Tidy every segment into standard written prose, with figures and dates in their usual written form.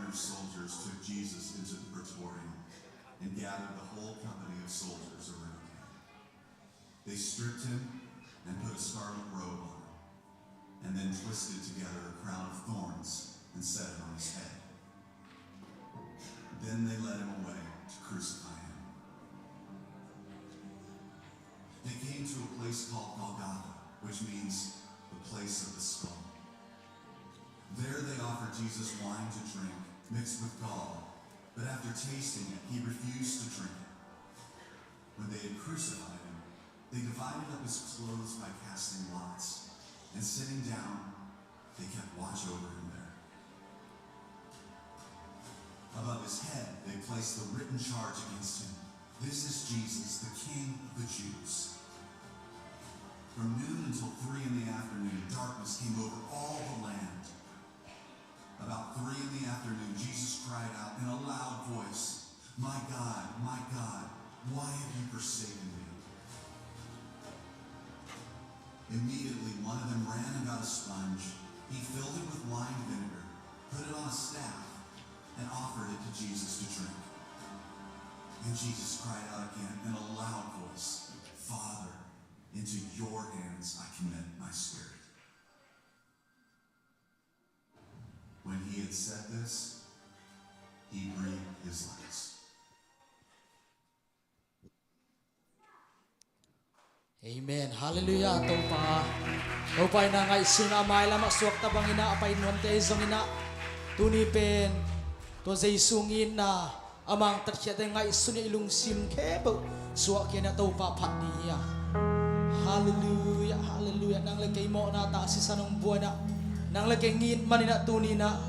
500 soldiers took Jesus into the praetorium and gathered the whole company of soldiers around him. They stripped him and put a scarlet robe on him, and then twisted together a crown of thorns and set it on his head. Then they led him away to crucify him. They came to a place called Golgotha, which means the place of the skull. There they offered Jesus wine to drink, mixed with gall, but after tasting it, he refused to drink it. When they had crucified him, they divided up his clothes by casting lots, and sitting down, they kept watch over him there. Above his head, they placed the written charge against him. This is Jesus, the King of the Jews. From noon until 3 in the afternoon, darkness came over all the land. About 3 in the afternoon, Jesus cried out in a loud voice, my God, why have you forsaken me? Immediately, one of them ran and got a sponge. He filled it with wine vinegar, put it on a staff, and offered it to Jesus to drink. And Jesus cried out again in a loud voice, Father, into your hands I commit my spirit. When he had said this, he breathed his last. Amen. Hallelujah. Taupa na nga isuna may lama suwak tabang ina apay nuam te izong ina tunipen to sa isungin na amang tatsya nga isuna ilung sim kebo suwak kaya na taupa patiya. Hallelujah. Hallelujah. Nang lagay mo na ta si sanong buwan na nang lagay ngin manina tunina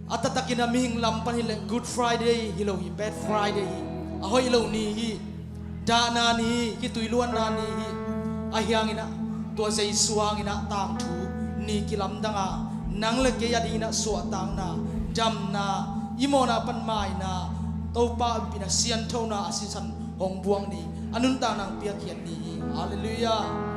at tatakin naming lampan hila Good Friday hilaw Bad Friday ahoy hilaw nihi dana ni kituiluan na ni ahyang ina tua sa isuang ina tang tu ni kilamdanga nang lagay adina suatang na jam na imo na panmay na taupa pinasian tau na asisan hong buang ni anunta nang piakyan ni. Hallelujah.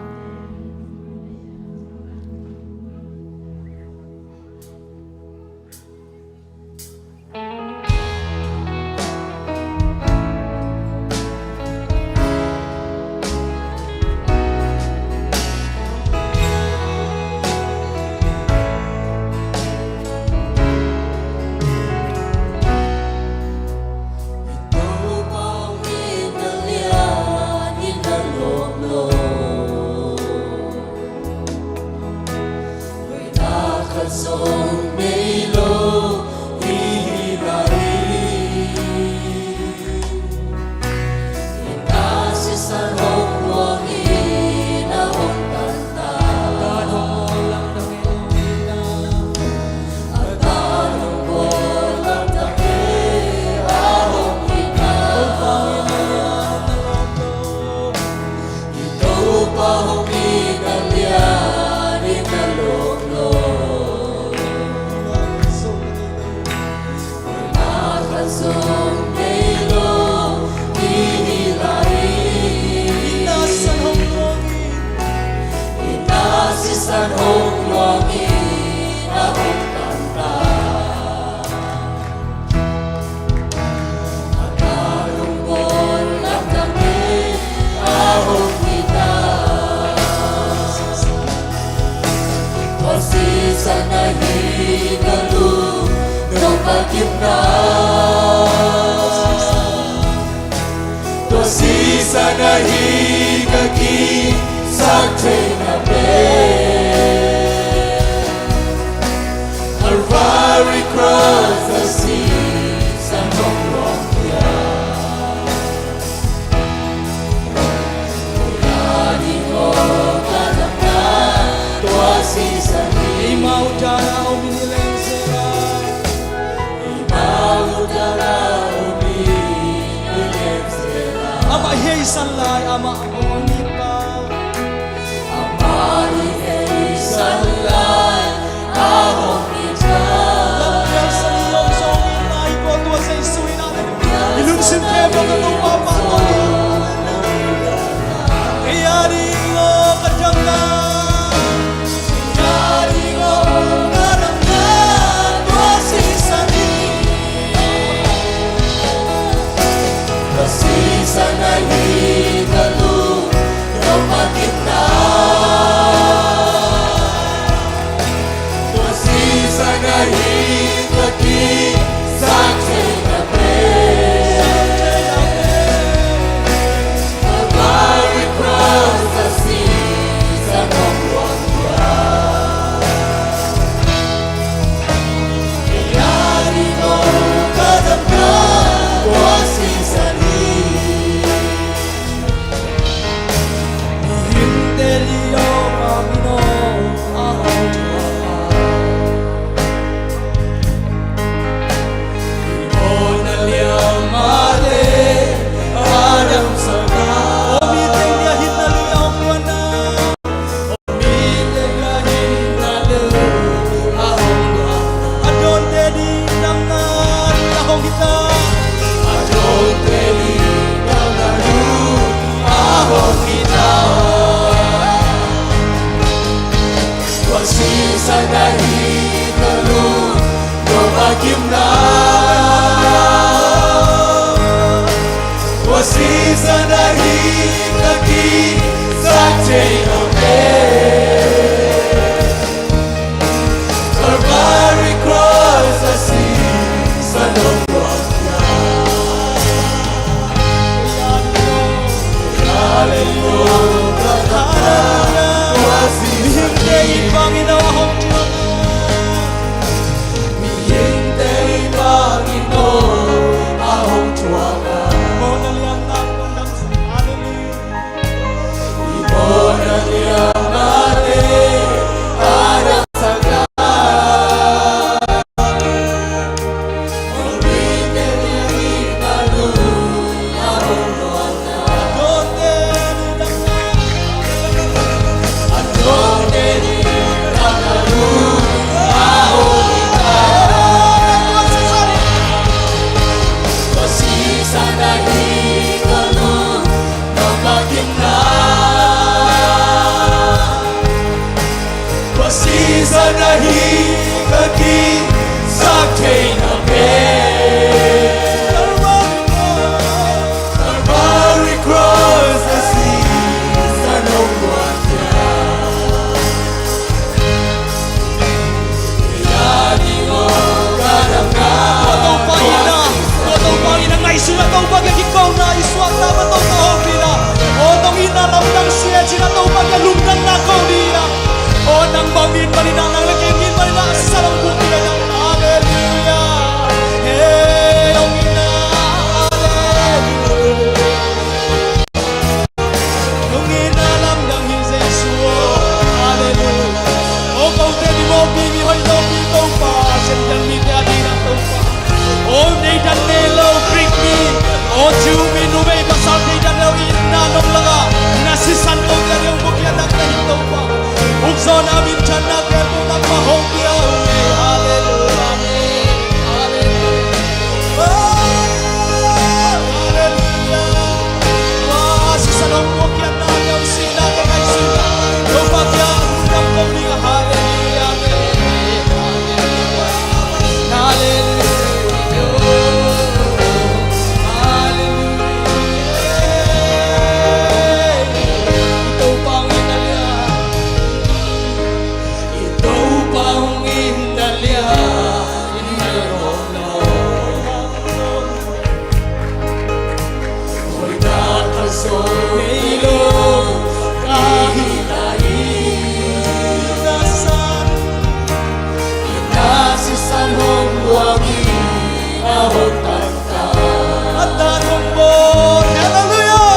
At nanumbor. Hallelujah!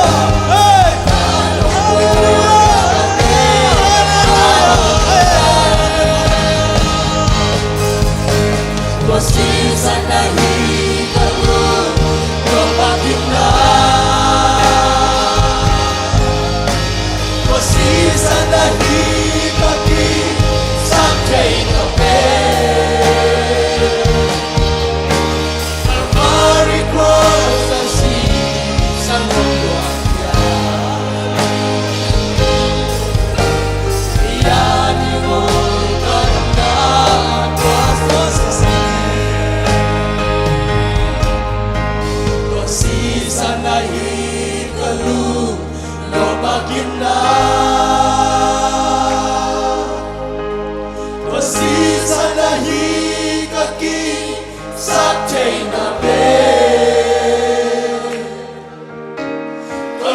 Hey!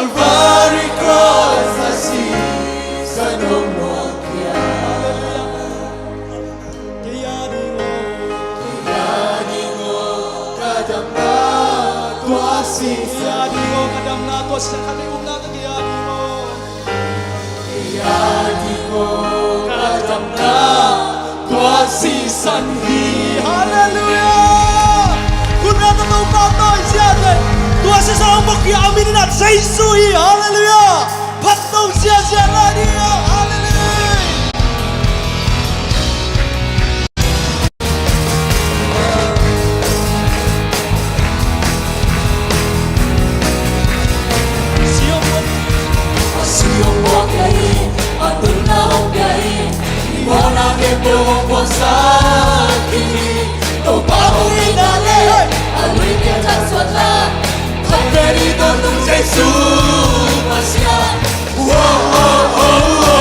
Calvary cross así sanong mokia yani mo kadam na tuasi Kiyadi mo, kadam na to sa kaliung na kiyadi mo. yani mo kadam na tuasi sanhi Hallelujah! Kung natataw pa ito, siya tuwa siya sa ang magkiaminin at sa isuhi. Hallelujah! Pataw siya radiyo. Hallelujah! Siyong mo, siyong mokai atul na okai mo na ke po sa kini to pa dale alui ke taswala Convertido nung Jesus masya. Whoa, oh, oh, oh.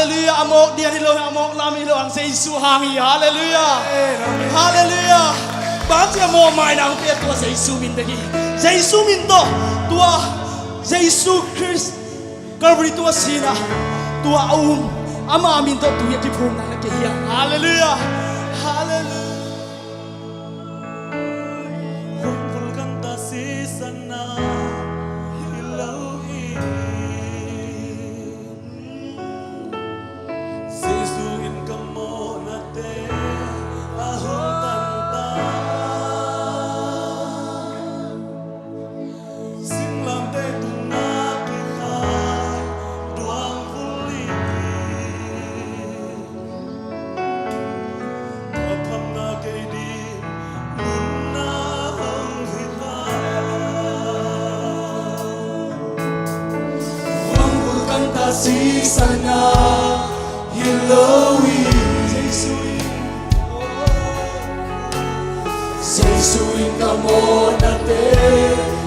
Haleluya, amok dia nilo amok lami lo ang sa Isu hangi. Haleluya. Haleluya. Bakit mo may nang pia tua sa Isu min dagi. Sa Isu min to tua sa Isu Christ. Calvary tua sina tua ama amin to tuya ki phum na kehiya. Haleluya. Haleluya. Kumpulkan kasih sana hilau ini sisuin kamu nate ahon tanta singlam te tunakika duang puli apam na kay di kasih sana hilawi Sesuin kamu nate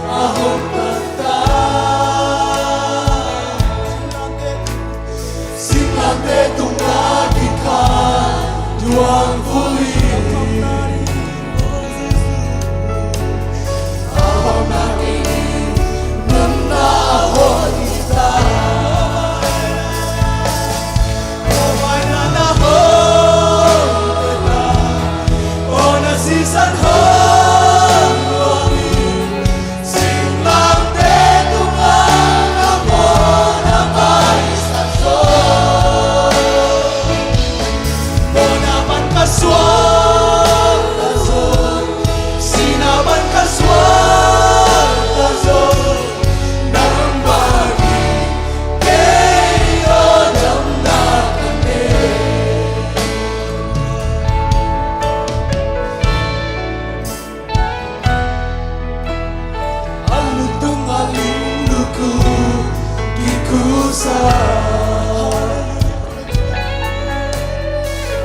ahom kata Sinate tungagikan juang puli Ahom nake menahon kita San hong wangi sing lang te tungang amon amay sanso Bonaman kaswag kasog sinaman kaswag kasog nang bagi kayo damdakan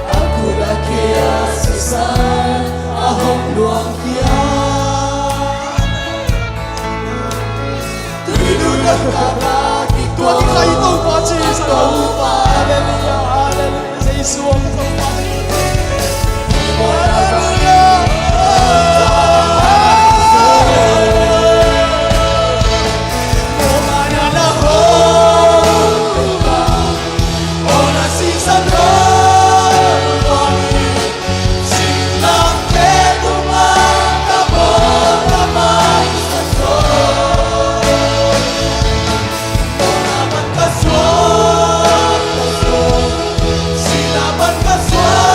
Aku lagi asisan ahong luang kia Tulidunan kabagi ko Tuwa kita ito pachi sa Tuwa Haleluya. Haleluya. Sa Isu ang Sinaban kaswag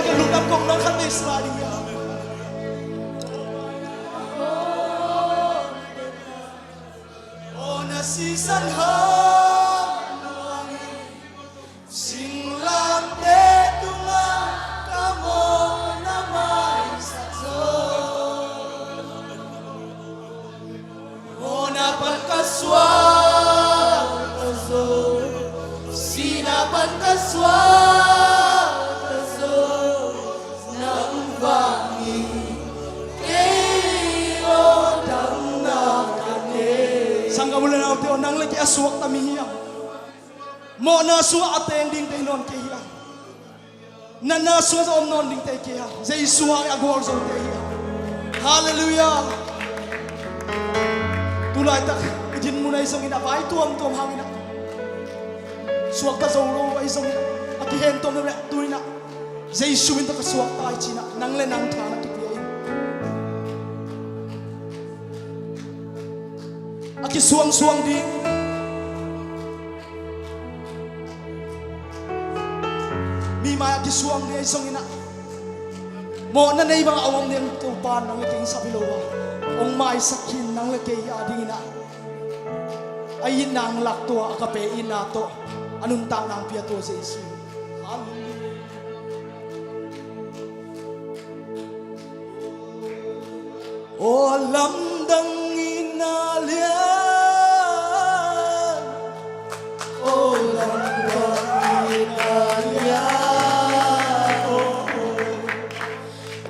cái lúc năm công nó khăn đi xa đi ya na si san ha sing lang te tunga kamo na mai sa zo na pagkaswa kaso sinapan kaswa kaso nang bangi kayo dang nakane sangka mula na uti onang lagi aswak tamihiya mo na suwa ateng ding tay non kiya na suwa sa non ding tay kiya zay suwa agwar sa kiya hallelujah tulay tak ijin mo na isang ina pa tuam hangin na suwak ka zoro ay isang ina akihen tom na tuloy na zay suwin ta kasuwak ta ay china nang lenang tana tupiyain aki suwang ding mi maya aki suwang di ay isang ina mo na na ibang awang niyang tupan ng iking sa bilowa ong may sakin ng lagay ading ina ay nang lakto akapein nato anong tanang piyato sa isu hallelujah o lamdang inalian o lamdang inalian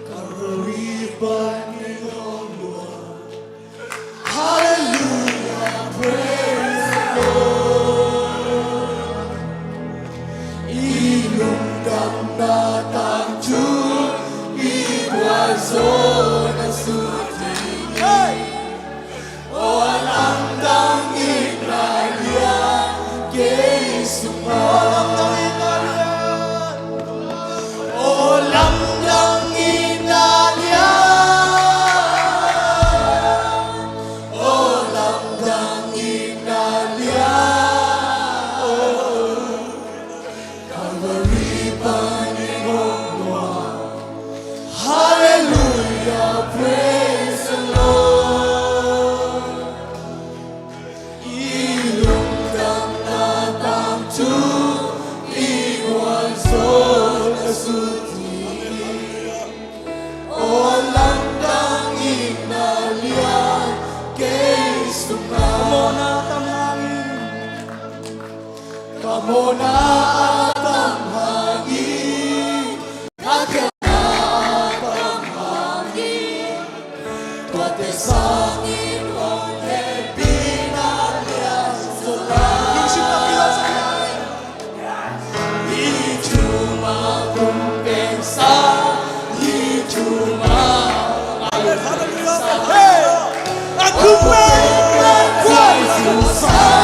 karuripan hallelujah praise the Lord ilungkang natang Jud igwazo na suti o alamdang inalian kay sumalamdang inalian o alamdang inalian o alamdang inalian o Calvary Panginoon hallelujah praise the Lord ilungkang natang Jud igwazo na suti o alamdang inalian kay kamo na atang hangin kaganapang hangin tuwate sangin kong pinalian sa langit di cuma kumpensa di cuma aku pengen susah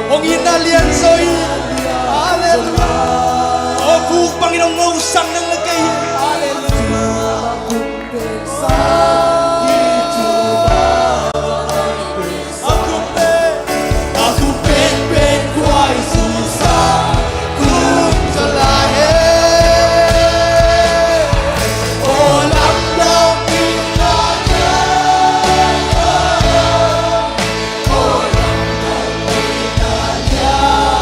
Ong inalian soy hallelujah o kung Panginoong mausang ng lagay hallelujah aku pen kuay susah kung sa lahe o lamdang inalian o lamdang inalian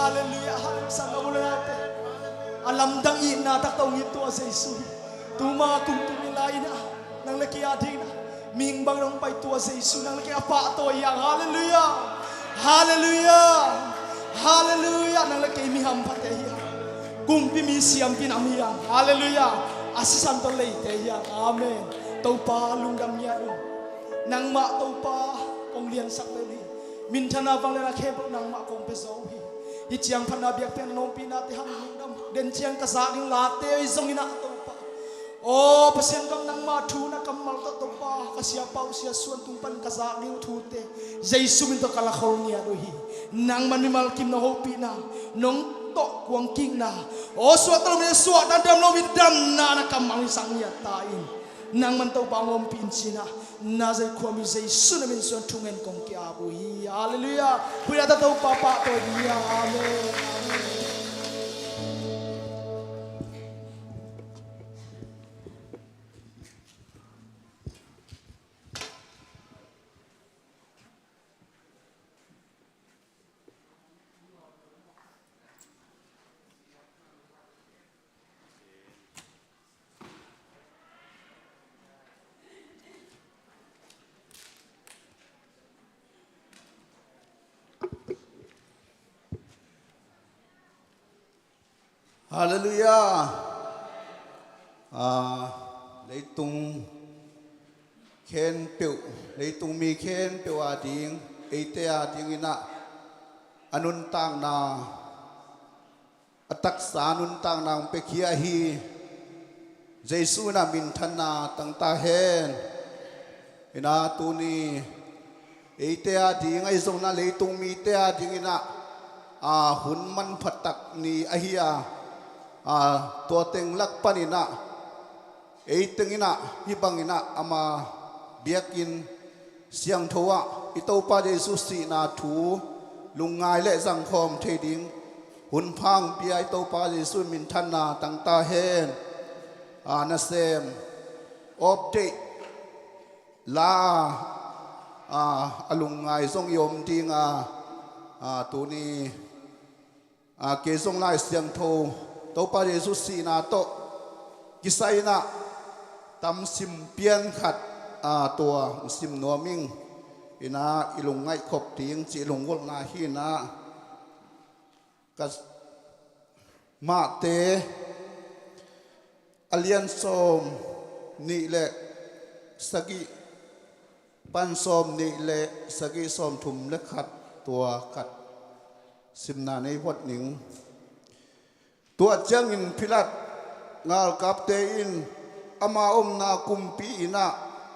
hallelujah, hallelujah. Sangka mula natin. Alam dang inatak taong ito sa Jesus. Tuma kung tumilay na ng laki ading na. Mingbang ng pay tuwa sa Jesus ng laki apato yang hallelujah. Hallelujah. Hallelujah. Ng laki miham pateya. Kung pimisi ang pinamiyang. Hallelujah. Asisan to late yang. Amen. Tau pa lungdam niya no. Nang ma tau pa kong lian sakli. Mintana bang lena kebo nang ma kong pesohi. Itiang panabiak penong pinati hangdam. Den tiang kasaking late isong ina tau pa. Oh, pasien bang nang matu na kamal to pa kasi apaw siya suan tumpan kasaking utute. Jesus minto kalakaw niya dohi. Nang manimal kim na hopi na nong to kuang king na. Oh, suat talo mi suat dam no midam na nakamang isang niya tain. Nang mantaw bangom pinsina. Nazay kuami Jesus na min suan tungen kong kiabuhi. Hallelujah. Puya tataw papa to niya. Amen. Amen. Hallelujah. Lấy tung khen biểu lấy tung mi khen biểu tiếng ấy te tiếng ina anun tang na atak sa anun tang na pe kia hi Jesu na min than na tang ta hen ina tu ni ấy te tiếng ấy zong na lấy tung mi te tiếng ina hun man phatak ni ahia tua teng lak panina ei tengina hibangina ama biakin siang thowa itopa Jesus si na thu lungai le jang khom theding hun phang pia itopa Jesus min than na tang ta hen na sem update la alungai zong yom tinga tu ni ke zong lai siang tho tau pa Jesus si na to kisai na tam sim pian khat tua sim nuaming ina ilungai khop ting chi lungol na hi na kas ma te alian som ni le sagi pan som ni le sagi som thum le khat tua khat sim na nei hot ning tua chang in philat ngal kap te in ama na kumpi ina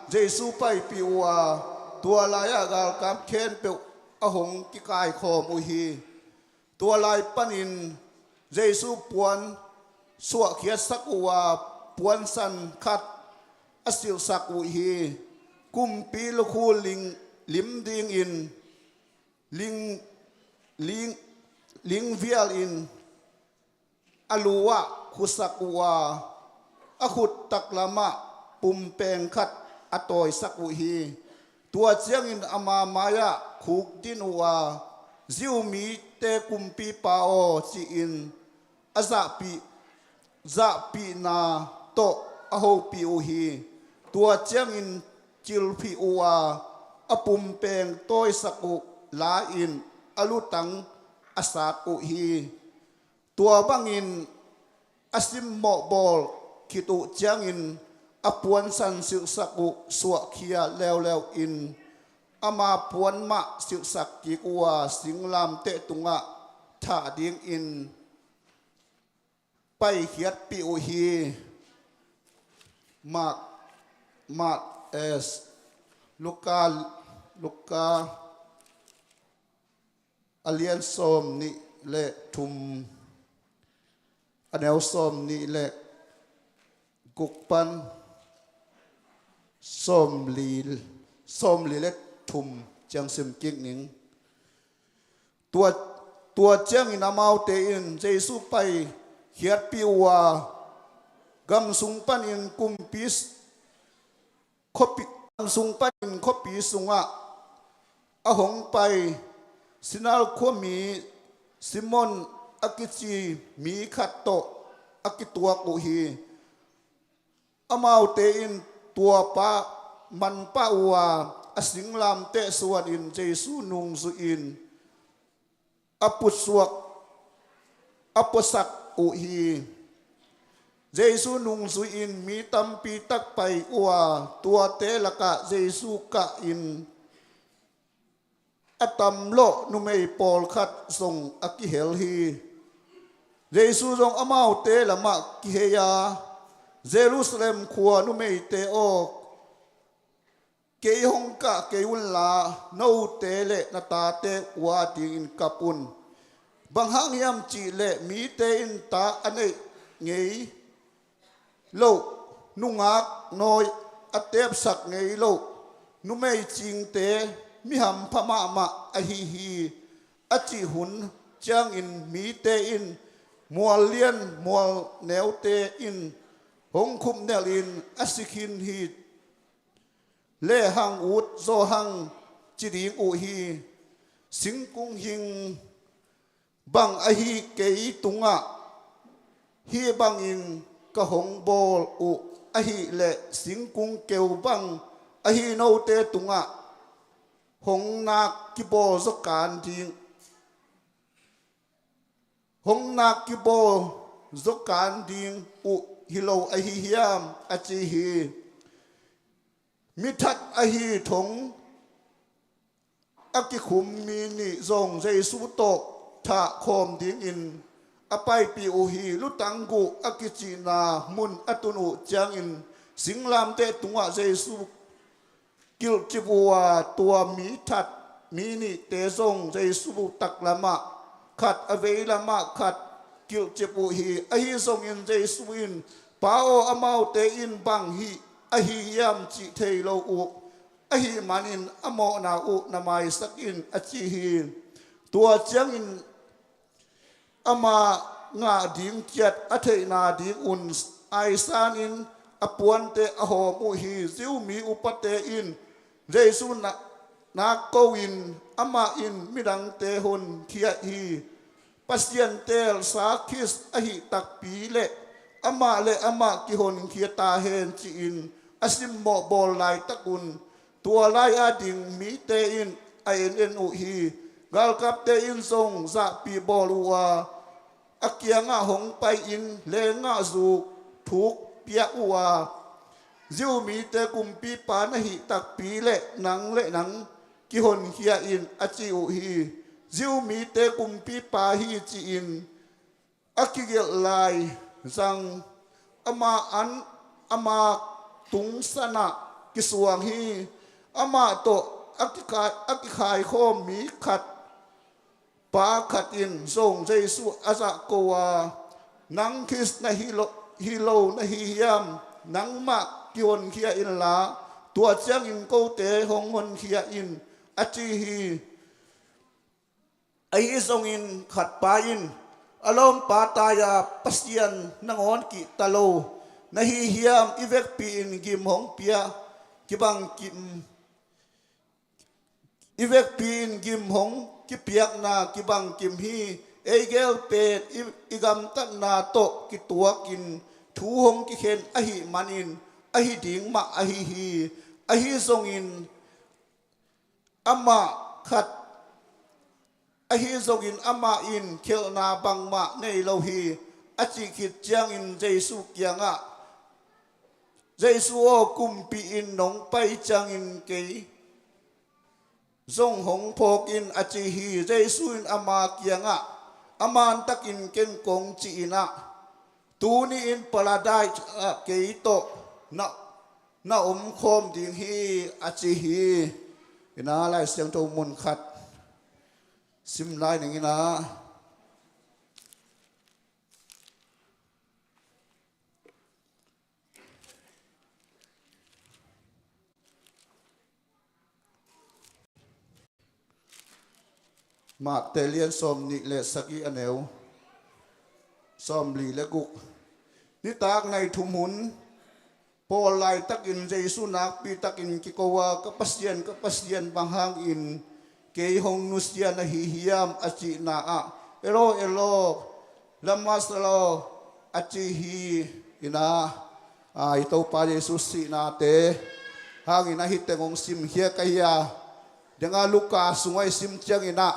Jesu pai piwa tua laya gal kap khen pe ahong ki kai khom u hi tua lai panin Jesu puan suwa khia sakwa puan san khat asil sak u hi kumpi lu khu lim ding in ling vial in aluwa khusakwa akhut taklama pumpeng khat atoi saku hi tua chiang in ama maya khuk tin wa ziu mi te kumpi pao chi in aza pi na to aho pi u hi tua chiang in chil phi wa apumpeng toi saku la in alutang asat u hi tua bangin asim mo bol kitu changin apuan san siu saku suwa khia lew in ama puan ma siu sak ki kuwa singlam te tunga tha ding in pai hiat pi u hi ma es luka alien som ni le thum anel som ni le gukpan som li le thum chang sim king ning tua chang in amau te in Jesu pai hiat piwa gam sung pan in kumpis khopi sung pan in khopi sunga ahong pai sinal khomi ซิมอนอากิจีมีขัดโตอากิตัวกุฮีอามาเตอินตัวปะมันปะวัวอสิงลามเตสวดอินเจสุนุงสุอินอปุสวกอปสักอุฮีเจสุนุงสุอินมีตัมปีตักไปอัวตัวเตละกะเจสุกะอินอตัมโลนุเมยปอลขัดส่งอกิเฮลฮีเจสุจงอามาเตละมะกิเฮียเยรูซาเล็มขัวนุเมยเตโอเกยฮงกะเกยุนลาโนเตเลนตาเตวาติอินกัปุนบางหางยามจีเลมีเตอินตาอันเนเงยโลนุงักน้อยอเตบสักเงยโลนุเมยจิงเตมิหำพม่ามะอหิฮีอจิหุนจางอินมีเตอินมัวเลียนมัวแนวเตอินหงคุมเนลินอสิคินฮีเล่หังอุดโซหังจิดิงอุฮีสิงกุงหิงบังอหิเกยตุงะฮีบังอินกะหงโบลอุอหิเละสิงกุงเกวบังอหิโนเตตุงะหงนักกิโบสการทิงหงนักกิโบสการทิงอุฮิโลอหิยามอจิฮีมิทัดอหิถงอากิขุมมีนิทรงเจสุโตทะโคมดิงอินอไปปีอุฮีลุตังกุอากิจีนามุนอตุนุจางอินสิงลามเตตุงะเจสุกิลจิบัวตัวมีทัดมีนิเตทรงเจสุตักละมะขัดอเวละมะขัดกิลจิบุฮีอหิทรงอินเจสุอินปาโออมาเตอินบังฮีอหิยามจิเทโลอุอหิมันินอโมนาอุนามายสักอินอจิฮีตัวเจียงอินอมางาดิงเกียดอเทนาดิงอุนไอซานินอปวนเตอโหมุฮีซิวมีอุปเตอินเรซุนาโกวินอมาอินมิดังเตหนเทียฮีปัสยันเตลสาคิสอหิตักปีเลอมาเลอมากิหนเคียตาเฮนจีอินอสิมโมบอลไลตะกุนตัวไลอาดิงมีเตอินไอเอ็นอุฮีกาลกับเตอินทรงซาปีบอลัวอาเกียงะหงไปอินเลงะสูทุกเปียอัวซิวมีเตกุมปีปานหิตักปีเลหนังเลหนังกิหนเคียอินอจิอุฮีซิวมีเตกุมปีปาฮีจีอินอากิเกลายจังอามาอันอามาตุงสนะกิสวงฮีอามาโตอากิขายโคมีขัดปาขัดอินทรงเจสุอาซาโกวานังคิสนะฮิโลนะฮิยามนังมะกิวนเคียอินลาตัวเจียงอินโกเตหงหนเคียอินอจิฮีไอทรงอินขัดปาอินอารมณ์ปาตายาปัสยันนังอนกิตาโลนะฮิยามอีเวกปีอินกิมหงเปียกิบังกิมอีเวกปีอินกิมหงกิเปียกนากิบังกิมฮีเอเกลเปดอีกัมตันนาโตกิตัวกินทูหงกิเข็นอหิมันินอหิดิงมะอหิฮีอหิทรงอินอามาขัดอหิทรงอินอามาอินเคลนาบังมะในโลฮีอจิกิจยังอินเจสุกยังะเจสุโอกุมปีอินหนงไปจังอินเกยทรงหงพกอินอจิฮีเจสุอินอามาเกียงะอามานตักอินเกนกงจีนะตูนีอินปลาได้เกยโตนะอมโคมดิงฮีอจิฮีนะไล่เสียงโตมุนขัดซิมไล่หนึ่งนะมาเตเลียนสมนิเลสกีอเนวสมลีและกุกนิตากในทุมุนพอไลตักอินเจสุนักปีตักอินกิโกวากับปัสเซียนบางหางอินเกยหงนุสยานะฮิฮิยามอจินาอะ elo elo lamas elo achi hi ina ito pa Jesus si na te hangin na hitengong sim hia kaya dengan luka sungai sim tiang ina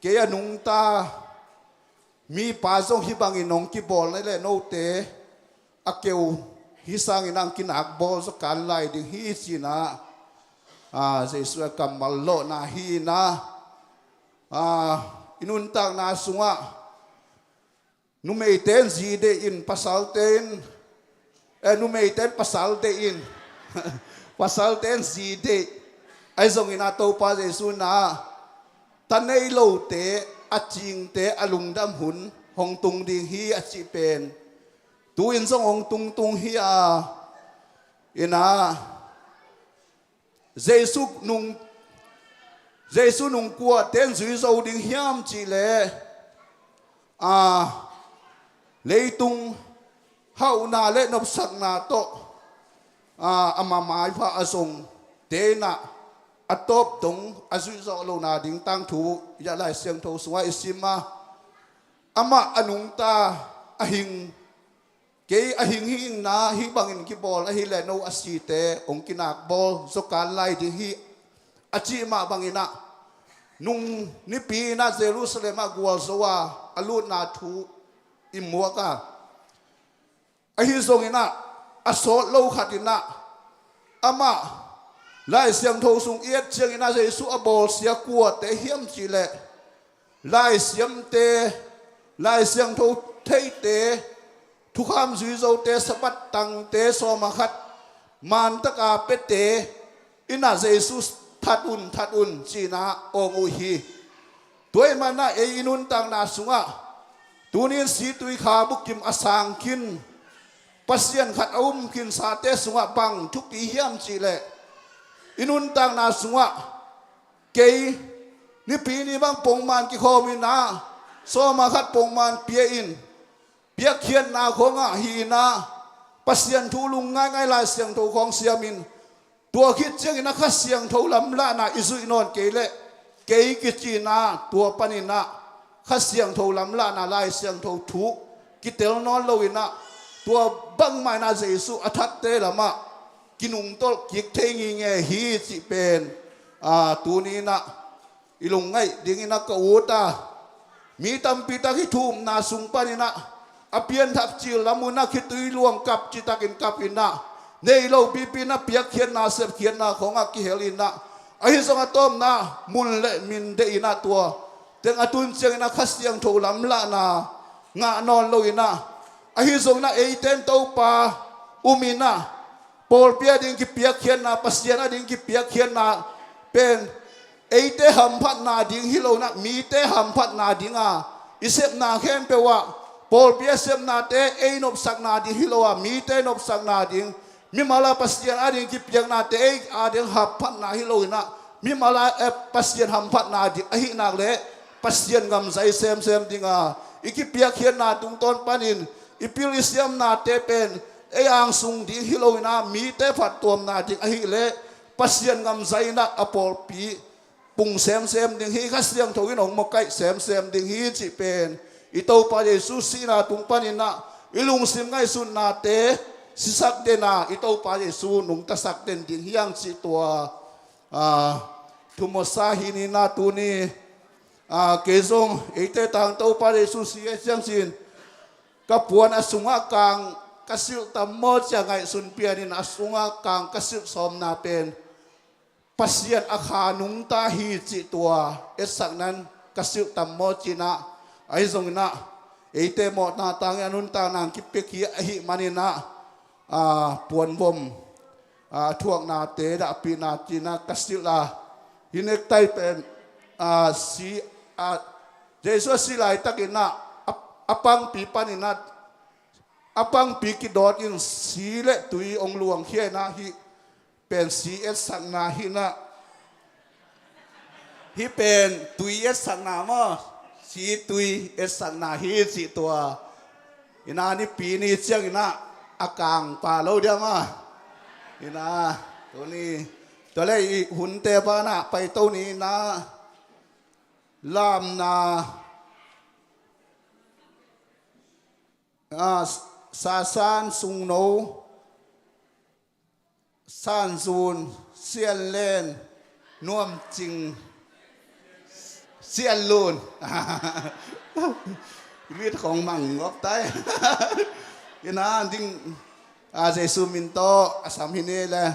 kaya nung ta mi pasong hibang inong kibol na le no te akeu hisang inang kinakbol sa kanlay ding hi sina Jesus kamallo na hi na inuntang na sunga numeiten zide in pasalten numeiten pasaltein pasalten zide ay zong inato pa Jesus na tanay lo te aching te alungdam hun hong tung ding hi achipen tuin zong hong tung tung hi ina Jesus nung qua ten zui zo ding hiam chi le leitung hau na le nop sak na to amamai pha asong te na atop tung azui zo lo na ding tang thu ya lai siang tho suwa isima ama anung ta ahing ke ahing hing na hi bangin ki bol ahi le no asite ong kinak bol so kan lai ding hi achi ma bangina nung ni pi na Jerusalem agwal zowa alut na thu imuaka ahi zongina asol lo khatina ama lai siang tho sung iet chiang ina Jesu abol sia kwa te hiam chi le lai siam te lai siang tho thei te thu kham zui zo te sabat tang te so ma khat man taka pe te ina Jesu thatun china ong u hi toy mana e inun tang na sunga tunin si tui kha bukim asang kin pasien khat kin sa te sunga bang thu pi hiam chi le inun tang na sunga ke ni pi ni bang pong man ki khomi na so ma khat pong man pie in pia khian na khonga hi na pasien thu lung ngai lai siang tho khong siamin tua khit chang ina kha siang tho lam la na izui non ke le ke ki chi na tua panina kha siang tho lam la na lai siang tho thu ki tel non lo ina tua bang mai na Jesu athat te lama kinung tol kik thengi nge hi chi pen tu ni na ilung ngai ding ina ka uta mi tam pi ta ki thum na sung panina apian thap chil lamuna khitui luang kap chi takin kapina nei lo pipi na piak khian na sep khian na khonga ki helina ai zonga tom na mun le min de ina tua teng atun cheng na khasiang tho lam la na nga non lo ina ai zong na eiten to pa umina por pia ding ki piak khian na pasiana ding ki piak khian na pen eite ham phat na ding hilo na mi te ham phat na dinga isep na khem pe wa Paul biasem na te einop sak na di hiloa mi te nop sak na ding mi mala pasien ading ki piang na te ading hapat na hiloina mi mala pasien hampat na di ahi na le pasien ngam zai sem dinga iki piak hian na tung ton panin ipil isiam na te pen ang sung di hiloina mi te phat tom na ding ahi le pasien ngam zai na apol pi pung sem ding hi khasiang thoin ong mokai sem ding hi chi pen ito pa Jesus sina tung panina ilung sim ngai sun na te sisak de na ito pa Jesus nung tasak den ding hiang si tua tumosahi ni na tu ni kezong ite tang to pa Jesus si siang sin kapuan asunga kang kasil tammo cha ngai sun pianin asunga kang kasil som na pen pasien akha nung ta hi chi tua esak nan kasil tammo china ai zong na ite mo na tang anun ta nang kipeki hi manina puan bom thuak na te da pina china kasila hinek tai pen si Jesus silai takina apang pi panina apang pi ki dot in sile tui ong luang hie na hi pen si es sang na hi na hi pen tui es sang na mo si tui esang na hi si tua ina ni pi ni chiang ina akang pa lo dia ma ina to ni to le hun te pa na pai to ni na lam na sa san sung no san zun xian len nuam jing xian lun เลือดของมังงอกไต ยันนะจริงเจสุมินโตอาสามฮินเน่แหละ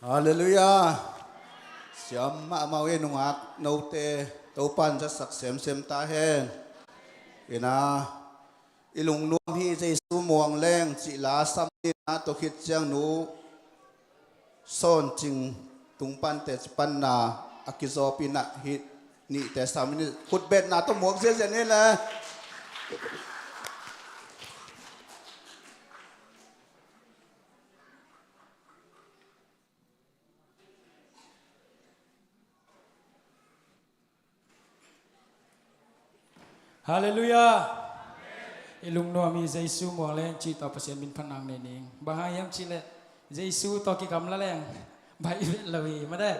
Hallelujah. Siam ma mau enungak note topan sa saksem sem ta hen. Ina ilung nuam hi Jesu muang leng chi la sam ni na to khit chiang nu son ching tung pan te pan na akizo pina hit ni te sam ni khut bet na to muak zel zel ne la. Haleluya. Ilung no mi Jesu mo len chi to pasien min phanang ne ning. Bahayam chi le Jesu to ki kam la leng. Bai lawi ma de.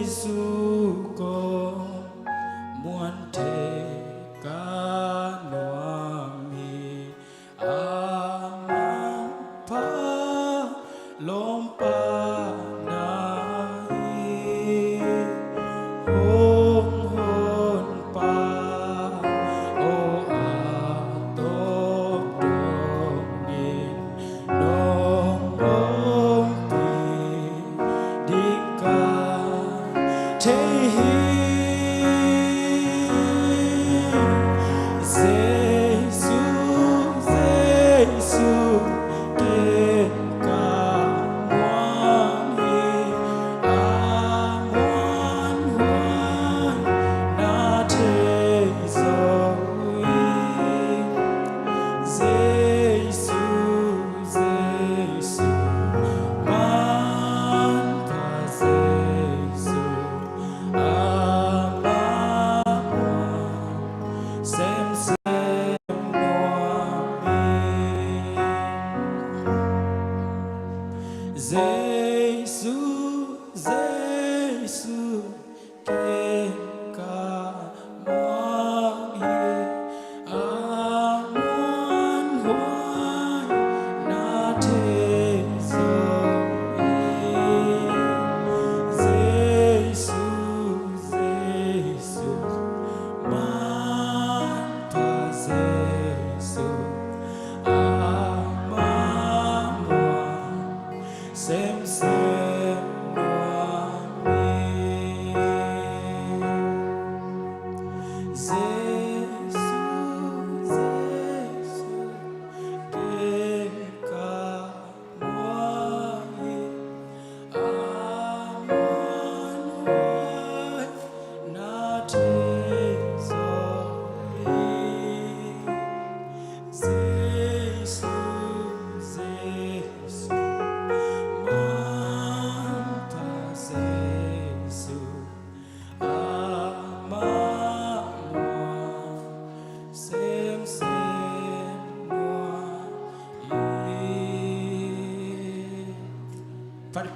Jesus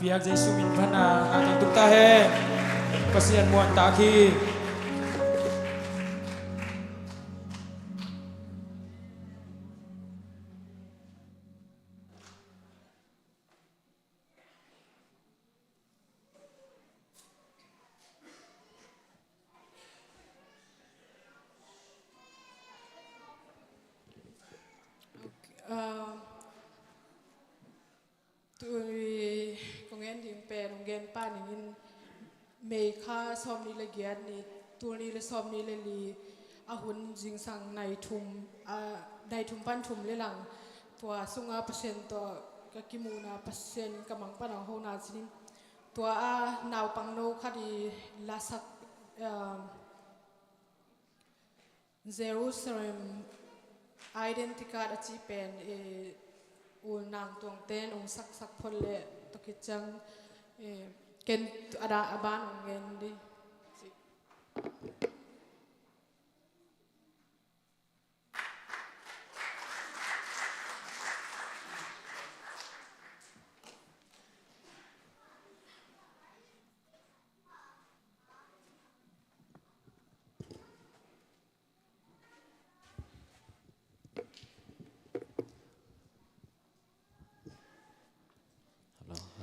piak Jesu min panang atang tuk tahe pasian muan taki tôi công an điểm bè công an pan những mấy khá xóm ní là ghét ní tôi ní là xóm ní là lì hun jing sang này thum pan thum lê lang tua sunga persen tua kakimuna persen kamang panang ho na sini tua nau pang no khadi lasak Jerusalem identikat achi pen nang tuang ten sak phol le tokichang ken ada aban ngen di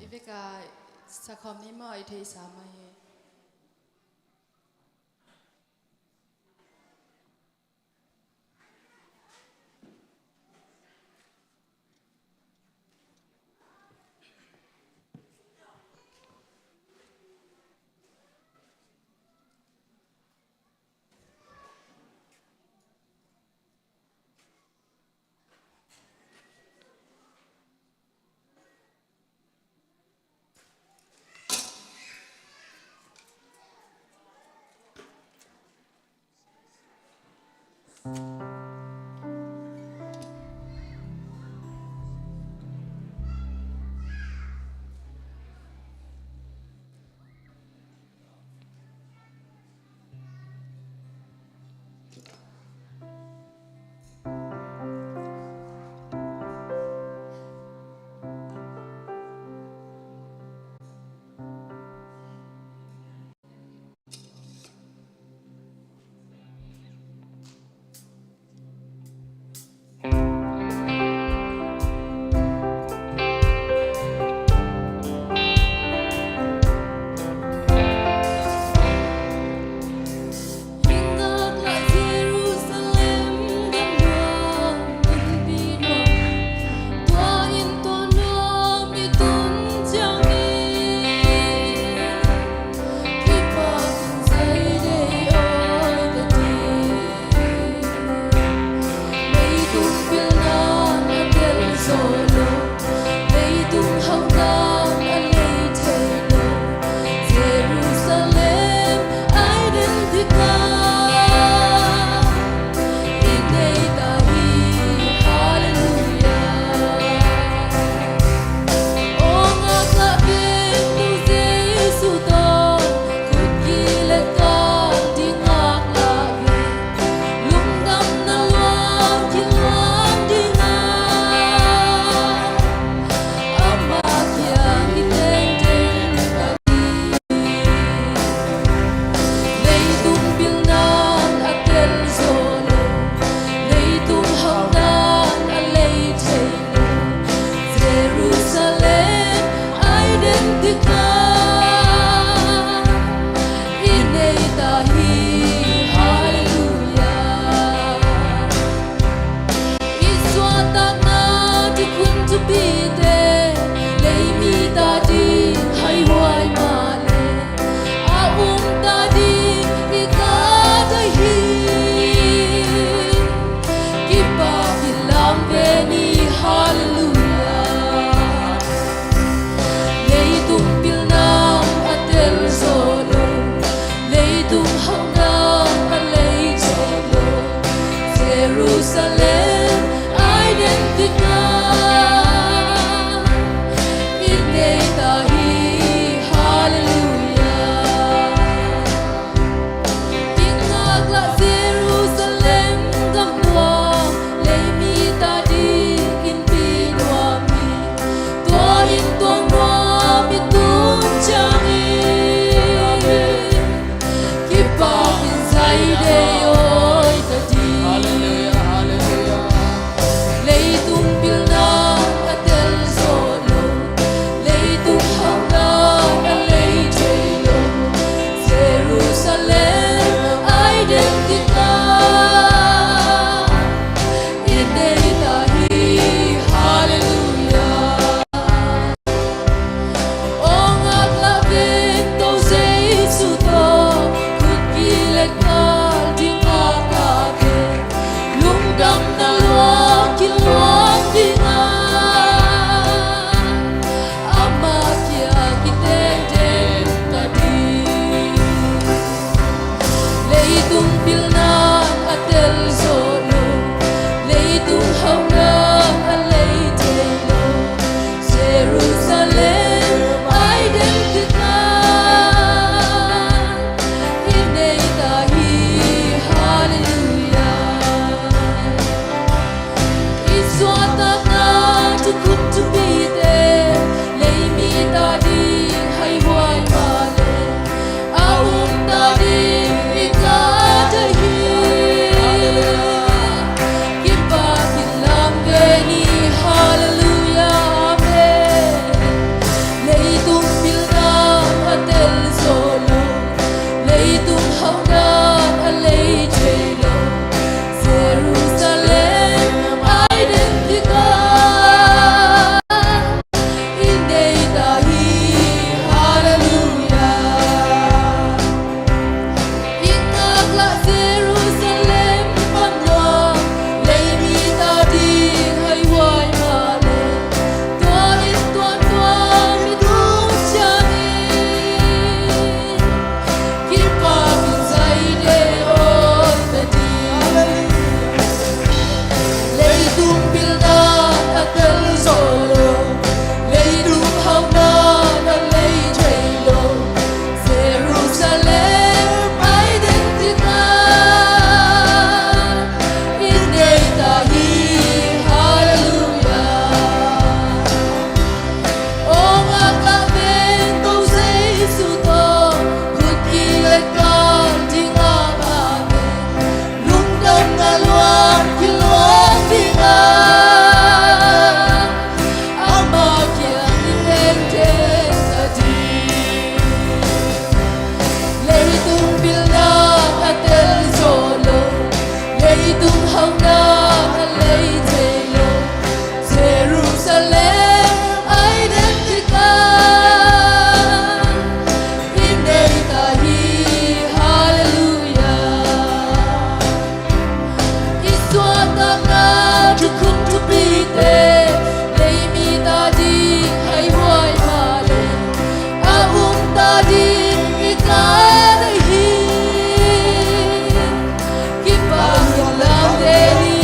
Iveka sakom ni mo ite sama ye. Tuahin tuang Leidung bilda atel solo Leidung hauna na lei trailo Jerusalem identita Inay tahi hallelujah Ong akaben tong say suto Kut kilekan tinga kami Lungdang ngalwang kilwang tinga Ama kiang nilengken tadi Leitung bilna atel solo Leitung hauna alay telo Jerusalem identika Inay tahi hallelujah Iswata na jukum tupite Leimi tadi hay boy male Ahum tadi ikadahi Kipahilang deni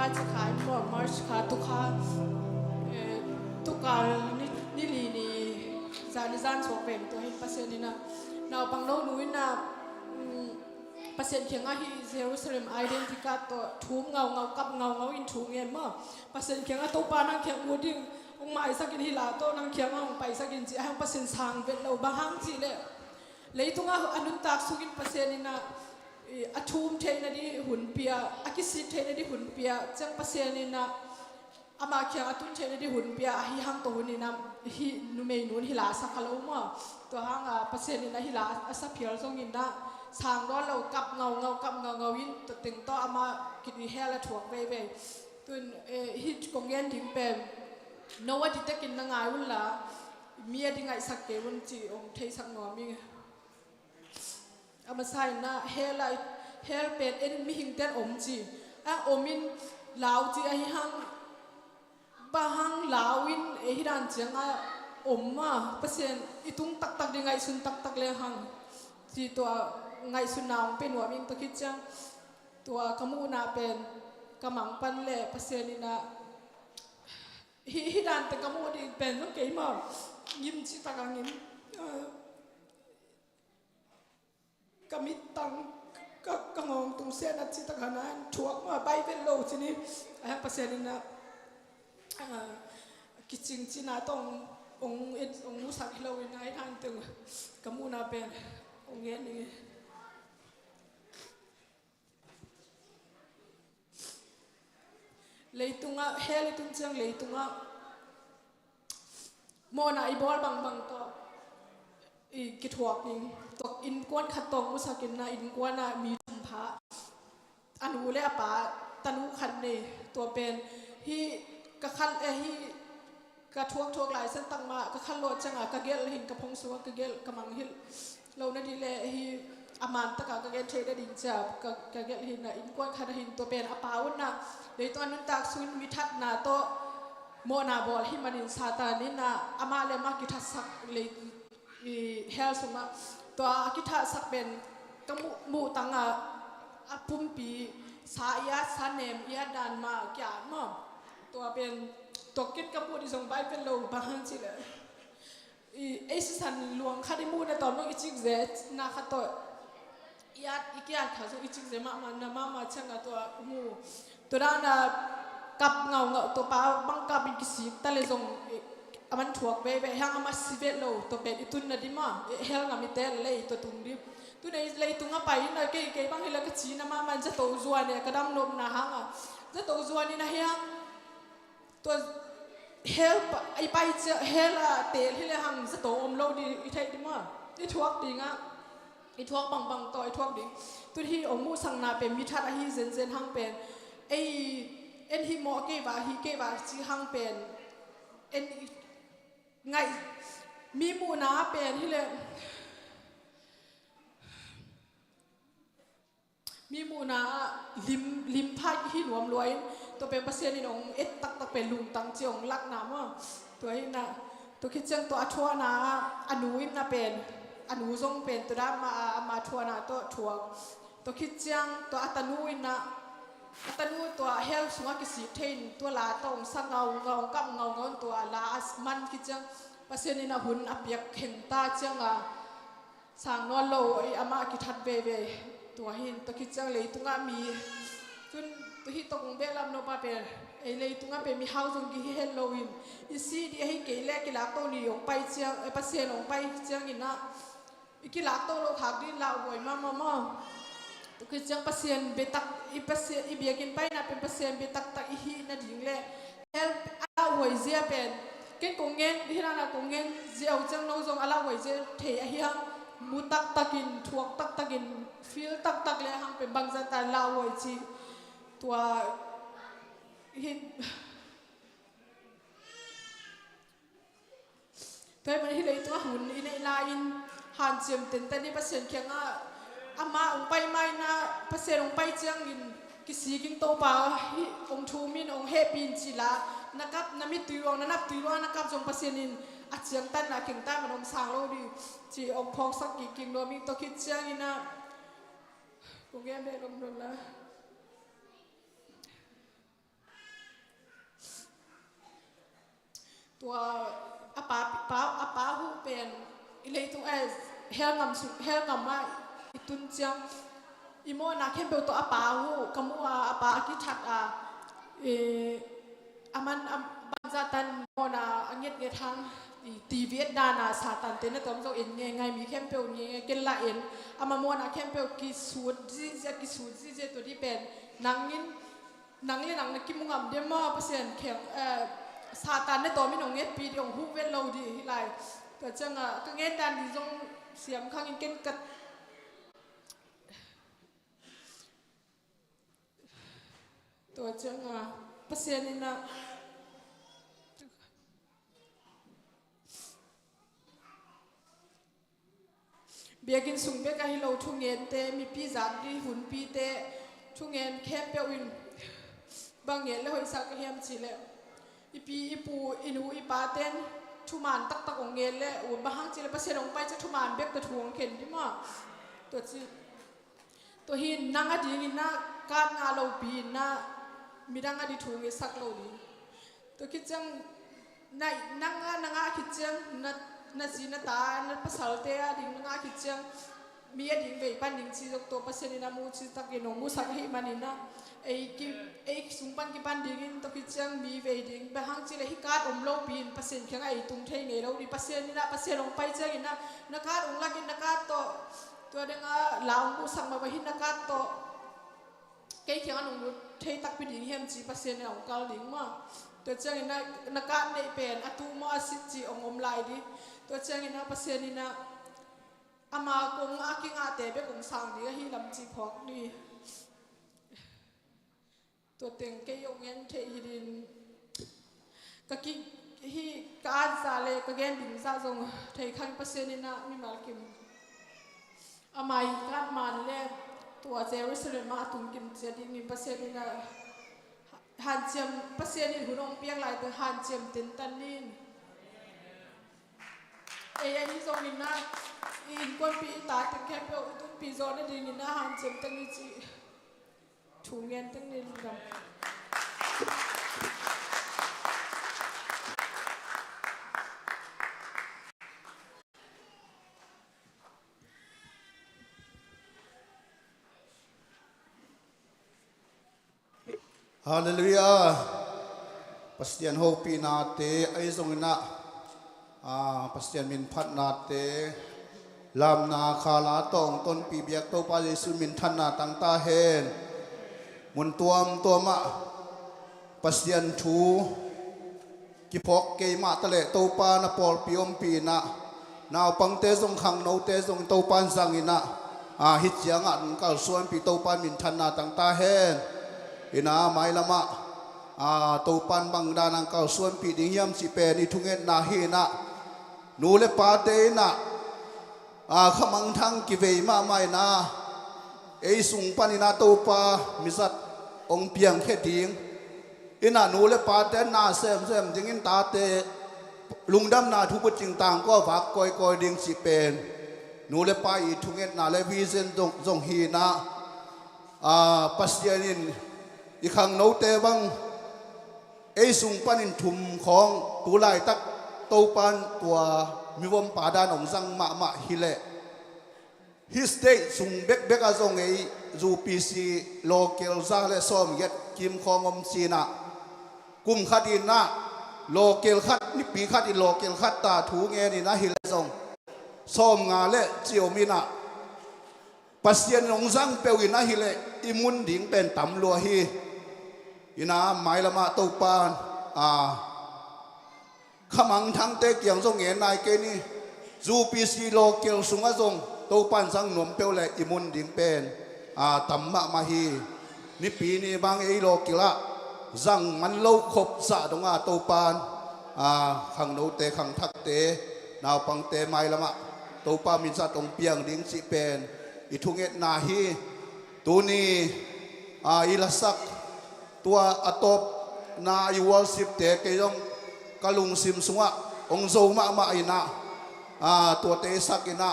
มาจะขายก็มาร์ชขาตุกขาตุกการนี่ลีนี่จานิจานสวกเป็นตัวให้เปอร์เซ็นต์นี่นะเราบังโนนุ้ยนะเปอร์เซ็นต์เขียงอ่ะที่เยรูซาเล็มไอเดนติกาตัวทุ่มเงากับเงาอินทุ่มเงี้ยมั้งเปอร์เซ็นต์เขียงอ่ะตัวปานั่งเขียงวูดิ้งองค์หมายสักินฮิลาโตนั่งเขียงอ่ะองค์ไปสักินจีให้เปอร์เซ็นต์สางเป็นเราบางครั้งจีเลยเลยตรงอ่ะอนุตักสุกินเปอร์เซ็นต์นี่นะอาทุ่มเทนดีหุ่นเปียอากิสิเทนดีหุ่นเปียจังเปอร์เซ็นต์นี่นะอามาเขียงอาทุ่มเทนดีหุ่นเปียฮิฮังตัวหุ่นนี่นะฮินุเมนุนฮิลาสักขลุ่มอ่ะตัวฮังเปอร์เซ็นต์นี่นะฮิลาสักเพียรทรงยินนะสางร้อนเรากับเงากับเงาวินตัวตึงต่ออามากินวิเฮละถ่วงไปตัวฮิกงเงินทิ้งเป็นโนว่าที่ตะกินนางายวุ่นละเมียที่ไงสักเกวันจีองเทสักหนอมีอามาใส่นะเฮลเป็นเอ็นมีหิงเต้นอมจีอมินลาวจีไอฮังบาฮังลาวินฮิรันเจียงอมมาเปอร์เซ็นต์อีตุงตักดีไงสุนตักเลยฮังจีตัวไงสุนาวเป็นหัวมิงตัวคิดจังตัวขมูนาเป็นกำมังปันเล่เปอร์เซ็นต์นี่นะฮิดันแต่ขมูดีเป็นต้องเกี่ยมายิ้มจีตากังยิ้มกมิตังก็งงตรงเส้นนัดจิตขนาดถ่วงมาใบเป็นโลทีนี้เปอร์เซ็นต์นี่นะกิจจริงๆนะต้ององมุสักเราในทางตึงกมูนาเป็นองเงี้ยนี่เลยตุงเฮเลยตุงจังเลยตุงโมนาอีบอลบางตัวอีกิถวกนิงตัวอินกวนขัดตรงมุสักินนะอินกวนนะมีจุมพะอนุเล่ป่าตนุขันเนตัวเป็นที่กระคันที่กระทวกหลายเส้นตั้งมากระคันโลดจังกระเกลหินกระพงสัวกระเกลกระมังหินเราในดีเลยที่อามันตะกากระเกลเทได้ดินจับกระเกลหินนะอินกวนขันหินตัวเป็นอปาวุนนะเดี๋ยวตัวนั้นตากซุนมิทัดนาโตโมนาบอลที่มันอินซาตานินะอามาเลมากิทัสักเลยเฮลสมาตัวกิทัสักเป็นกมูตังปุ่มปีสายาสาเนมยาดานมาแก่มอตัวเป็นตัวกิจกมูที่ส่งไปเป็นโลบางทีเลยไอ้สันหลวงคาดิมูในตอนนั้นอิจิกเซนาคาตัวยาอีกยาเขาส่งอิจิกเซมาเช่นตัวมูตัวด้านกับเงาตัวป้าบังกับอิกิสิตะเลยส่งมันถ่วงไปห้างมาสิเวโลตัวเป็นอิตุนนาดิมาเฮลงามิเตลเลยตัวตุงดิตัวในเลยตุงไปนะเก๋บางทีเราก็ชี้นะมันจะโตจวนเนี่ยกระดำนมนะห้างจะโตจวนนี่นะเฮียตัวเฮลไอไปเจอเฮลเตะที่เลยหังจะโตอมโลดีอีไทยดิมาอีทวกดิงะอีทวกบางต่ออีทวกดิตัวที่อมูสังนาเป็นมิทัดฮีเซนหังเป็นไอเอ็นฮิโมเกบาฮีเกบาจีหังเป็นเอ็นไงมีมูนาเป็นที่เลยมีมูนาลิมพายที่หนวมรวยตัวเป็นเปอร์เซ็นต์นี่น้องเอ็ดตักเป็นลุงตังเจียงลักน้ำว่าตัวนี้นะตัวคิดจังตัวทัวนาอนุอินนะเป็นอนุทรงเป็นตัวด้านมาทัวนาตัวคิดจังตัวอัตนุอินนะอัตนุตัวเฮลสุงกิสิเทนตัวลาตองสังเงากับเงาตัวลาอัสมันคิดจังเปอร์เซ็นต์นี่นะหุ่นอับยักเห็นตาจังสางนวลโลไออามาคิดทัดเบตัวหินตัวคิดจังเลยตุงมีจนตัวหินตรงเบลลำโนปาเปไอเลยตุงเป็นมีเฮาจงกี่เฮลโลวินอีซีดีให้เกลกิลาโตนี่ออกไปเจียงเปอร์เซ็นต์ออกไปเจียงอินนะอีกิลาโตโลขาดินลาวบ่อยมาตัวคิดจังเปอร์เซ็นต์เบตักอีเปอร์เซ็นต์อีเบียกินไปนะเป็นเปอร์เซ็นต์เบตักอีฮีนะดิ่งเลยเฮลอาหวยเจียเป็นเก่งกงเงินที่นั่นกงเงินเจียวจังโนจงอาหวยเจียเทียเฮียมูตักกินทวกตักกินฟิลตักเลยหังเป็นบางจันทร์ลาวไว้จีตัวหินแต่มันที่เลยตัวหุ่นในลายหันเจียมเต็นแต่นี่เปอร์เซ็นต์เคียงอามาองไปไม่นะเปอร์เซ็นต์องไปเจียงกินกิสีกินโตป่าองทูมินองเฮปินจีละนะครับน้ำมิตุยองนับตุยว่านะครับจงเปอร์เซ็นต์นินอาเจียงตันนะเก่งตันมันองสางโลดีจีองพอกสักกี่กิ่งโดมิตัวคิดเจียงอินะกูแก้เบลลมละ ตัวอาป้าหูเป็นอิเลยตัวเฮลงำมาอิตุนเจียงอีโมนาเข้มเปตัวอาป้าหูกำมัวอาป้ากิทัดอามันบันจาตันโมนาอังเงียทางตีเวียดนานาสาตันเตนตัวมันจะเอ็นไงมีเข้มเปลเนี่ยเกลละเอ็นอามาโมนาเข้มเปลกิสูดจีตัวที่เป็นนางเล่นนักกิมุงอัมเดมมาเปอร์เซ็นต์แข็งซาตานในตัวมินองเงปีที่องหูเวลเราดีไรแต่จังก็เงี้ยดันดีจงเสียมข้างยังเก่งกัดตัวจังเปอร์เซ็นต์นี่นะเบียกินสุ่งเบียกันให้เราทุ่งเงินเตมีปีจัดดีหุ่นปีเตทุ่งเงินแคบเปียวอินบางเงินแล้วหอยสักก็เฮียมจีเลยอีปีอีปูอินูอีปาเต้นทุมานตักองเงินเลยอุบะฮังจีเลยประเสริฐองไปจะทุมานเบียกตะทวงเข็นที่มาตัวหินนางอดีนี่นะการงานเราปีนะมีดังอดีทวงเงินสักเราดีตัวคิดจังในนางคิดจังนาจีนตานาภาษาเตะดิ่งนางคิดจังมีอดิ่งไปปันดิ่งชีจกตัวประเสริฐนามูชีตักเกนงมูสักให้มันนี่นะไอ้สุงปันกิปันดิ่งตัวคิดจังมีไปดิ่งไปหางจีเลยฮิการอมโลปีนประเสริฐแค่ไอ้ตุงเทยเนเราดิประเสริฐนี่นะประเสริฐลงไปจังนี่นะนักการองลักกินนักการตัวเด้งลาวมูสังมาไปหินนักการตัวเกี่ยงอันองเทยตักไปดิ่งเฮียมจีประเสริฐเนี่ยองกาดิ่งมาตัวจังนี่นะนักการในเป็นอตุมาสิจีองลายดิตัวจังนี่นะประเสริฐนี่นะอามากงอากิงอาเตเบกงสังนี่ก็ฮิลำจีพอกนี่ตัวเต็งเกยงเงินเทฮิดินก็กิฮิการซาเลก็เกนดินซาจงเทขันเปอร์เซ็นต์นี่นะมีมากิมอามาอีการมันเล่ตัวเจรุสเลมมาตุงกิมเจดิมีเปอร์เซ็นต์นี่นะฮันเจียมเปอร์เซ็นต์นี่หุ่นองเปียกไหลแต่ฮันเจียมเต็นตันนินไอ้ยันนี่จงนี่นะอินคนปีตาถึงแค่เปล่าตุ้งปีโซนนี่นี่นะฮันเจียมตั้งนี่จีถูกเงินตั้งนี่ลำฮาเลลูยาปัสเตียนโฮปีนาเตไอซงนะปัสเตียนมินพัดนาเตลำนาคาลาตองต้นปีเบียกโตปาเยซูมินทันนาตังตาเฮนมุนตัวมะปัสเตียนชูกิพอกเกยมาตะเลโตปานาปอลปีอมปีนะนาวปังเตซงขังนาวเตซงโตปานสังอินะฮิตยังอันกัลส่วนปีโตปานมินทันนาตังตาเฮนอินาไม่ละมะตัวปันบังดานังเก่าส่วนปีดิ่งยำสิเปนิทุงเงินนาฮีนะนูเลปาเตนะขมังทังกิเวมาไม่นะไอสุงปันินาตัวปามิสัตองเพียงแค่ดิ่งอินานูเลปาเตนาเซมจิงินตาเตลุงดำนาทุบจิงต่างก็ฝากกอยดิ่งสิเปนนูเลปาอีทุงเงินนาเลวิเซนจงฮีนะปัสยานินอีขังโนเตบังไอสุงปันินทุมของตุลายตักโตปันตัวมีวมป่าดานองสังมาฮิเลฮิสเตสุงเบกอาจงไอจูปีซีโลเกลซาเลซอมเย็ดกิมของอมซีนากุมขัดอินนะโลเกลขัดนี่ปีขัดอินโลเกลขัดตาถูเงนี่นะฮิเลซงซอมงาเลเจียวมินะปัสเซียนองสังเปวินะฮิเลอิมุนดิ่งเป็นตำลัวฮีอินาไม้ละมาโตปานขมังทั้งเตกียงทรงเงินนายเกนี่จูปีซีโลเกลสุงะทรงโตปานสังหนวมเปียวเลยอิมุนดิ่งเป็นตัมมะมาฮีนี่ปีนี้บางไอโลกิละจังมันเล่าขบสะตรงโตปานขังโนเตขังทักเตนาวปังเตไม้ละมาโตปามินซาตรงเปียงดิ่งสิเป็นอิทุงเงนาฮีตัวนี้อิลสักตัวอตบนาอยู่วอลสิบเตะเกยองกะลุงซิมสุงะองโซมาอินะตัวเตสักอินะ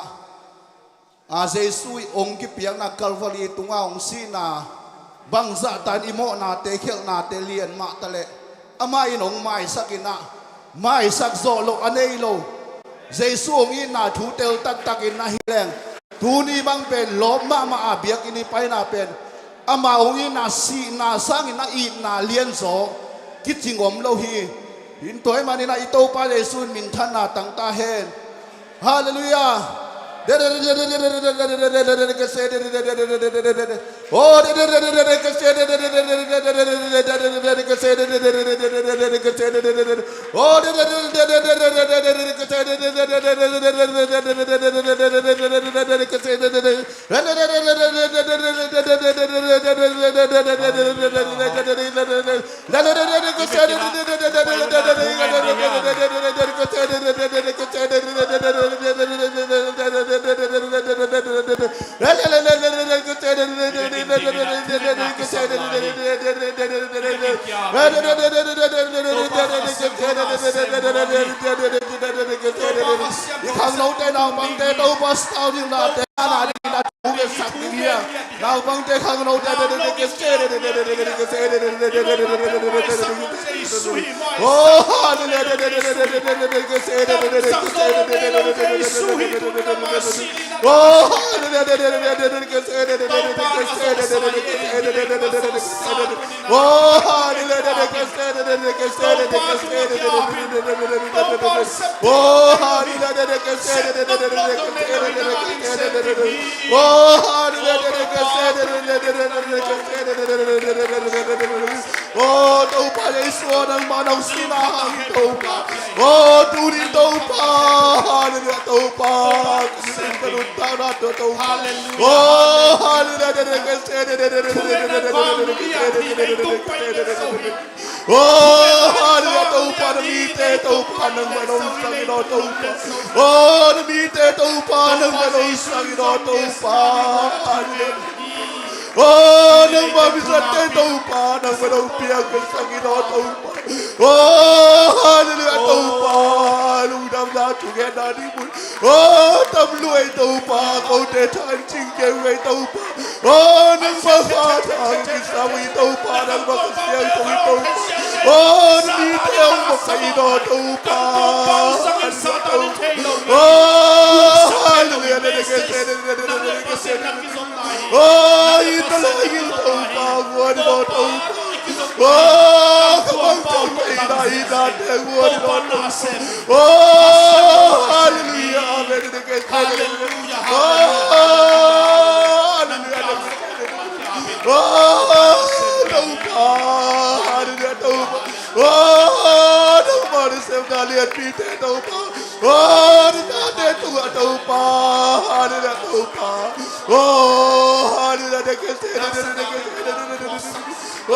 เจสุยองกิเปียงนักกัลวารีตุงาองซีนาบังซาตานิโมนาเตเขลนาเตเลียนมาตะเลอามาอินองไม้สักอินะ mai sak zo lo anei lo Jesu ngi na thu tel tak tak in na hileng tu ni bang pen lo ma ma abiak ini pai na pen ama ngi na si na sang na I na lien zo kichingom lo hi in toy mani na ito pa Jesu min than na tang ta hen hallelujah Khang nấu tay nào bằng tay đâu bao sao nhưng là tay nào đi là chú cái sạc kia nào bằng tay khang nấu tay cái xe oh oh tàu pa dây xua đang mà nông xí na hàng tàu pa oh tu đi tàu pa hallelujah tàu pa xin ta đút ta ra tàu pa oh hallelujah cái xe oh hallelujah tàu pa nó mi tê tàu pa nâng mà nông sang đó tàu pa oh nó mi tê tàu pa nâng mà nông sang đó tàu pa oh nâng mà bisa tê tàu pa nâng mà nông piang cái sang đó tàu pa oh hallelujah tàu pa lu đam ra chủ nghe đã đi bụi oh tâm lùi tàu pa câu tê thanh chinh kêu gây tàu pa oh nâng mà pha thang cái sao y tàu pa nâng mà cái xiang tàu pa oh nó đi theo một cái đó tàu pa oh hallelujah cái xe oh ito lang yung tàu pa buwan đó tàu pa oh kamang tàu pa ina buwan đó tàu pa oh hallelujah amen hallelujah oh tàu pa hallelujah tàu pa oh tàu pa ni sem na liat pi te tàu pa oh ni na te tu tàu pa hallelujah tàu pa oh hallelujah ke se oh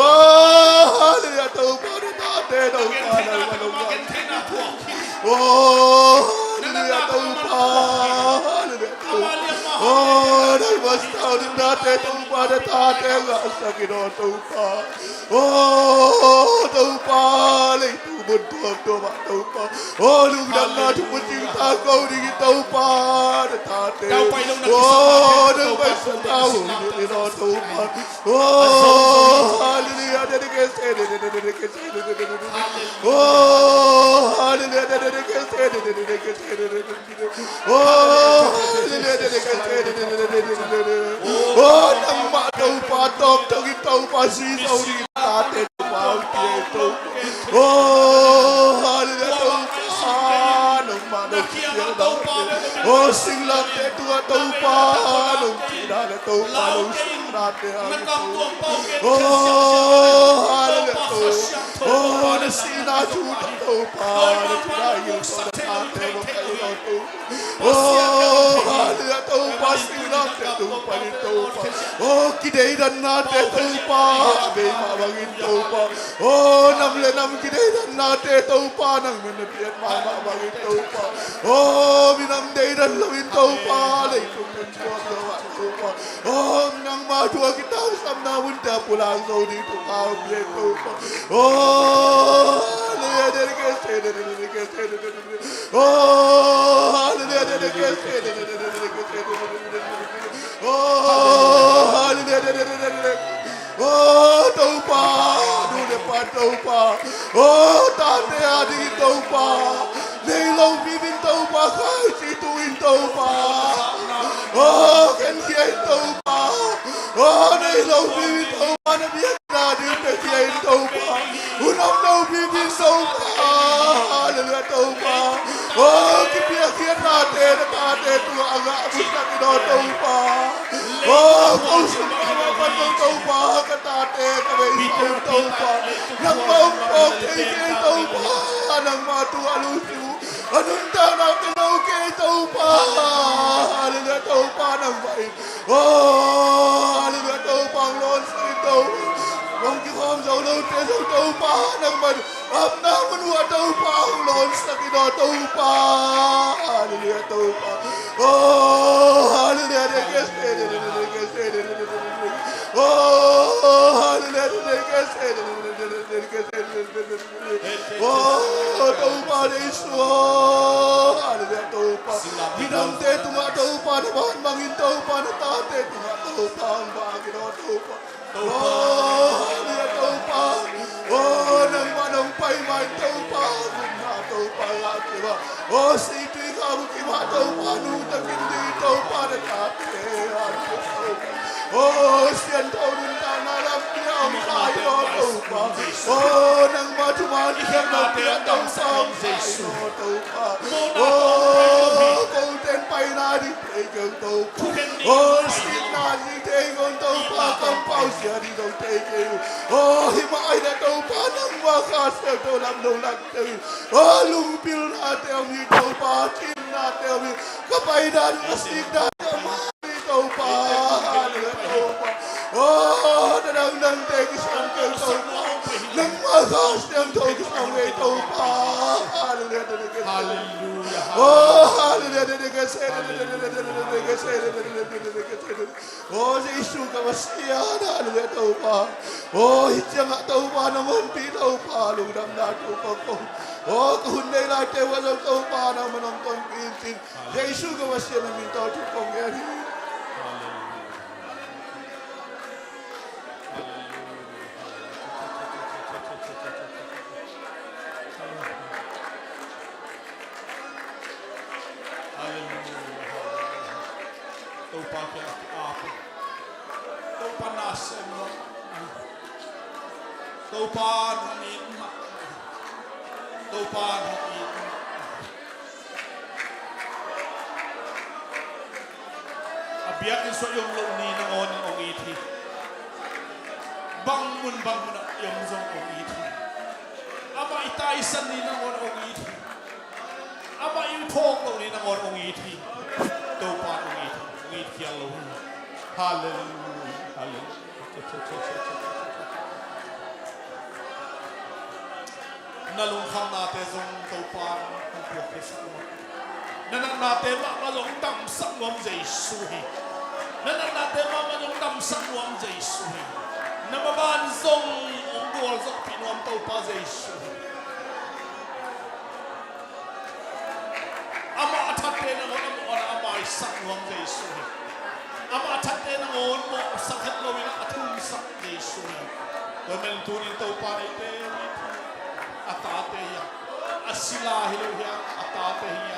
hallelujah tàu pa ni na te tàu pa na oh hallelujah tàu pa oh dai basta ni na te tàu pa na ta te ga sa ki no tàu pa oh tàu pa le tu bun tu ba tàu pa oh lu dan na tu bun jing ta ko di tàu pa na ta te oh dai basta tàu ni no tàu pa oh hallelujah de ke se de ke se oh hallelujah de ke se de ke se oh hallelujah de ke se oh nang ma tàu pa tom tàu pa si tàu di ta te pa ti tàu oh hallelujah tàu pa nang ma tàu pa oh sing lam te tu tàu pa nang ti da tàu pa nang sing da te oh hallelujah oh na si na chu tàu pa na tu da yu so da te mo ka yu tàu oh hallelujah tàu pa sing lam te tu pa ni tàu pa oh kidei dan na te tàu pa be ma bangin tàu pa oh nam le nam kidei dan na te tàu pa nang men piat ma bangin tàu pa oh minam dei dan lawin tàu pa le tu men ko tàu pa oh nang ma thua kita sam na bun ta pulang so di tu pa ble tàu pa oh le de ke se de ke se oh le de ke se de ke se oh hallelujah oh tàu pa du de pa tàu pa pa. Oh, tate adi tau pa. Nei lau bibin tau pa kai si tuin tau pa. Oh, ken kiai tau pa. Oh, nei lau bibin tau pa na biak na di pe kiai tau pa. Unam lau bibin tau pa. Haleluya tau pa. Oh, ki biak kiai tate tu aga busta kino tau pa. Oh, kau semua pandang tau pa katate kabe tau pa. Nang mau kok kiai tau pa. Nang matu alusu. Anong tanang tinaw kay tau pa. Haleluya tau pa nang baik. Oh, haleluya tau pa ang Lord sa ito. Kung kikom sa ulo sa tau pa nang baik. Am naman wa tau pa ang Lord sa kino tau pa. Haleluya tau pa. Oh, haleluya dekeste. Oh, haleluya dekeste. Oh, tau pa na iso. Haleluya tau pa. Ginante tunga tau pa na bahan mangin tau pa na tate tunga tau pa ang bagin o tau pa. Oh, haleluya tau pa. Oh, nang manong pay man tau pa. Guna tau pa laki ba. Oh, sipi kamu kima tau pa. Nutang hindi tau pa na tate. Haleluya tau pa. Oh, siyan tau nun tanaram niya ang kayo tau pa. Oh, nang matumani ang napiya tau sa ang kayo tau pa. Oh, kauten pa'y narin tau pa. Oh, sin narin tau pa. Kampaw siya di tau tayo. Oh, himaay na tau pa. Nang wakas na tau lang nung nagtayo. Oh, lumpil natin ang tau pa. Kin natin ang kapay na asig natin ang mali tau pa. Oh, dadang nang tegis ang tau pa. Nang wakas niyang tau ang tau pa. Hallelujah. Oh, hallelujah. Oh, si Isu ka masiyan. Hallelujah tau pa. Oh, hitya nga tau pa naman di tau pa. Lugdam na tau pa ko. Oh, kahunday natin walang tau pa naman ang pangkintin. Si Isu ka masiyan namin tau tupong yan. Taupan hangin, taupan hangin. Abiyakin so yung launi ng onang ong iti. Bangun yung zong ong iti. Ama itaisan ni ng onang ong iti. Ama iutok launi ng onang ong iti. Taupan ong iti. Ong iti ang launi. Hallelujah. Hallelujah. Nalungkang natin yung taupan ng Diyos. Nanang natin mamalong tamsak mo ang Jesuhi. Nanang natin mamalong tamsak mo ang Jesuhi. Namabanzong unggol sa pinuam taupa Jesuhi. Ama atate na mo na amay sak mo ang Jesuhi. Ama atate na mo sakit mo na atumsak Jesuhi. Dahil tunin taupa na ito. Atateya, asilahiluya, atateya.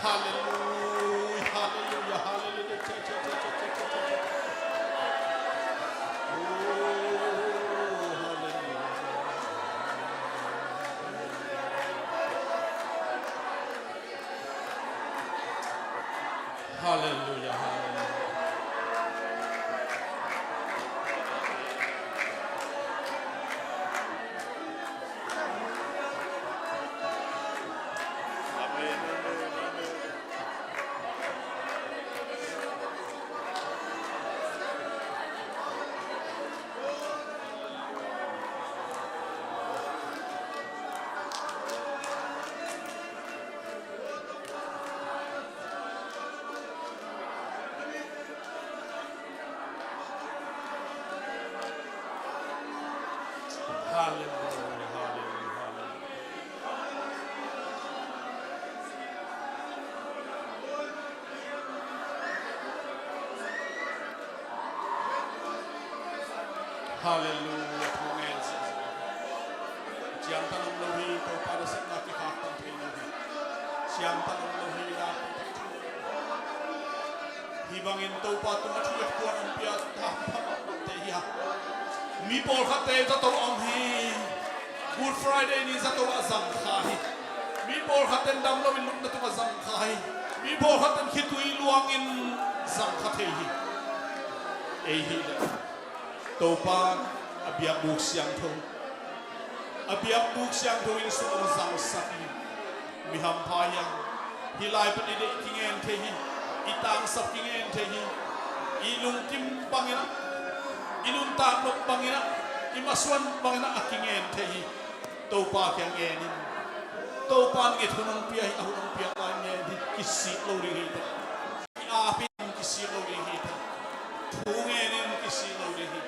Hallelujah, hallelujah, hallelujah. Hallelujah, hallelujah. Hallelujah, Panginoon. siam tanong lohi to para sa naki haktan lohi siam tanong lohi la hibangin to pa to mathiak ko ang piat ta te ya mi por khate ta to ang hi Good Friday ni za to azam khai mi por khaten dam lo min na to azam khai mi por khaten khitui luang in zam khate hi ei hi to pa abiak buk siang tho in so zam saki mi ham phayang hi lai pa ni de kingen the hi itang sap kingen the hi ilung kim bangina ilun ta nok bangina imaswan bangina akingen the hi to pa kyang enin to pa ngi thunong pia hi ahunong pia ka nge di kisi lo ri hi a pin kisi lo ri hi thung enin kisi lo ri hi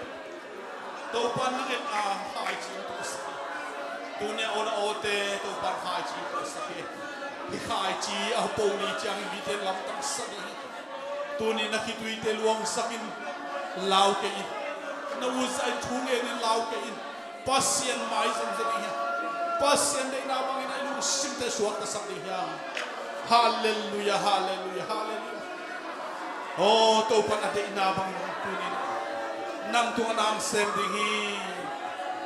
to pa ngi a hai chi to sa tu ne ona ote to pa hai chi to sa hi hai chi a po ni chang bi te lam tak sa ni tu ni na ki tui te luang sakin lao ke in na uz ai thung enin lao ke in pasien mai zam zam hi pasien de na bang ina ilung sim te suak ta sak ni hiang hallelujah hallelujah hallelujah oh to pan ate ina bang tu ni nang tu nang sem ding hi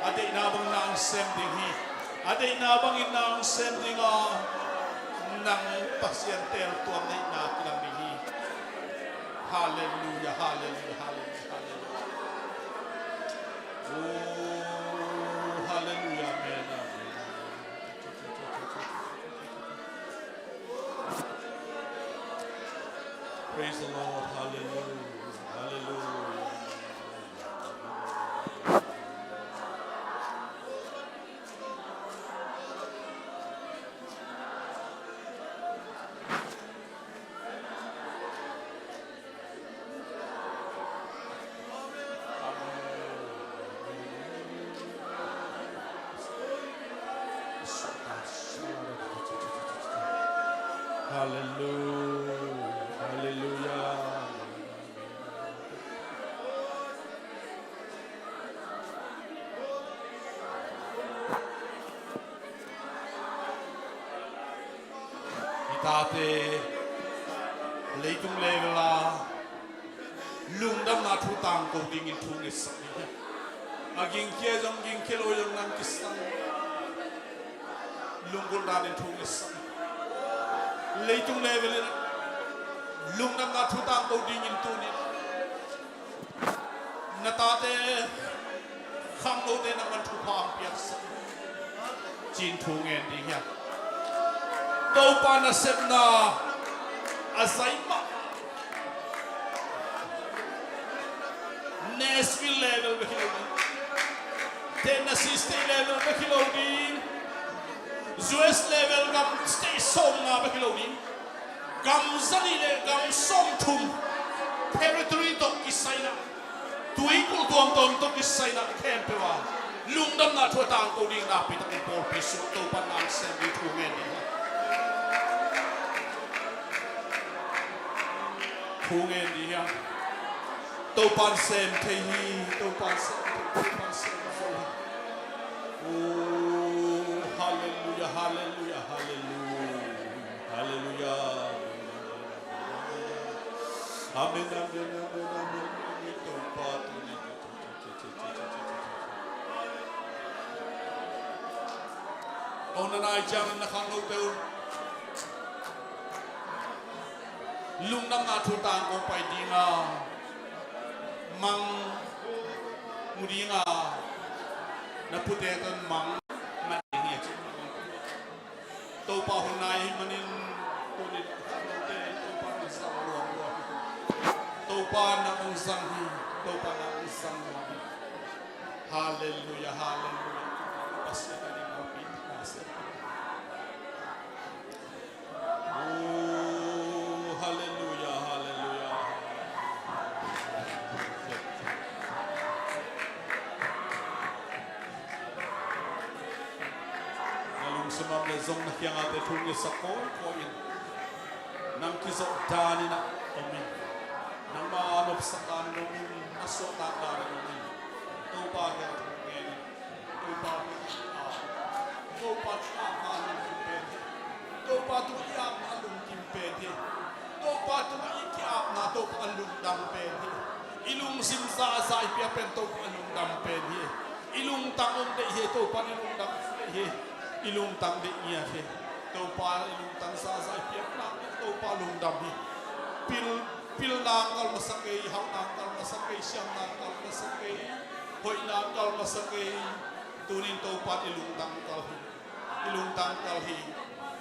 ate ina bang nang sem ding hi ate ina bang inang sem ding a nang pasien tel tuam nei na kilang ni hi hallelujah hallelujah hallelujah hallelujah oh hallelujah amen praise the Lord hallelujah hallelujah hallelujah hallelujah itate leitung levela lungdam na thu tang ko ding in thu ni sa aging kia jong ging kelo yong nam kisang lungul dan in thu ni sa leitung level lung nam na thu tang ko ding in tu ni natate kham lo de na man thu phang piak sa chin thu ngen di ya to pa na sep na azai ma Nashville level be kilo Tennessee state level be kilo din US level gam stay som na be kilo din gam zani le gam som thum territory to kisaina tui ko tom to kisaina kempe wa lungdam na thua tang ko ding na pi ta por pi su to pan ang sem bi thu men ni thu ngen di ya to pan sem the hi to pan sem oh hallelujah hallelujah hallelujah hallelujah amen amen amen amen to pan ona nai jang na khang lo teu lung nam na thu tang ko pai dinga mang muringa na pute ton mang man ni chi to pa hunai manin to ni te to pa na sang lo to pa na ong sang hi to pa na ong sang lo hallelujah hallelujah pasya ka ni mo pin pasya oh hallelujah hallelujah sumam le zong na kyang ate thung ni sakol ko in nam ki zo dani na amen nam ma anop sakan no min aso ta ta no min to pa ga nge ni to pa ดำเป็นฮีอิลุงซิมซาซาเปียเป็นตัวอิลุงดำเป็นฮีอิลุงตังองเดฮีตัวปานอิลุงดำฮีอิลุงตังเดียฮีตัวปานอิลุงตังซาซาเปียนักตัวปานลุงดำฮีpil nangkal masakay hang nangkal masakay siyang nangkal masakay hoy nangkal masakay tunin to pat ilung tangkal hi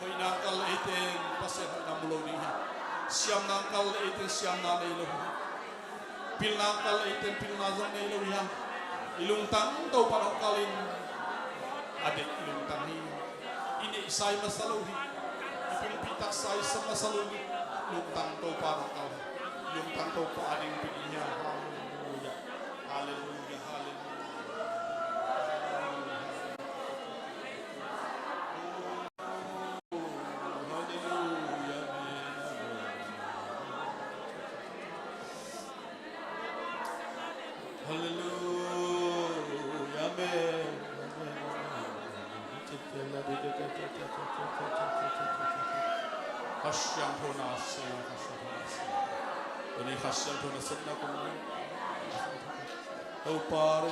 hoy nangkal iten paset na muloni hi siyang nangkal iten siyang na nilo pil nangkal iten pil nazang nilo hi ilung tang to panangkalin adik ilung tang hi ini isay masalo hi ipil pitak say sa masalo hi ilung tang to panangkal yung tanto po aning pilinya. Hallelujah. Hallelujah. Hallelujah. Hallelujah. Amen. Hasyang po na sa'yo. Ini hasil tu nasib nak kumpulan. Oh par,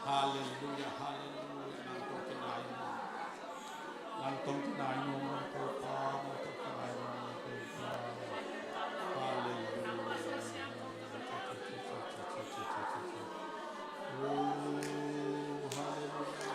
Hallelujah, hallelujah. Nang tong kinain mo ito pa, nang kinain mo ito pa. Hallelujah. Oh, hallelujah.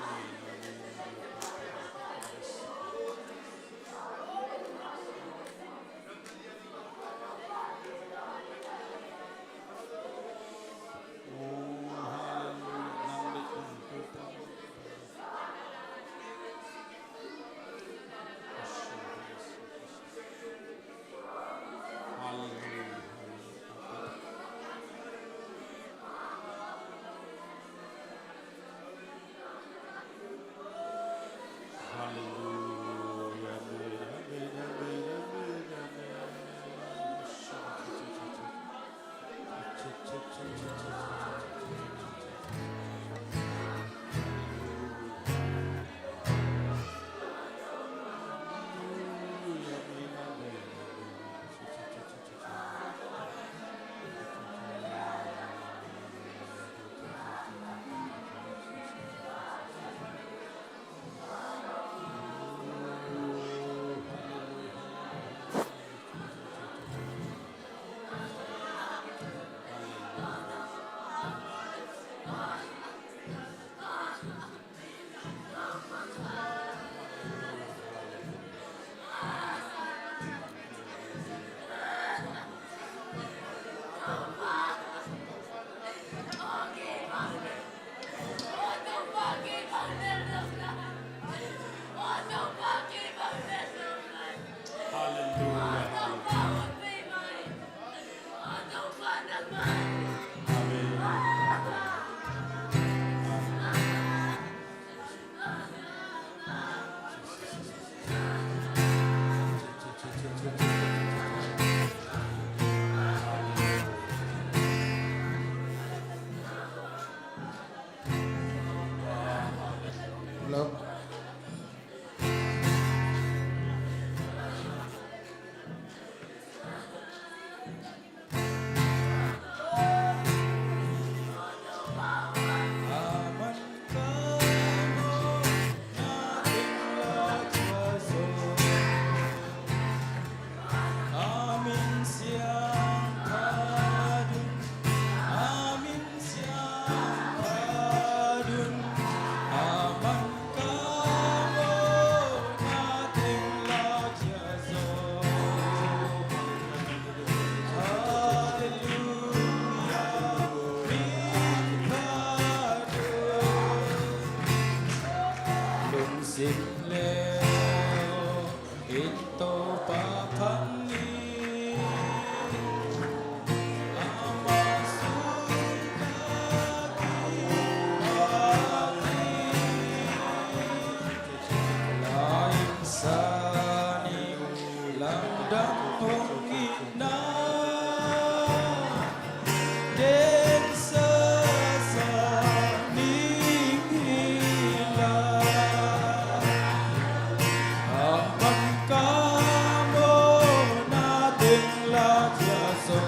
lakiaso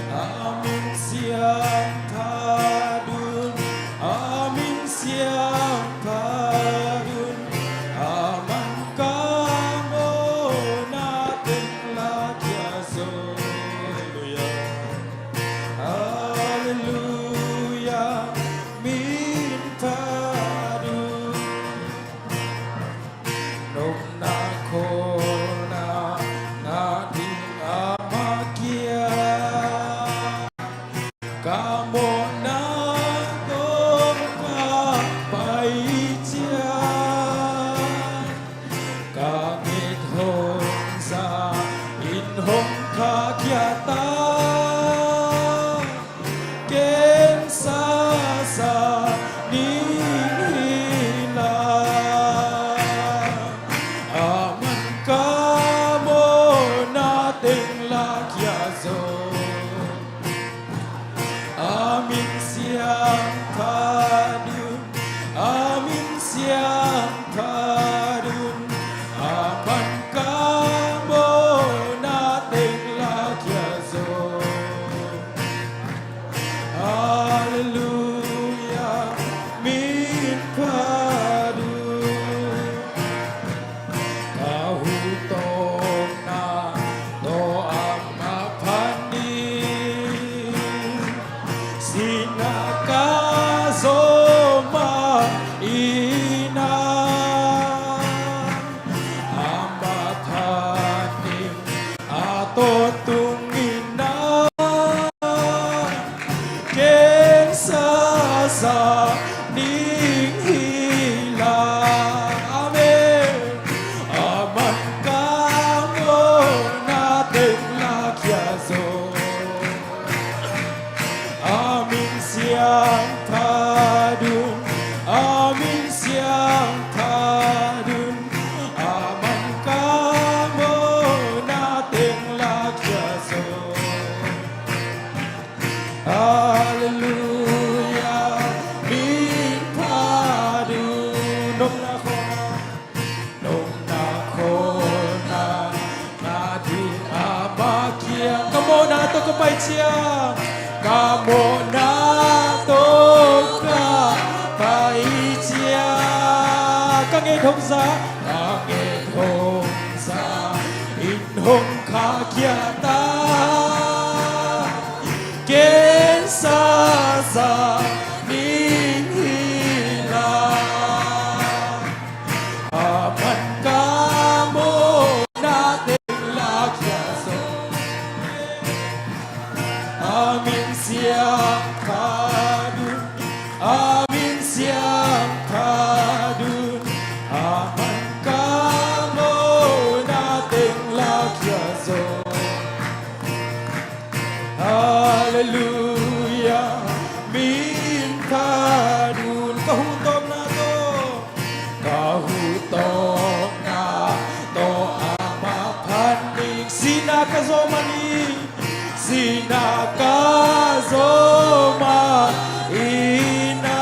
Amin siang tadun Amin siang tadun Aman kamu natin lakiaso Hallelujah Min tadun Nung nakona nating amakia Kamu na kong kapaitian Kamit hong sa inhong kakyatan Kensa sa nihila Aman kamo nating lakyaso Amin siang tadun Amin siang tadun Aman kamo nating lakyaso Hallelujah Min padun Kahutong na to ang mapanin Sinakasoma ina Amatanim ato tungina Kensa sa nihila Amen Aman kamo nating lakyaso Amin siang tadun Amin siang tadun Aman kamo nating lakyaso Hallelujah Min padun Nung nakona nating amakia Kamo na to kapaitsya Kamo na to kapaitsya Kangit hong sa inhong kakyatan Kensa sa nihila Aman kamo nating lakyaso Amin siang tadun Amin siang tadun Aman kamo nating lakyaso Hallelujah Min tadun Kahutong na to Kahutong na to ang mapanig Sinakazomani Sinakazoma ina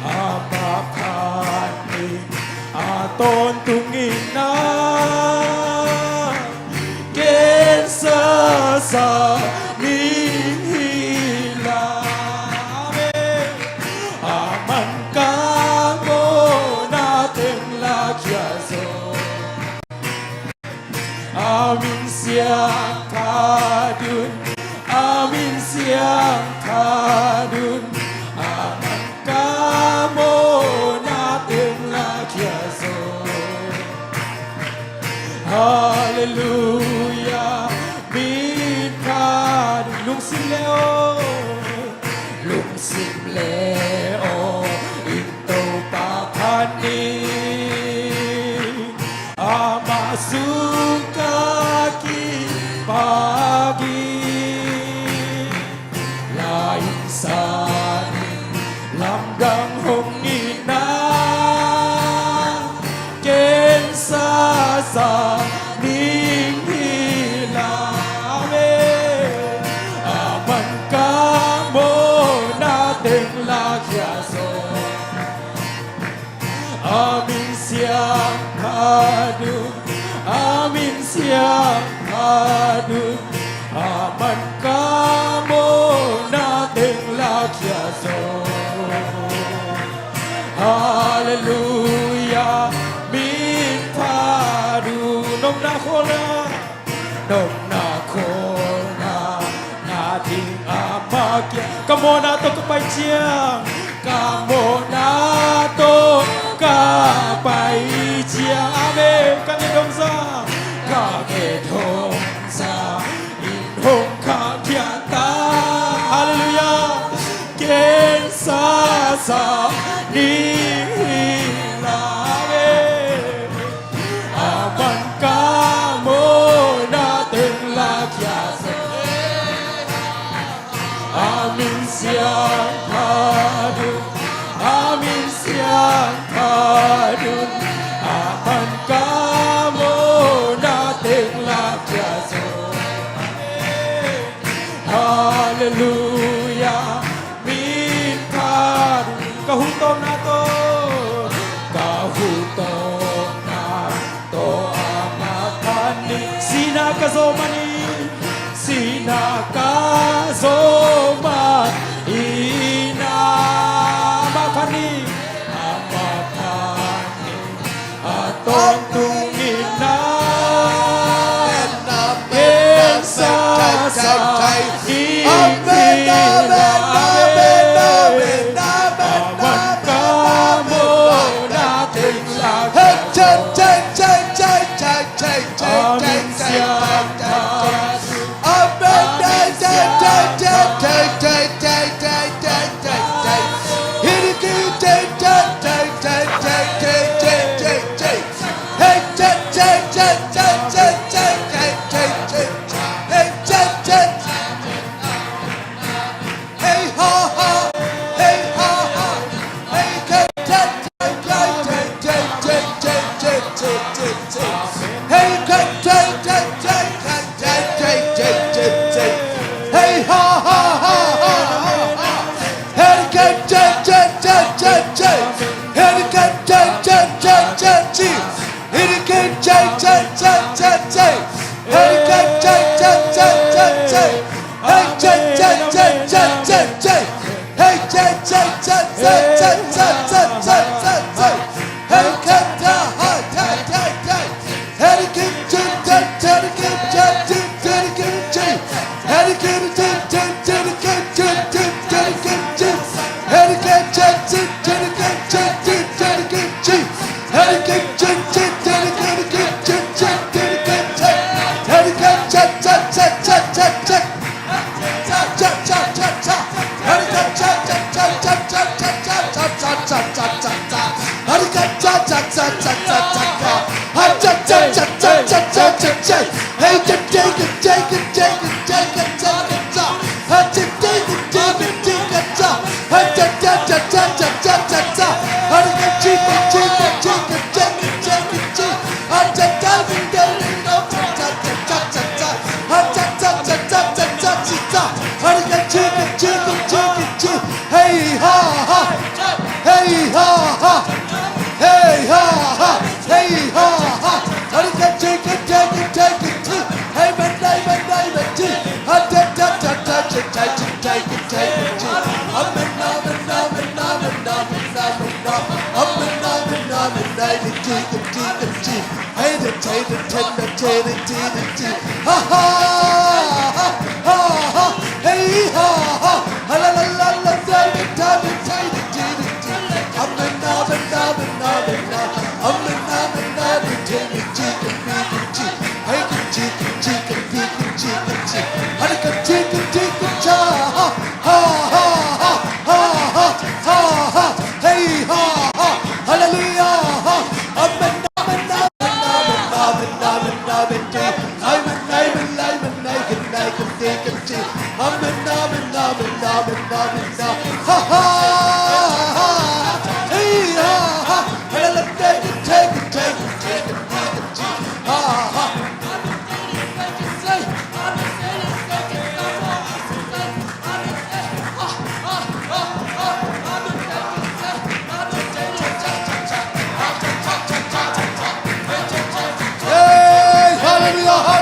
Amapanig aton tungina Kensa sa nihila Amen Aman kamo nating lakyaso Amin siang tadun Amin siang tadun Aman kamo nating lakyaso Hallelujah Min padun Lungsim leo Lungsim leo Ito papani Amasukaki pagi Lain sanin Lamgang hongina Kensa sa nihila Amen Aman kamo nating lakyaso Amin siang tadun siang adun aman kamu nating lakyaso Hallelujah min padu nom na kola nom na kola nating amakya kamu na to kapay siang kamu na to kapay siang amen kami dong sa kami dong sa inhong kakyata Hallelujah kensa sa nihilame aman kamu nating lakyasa amin siang padun amin siang padun aman kamu nating lakyasa Hallelujah min padun kahutong na to kahutong na to amakani sinakazomani sinakazoma ina amakani amakani atong tungina kensa sa Hallelujah.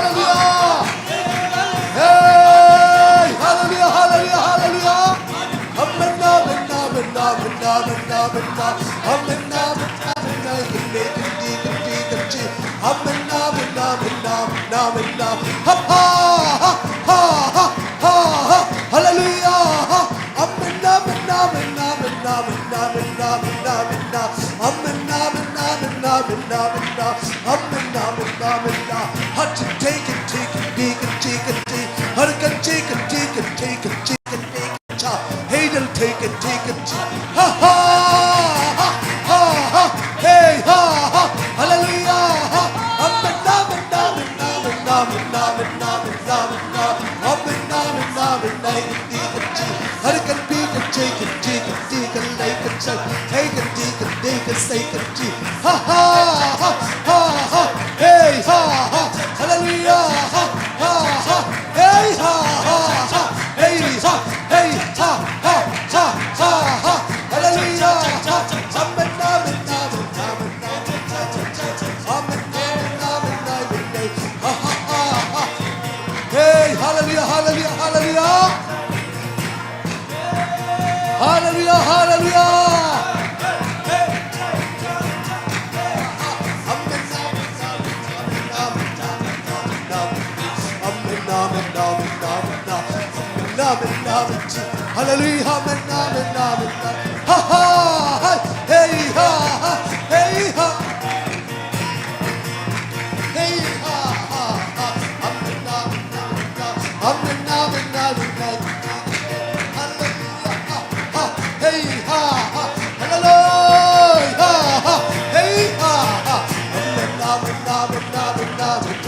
Hey, they'll take it, ha ha ha ha ha, hey ha ha, hallelujah, ha, amen, amen, amen, amen, amen, amen, amen, amen, amen, amen, amen, amen, hurricane, beacon, take it, lake and say, take it, take it, ha ha ha ha ha, hey ha ha, hallelujah, ha ha ha, hey ha ha ha, hey ha, hey ha ha ha ha ha, hallelujah, ha, amen, amen, amen, amen, amen, amen, amen, ha ha ha, hey, hallelujah, hallelujah, hallelujah, hallelujah, hallelujah. Hallelujah, amen, amen, amen, ha ha, hey ha, hey ha, hey ha, amen, amen, amen, amen, hallelujah, hey ha, hallelujah, hey ha, amen, amen, amen, amen,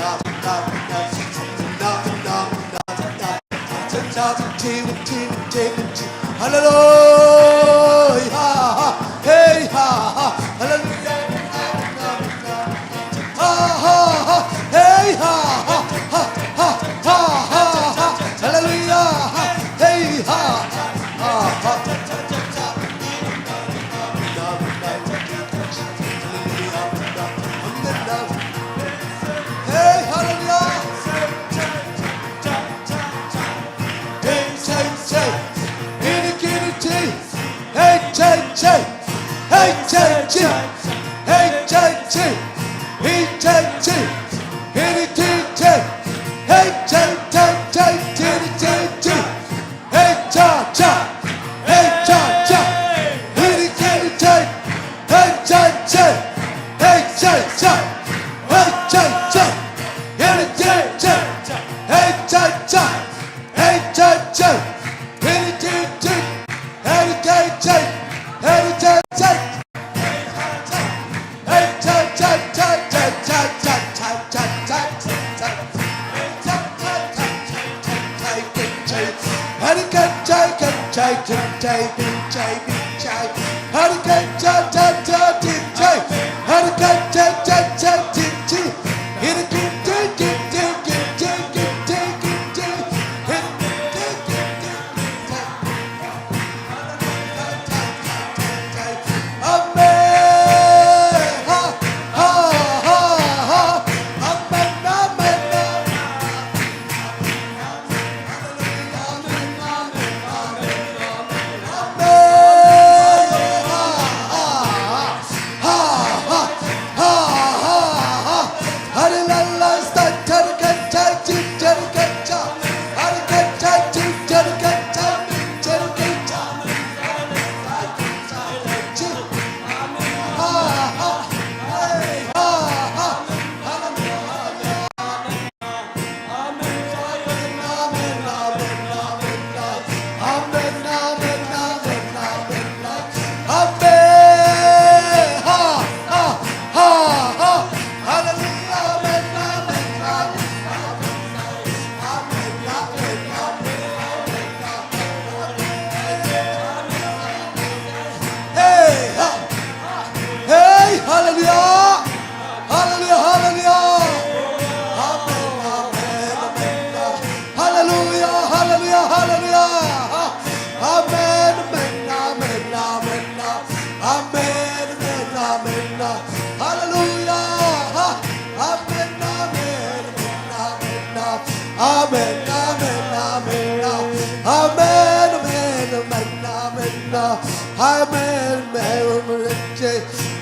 hallelujah, hey ha, hallelujah, ha ha, hey ha, hallelujah, hey ha, hey hallelujah.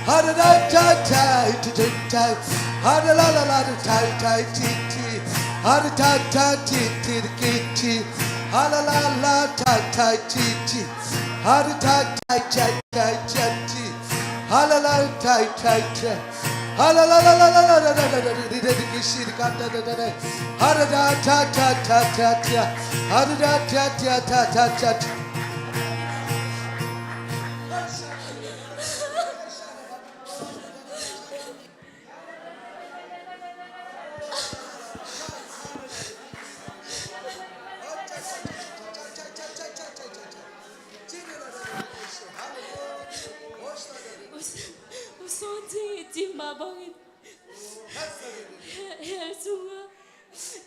Hada da da da da da da. Hada la la la da da da ti ti. Hada da da ti ti ti ti. Hada la la da da ti ti. Hada da da da da da ti. Hada la da da da. Hada la la la la la da da da da da da da kishi da da da da da. Hada da da da da da da. Hada da da da da da da. Usonji jimba bangin. Sunga.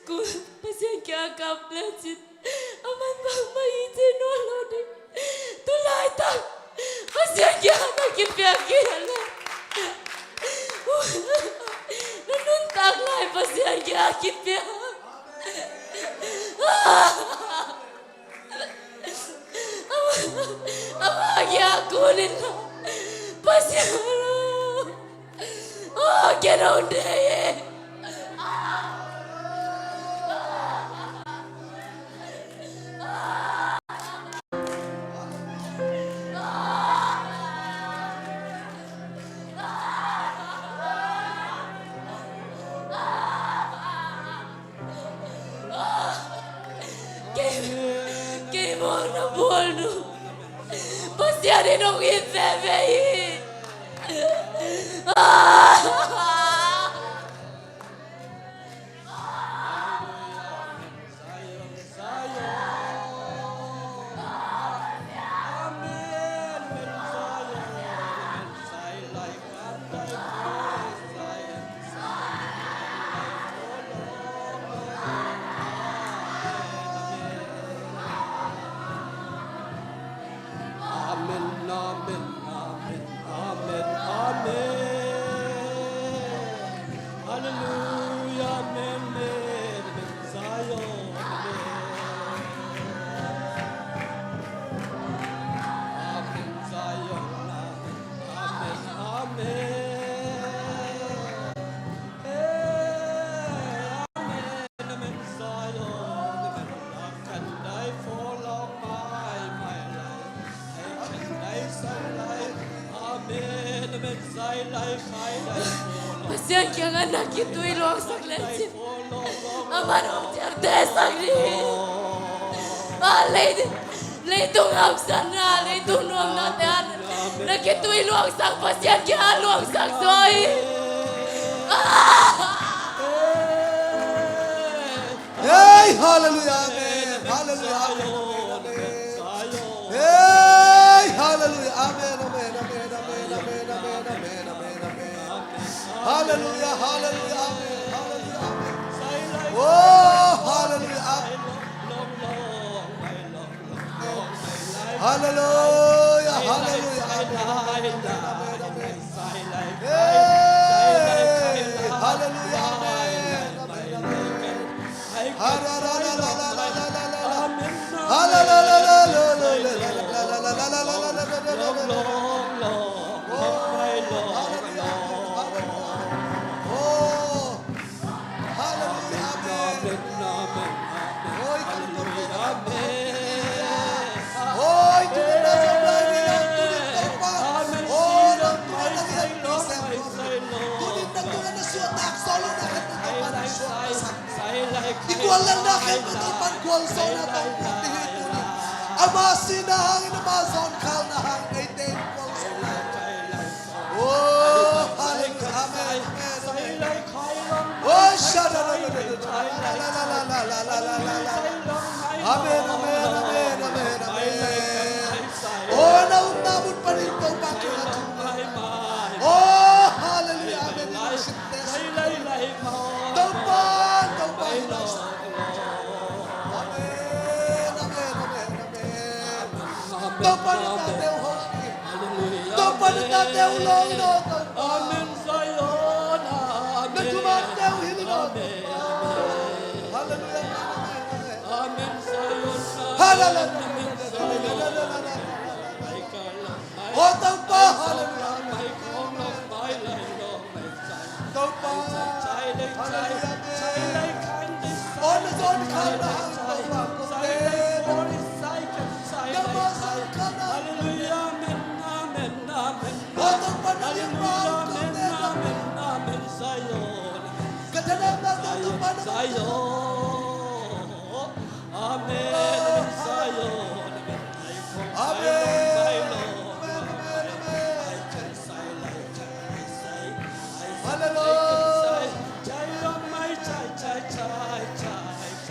Ku pasien kya kaplet. Aman bang mai tenolo de. Tulai tak. Pasien kya nak kipya kya. Nanun tak lai pasien kya kipya. Ama kya kunin la. Pasien. Oh, get on there. Game on the ball, no. Pasien di nong ifeve. Pasien kya anak itu iluang saklesin. Aman om tiada sakri. Leitung absan na, leitung nuam natean. Nak itu iluang sak pasien kya iluang sak soi. Hey, hallelujah, amen. Hallelujah, amen. Hey, hallelujah, amen, amen, amen, amen, amen, amen, amen, amen, amen. Hallelujah, hallelujah, amen, hallelujah, amen. Oh, hallelujah, amen. Hallelujah, hallelujah, amen, amen, amen. Hey, hallelujah, amen, amen, amen. Igual lang na kayo tutupan kuwal sa natang putihit mo ni. Amasin na hangin na mazon kal na hangin ay ten kuwal sa natang. Oh, hallelujah, amen, amen, amen. Oh, shada la la la la la la la la la la. Amen, amen, amen, amen, amen. Oh, naunamot pa rin ito bakit natunay. Oh, hallelujah, amen, worship this. Taupan, taupan, Taupan natin ang hosting. Taupan natin ang Lord. Amen sa'yo na. Nagkumante ang hilinod. Hallelujah. Amen sa'yo na. Hallelujah. O taupan. Hallelujah. sayo amen sayo amen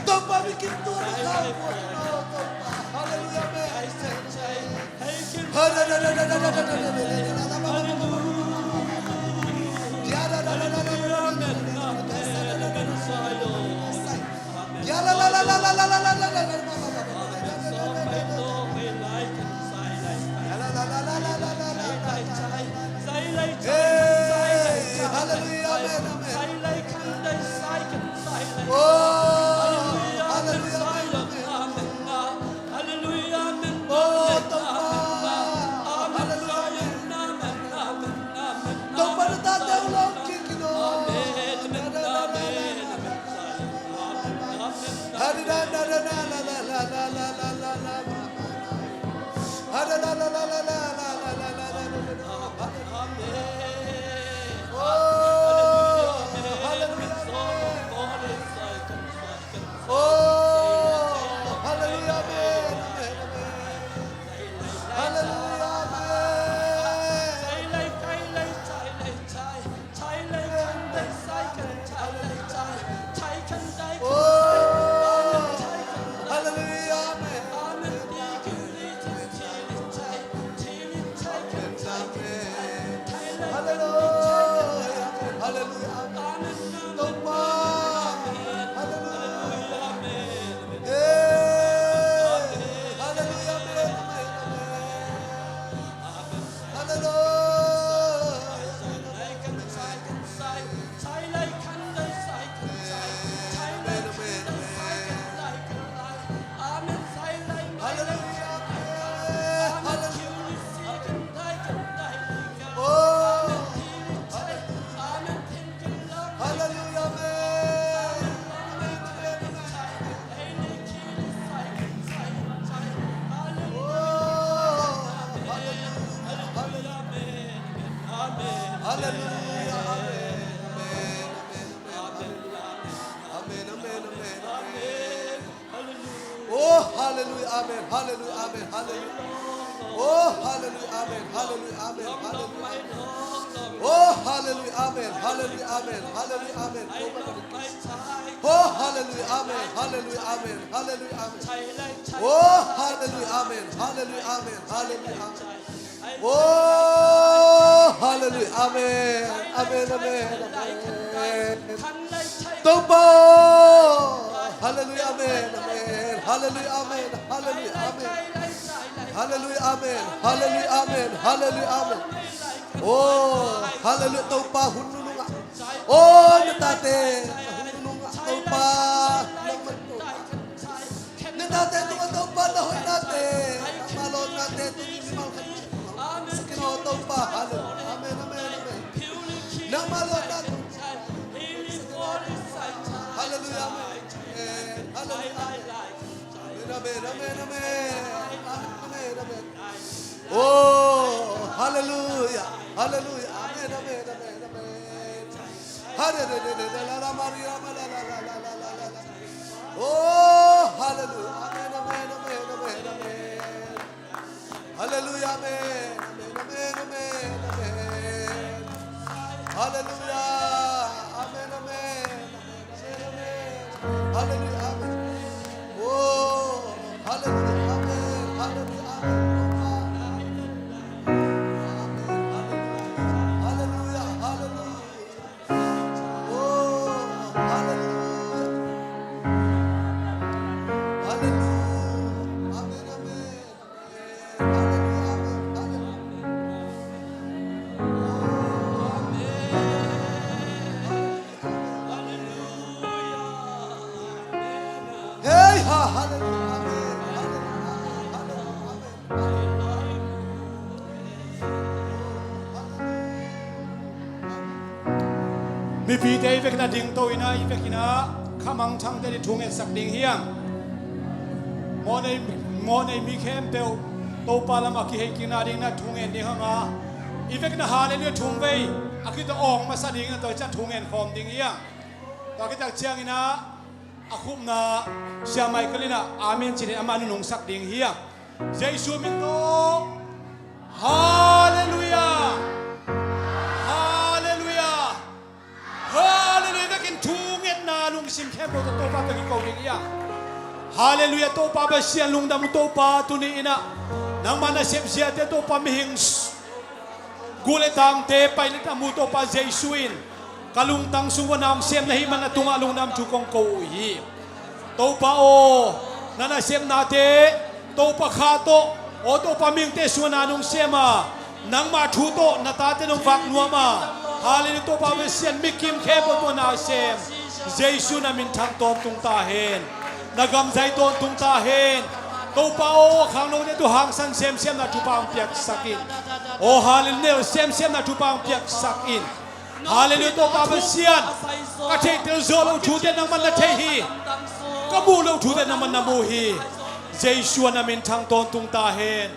Toma bikin Tuhan kamu. Haleluya. Hallelujah, amen, hallelujah, amen, hallelujah. Oh, hallelujah, amen, hallelujah, amen, hallelujah. Oh, hallelujah, amen, hallelujah, amen, hallelujah, amen. Oh, hallelujah, amen, hallelujah, amen, hallelujah, amen. Oh, hallelujah, amen, hallelujah, amen, hallelujah, amen. Oh, hallelujah, amen, amen, amen, amen. Toba, hallelujah, amen, amen, hallelujah, amen, hallelujah, amen. Hallelujah, amen, hallelujah, amen, hallelujah, amen. Oh, hallelujah, toba, hunununga. Oh, natate, hunununga, toba, natate, toba, nahoy nate, malon nate, tumimal kayo. Sakino, toba, hallelujah, amen, amen, amen. Namalon nate. Hallelujah, amen, hallelujah, amen, amen, amen, amen, amen. Oh, hallelujah, hallelujah, amen, amen, amen, amen. Hallelujah, Maria, oh, hallelujah, amen, amen, amen, amen, amen. Hallelujah, amen, amen, amen, amen. Hallelujah, amen, amen, amen, hallelujah, amen. Oh, hallelujah, amen, hallelujah, amen. Hallelujah, hallelujah. Oh, hallelujah. Hallelujah. Amen, amen. Hallelujah, amen, hallelujah. Oh, amen. Hey, hallelujah, amen, hallelujah, amen.มีปีเตยเวกนาดิ่งโตอินาอีเวกินาขมังชังเตดิทุงเอสักดิ่งเฮียงมอในมีเข้มเตวโตปาลามากิเฮกินาดิ่งนาทุงเอ็นดิ่งฮะอีเวกนาหาในเรื่องทุงเวอาคิดจะออกมาสดิ่งตัวจันทุงเอ็นคอมดิ่งเฮียงตอนกิจเชียงอินา akhum na siamai kalina amen chini amanu nong sak ding hiya Jesu minto hallelujah hallelujah hallelujah takin thunget na lung sim khem to pa takin ko ding hiya hallelujah to pa ba sian lung dam to pa tuni ina nang mana sep sia te to pa mihing guletang te pai ni tamu to pa Jesuin kalung tang suwanam sem na himan na tungalung nam chukong ko hi to pa o nana sem na te to pa kha to o to pa ming te suwananong sema nang ma thu to na ta te nong vak nuama hallelujah to pa be sian mikim khe po to na sem Jesu na min thang ton tung ta hen nagam zai ton tung ta hen to pa o khang no te tu hang san sem sem na thu pang piak sakin o hallelujah sem sem na thu pang piak sakin hallelujah to pa be sian ka the te zo lo thu te nang man la the hi ka bu lo thu te nang man na mu hi Jesu na min thang ton tung ta hen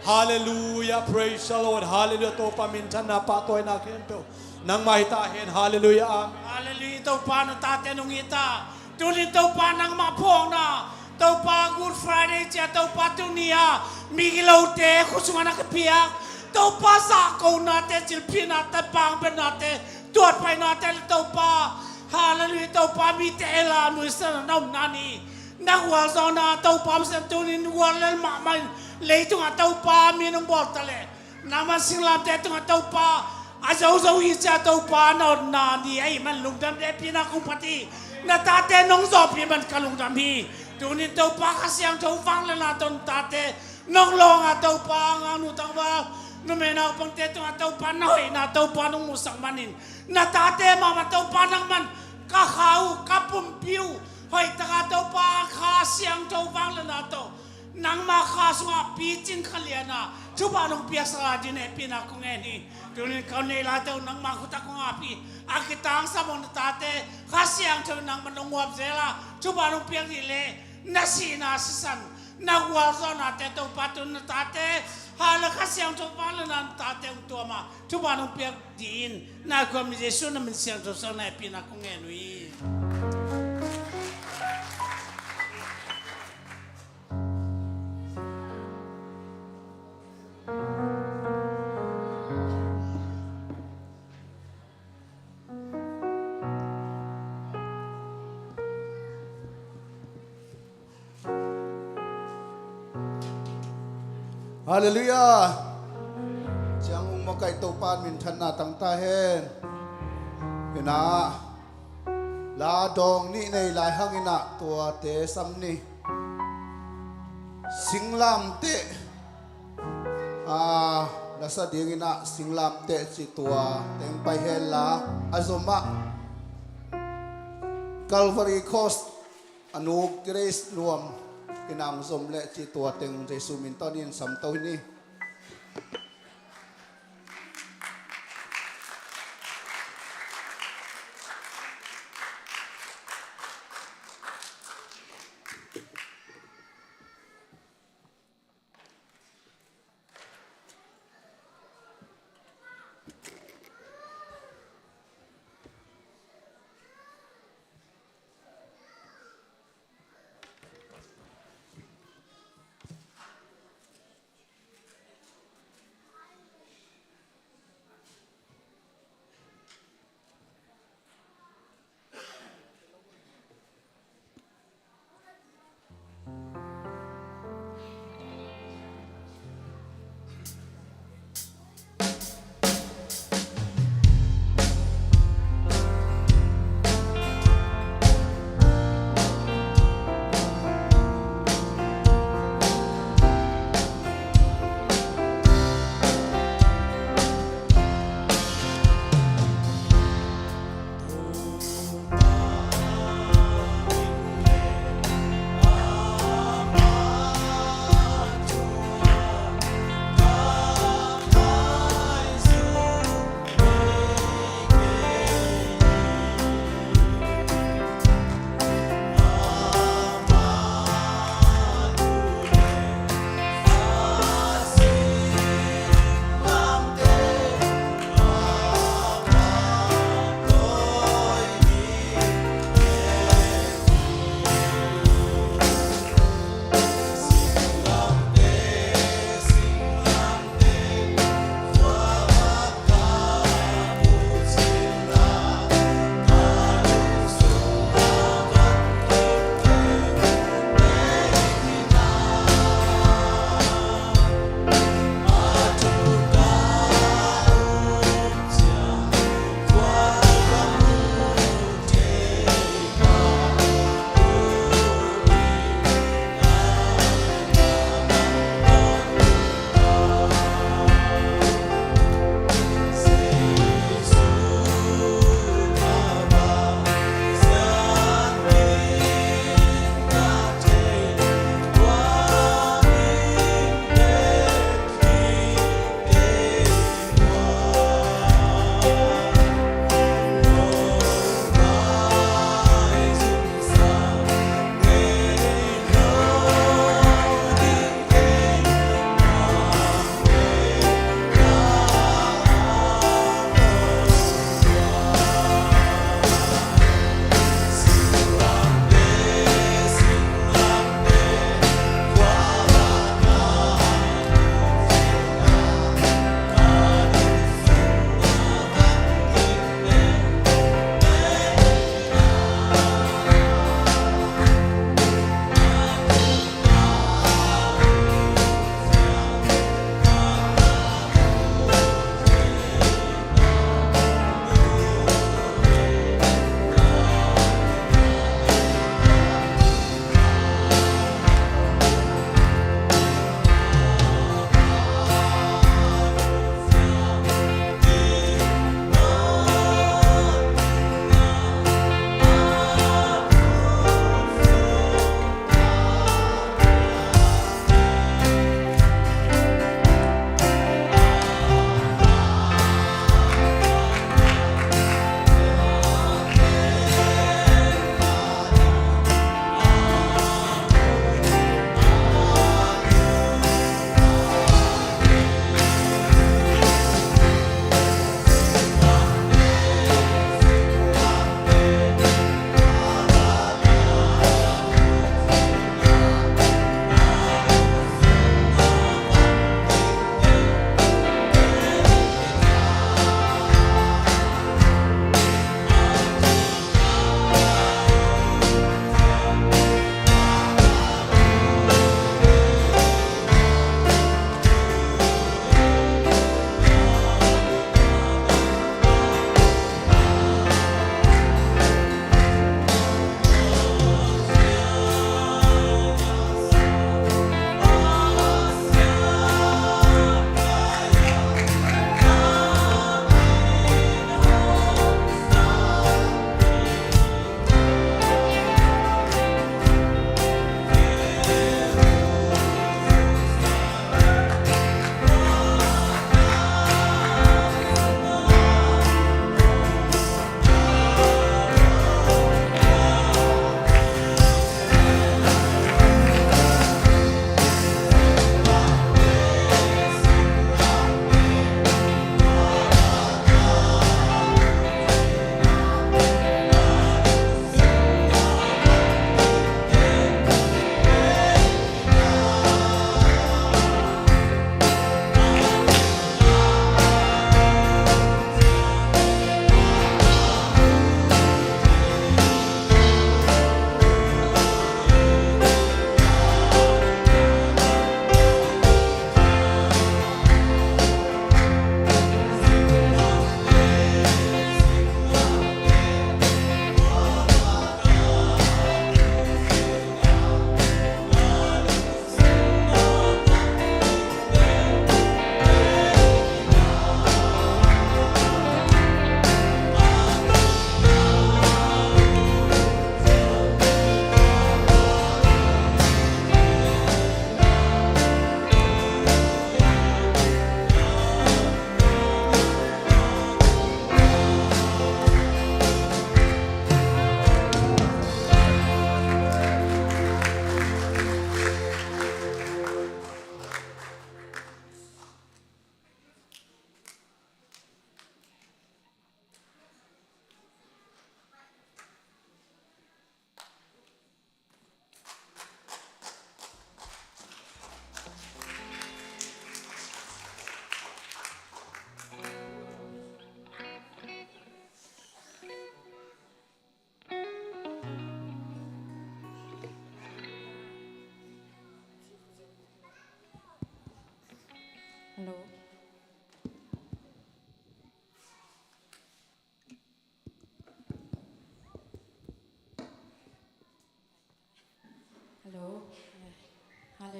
hallelujah praise the Lord hallelujah to pa min than na pa toy na khem pe nang mai ta hen hallelujah amen Hallelujah to pa na tate nung ita. Tunin to pa nang mapong na. To pa Good Friday siya to pa tunia. Migilaw te kusunga na kapiyak. To pa sa ko natin silpin natin pang ben natin. Tuat pa natin to pa. Hallelujah to pa mitela nuisa na naum nani. Nakwal sa na to pa sa tunin walal mamay. Leito nga to pa minong bortale. Naman singlam te to nga to pa. Azaw-zaw isa to paano na ni ay man lungdam de pinakupati na tate nung zopi man kalungdam hi tunin to pa kasi ang to fang lalaton tate nung long ato pa ang anutang ba numena pang teto ato pa noy na to pa nung musang manin na tate mama to pa nang man kakau kapumpiu hoy taka to pa kasi ang to fang lalato nang makasunga pitin kaliana coba nung biasa din e pinakungeni tunin kau nila daw nang makuta kong api akitang sa mong tate kasi ang taw nang manungwab zela coba nung piyang nile nasinasasan nagwalso natin daw patun na tate hala kasi ang taw pala ng tate ang tuama coba nung piyang diin nagwamideso naman siyang daw sa na pinakungeni Hallelujah. Chang mo kay to pan min than na tang ta hen. Ina la dong ni nei lai hang ina tua te sam ni. Singlam te nasa ding ina singlam te si tua teng pai hen la azoma Calvary Coast anu grace nuam kinang zom le chi tua teng Jesu min tonin sam to ni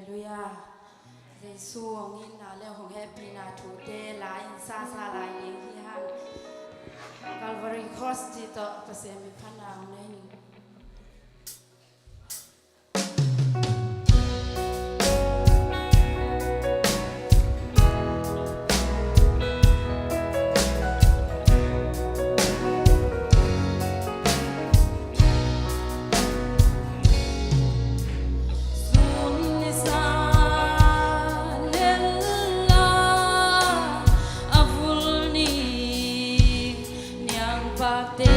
ลูยาเยซูของอินนาแล้วของแฮปปี้นาทูเตลายอินซาซาลายเองที่ห้างกัลวารีคอสจิโตเปเซมิพันนางในนี้ Pakte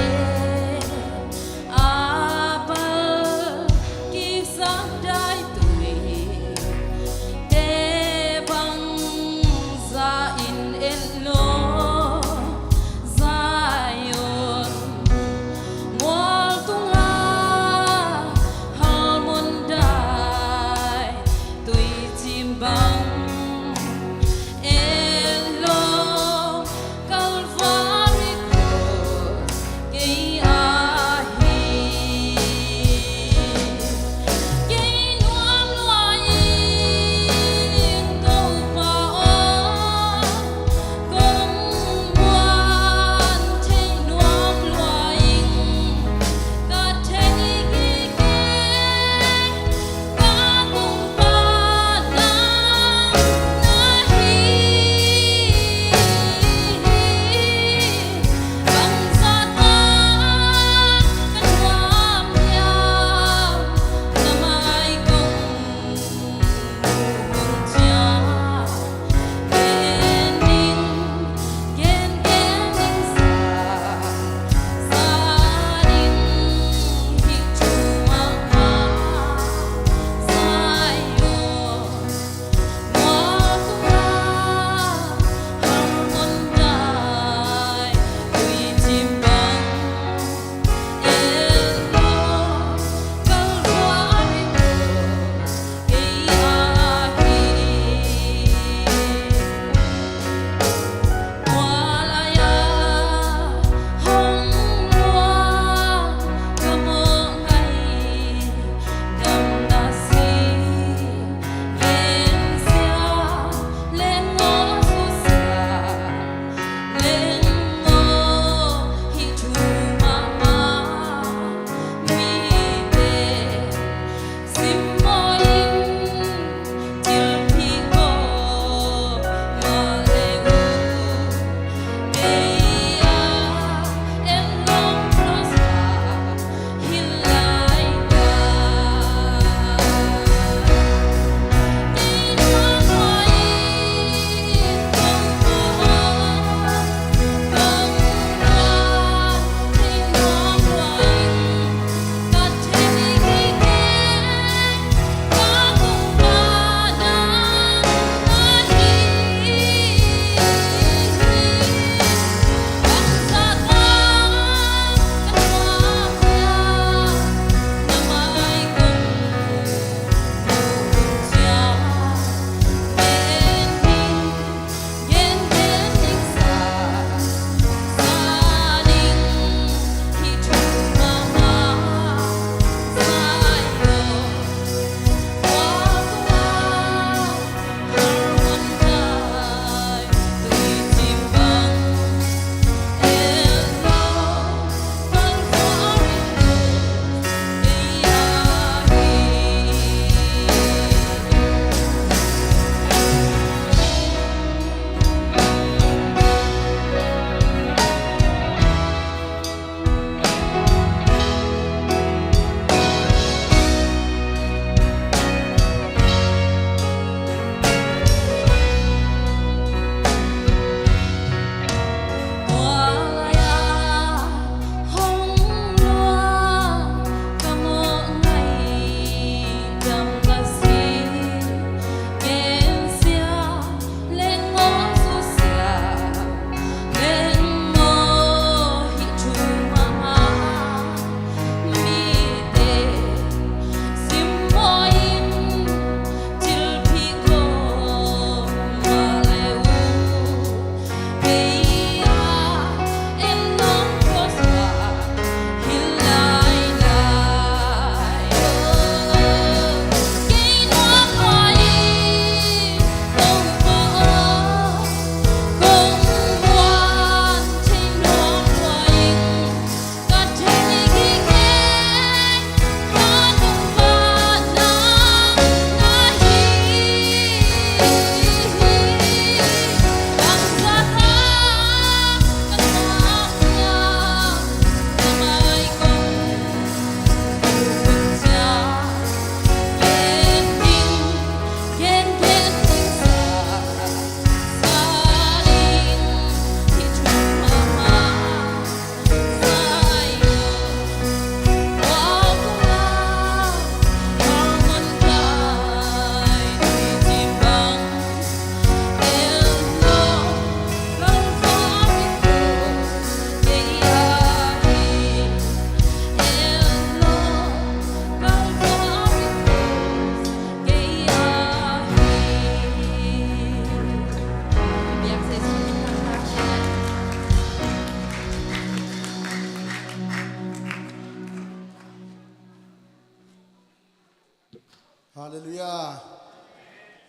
ฮาเลลูยา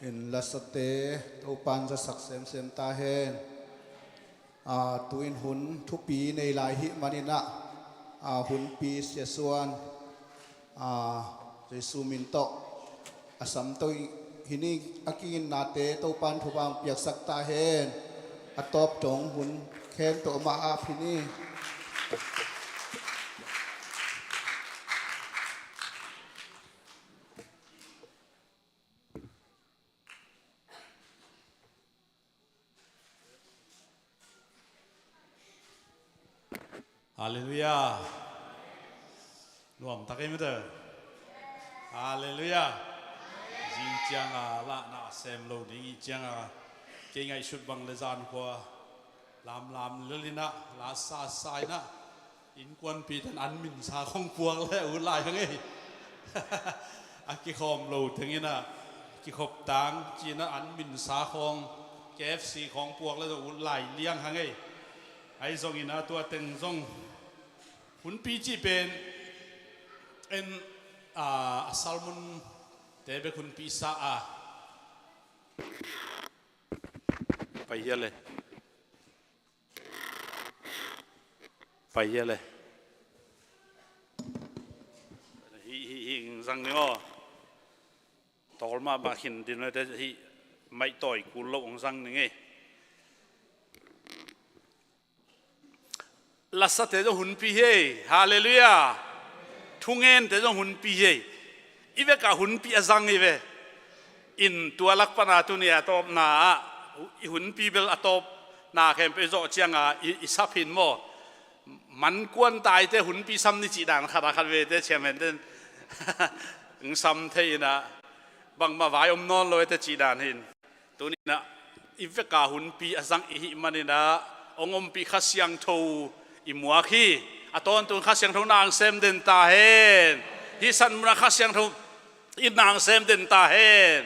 อินลาสเตตัวปันจะสักเซมเซมตาเฮนตุอินหุนทุกปีในหลายหิมานินะหุนปีเสียส่วนเจสุมินโตอาสัมตัวหินิอากินนาเตตัวปันทุบางเปียกสักตาเฮนอตอบจงหุนเคนตัวมาอาพินีฮาเลลูยารวมตักเอ็มเตอร์ฮาเลลูยาจิงจังละนาเซมโลดิงจังเก่งไอชุดบังเลจานกว่าลามเลลินะลาซาไซนะอินควนปีทันอันมินซาของพวงและอุลายทั้งนี้อากิคอมโลถึงนี้นะกิขบตังจีนะอันมินซาของเกฟซีของพวงและอุลายเลี้ยงทั้งนี้ไอซองอินะตัวเต็งซองหุ่นปีจีเป็นซัลมอนเตเบคุณปีซาไปเยอะเลยฮิสังเนาะตอลมาบาหินดินเลยแต่ฮิไม่ต่อยกูโลงสังนี่ไงลักษณะเตจงหุ่นปีเฮฮาเลลูยาทุ่งเงินเตจงหุ่นปีเฮอีเวกาหุ่นปีสังอีเวอินตัวลักษณะตัวนี้ตบนาหุ่นปีเบลตบนาเข้มไปโจเจียงอิสับหินโมมันกวนตายแต่หุ่นปีซ้ำนี่จีด่างขาดขาดเวแต่เชียงเห็นเด่นซ้ำเทีนะบางมาไว้อมนอนเลยแต่จีด่างเห็นตัวนี้นะอีเวกาหุ่นปีสังอิมันนี่นะองอมปีข้าเสียงทูอิมัวขี้ตอนตัวข้าเสียงทูนางเซมเด่นตาเห็นฮิสันมันข้าเสียงทูอินางเซมเด่นตาเห็น